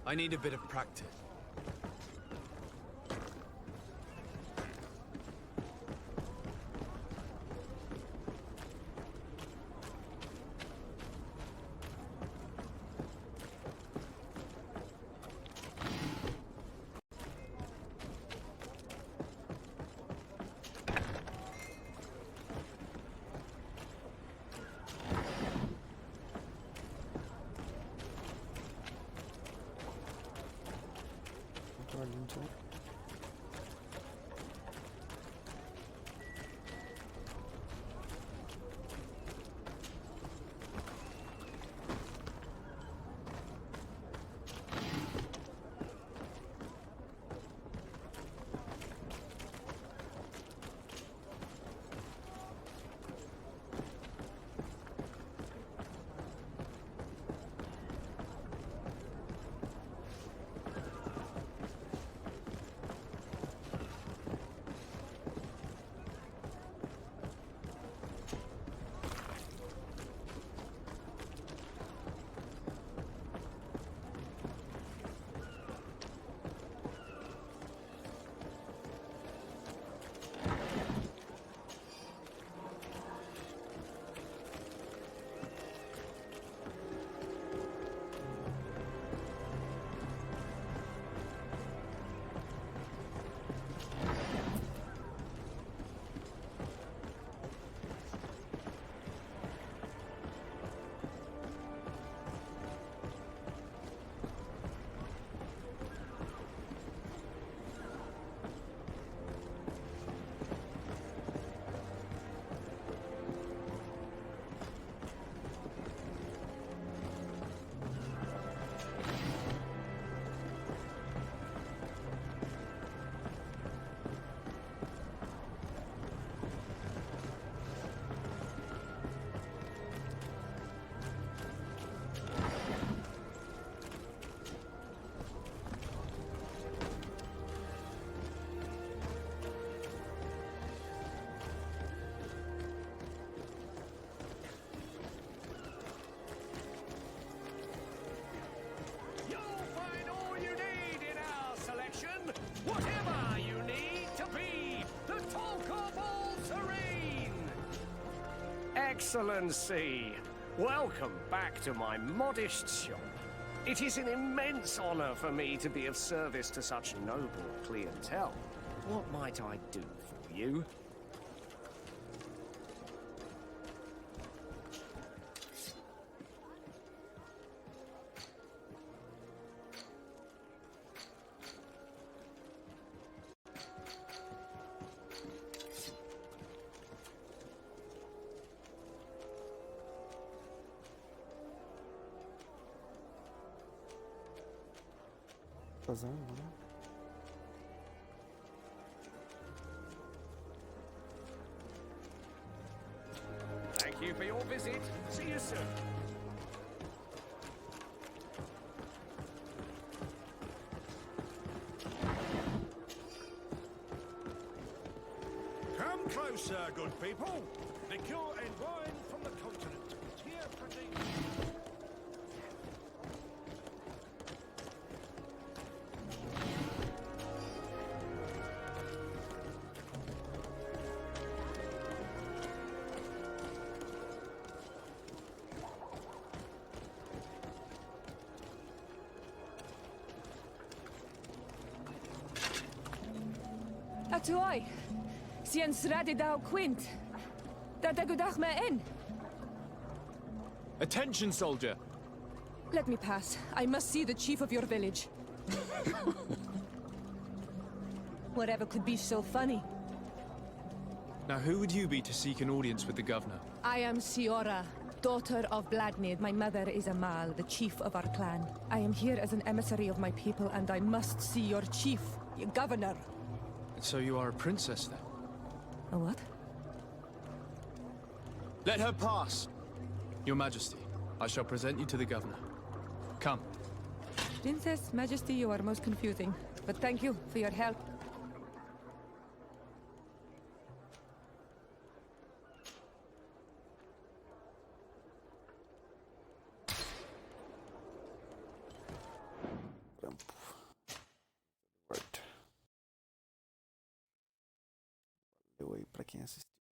I need a bit of practice.
Whatever you need to be the talk of all Serene.
Excellency, welcome back to my modest shop. It is an immense honor for me to be of service to such noble clientele. What might I do for you? Thank you for your visit. See you soon.
Come closer, good people. Liqueur and wine from the continent. Here for thee.
Atuai, sien sradi dau quint. Dat agudach me in.
Attention, soldier!
Let me pass. I must see the chief of your village. Whatever could be so funny?
Now, who would you be to seek an audience with the governor?
I am Siora, daughter of Vladnid. My mother is Amal, the chief of our clan. I am here as an emissary of my people, and I must see your chief, your governor.
So you are a princess, then?
A what?
Let her pass! Your Majesty, I shall present you to the governor. Come.
Princess, Majesty, you are most confusing. But thank you for your help.
quem assistiu.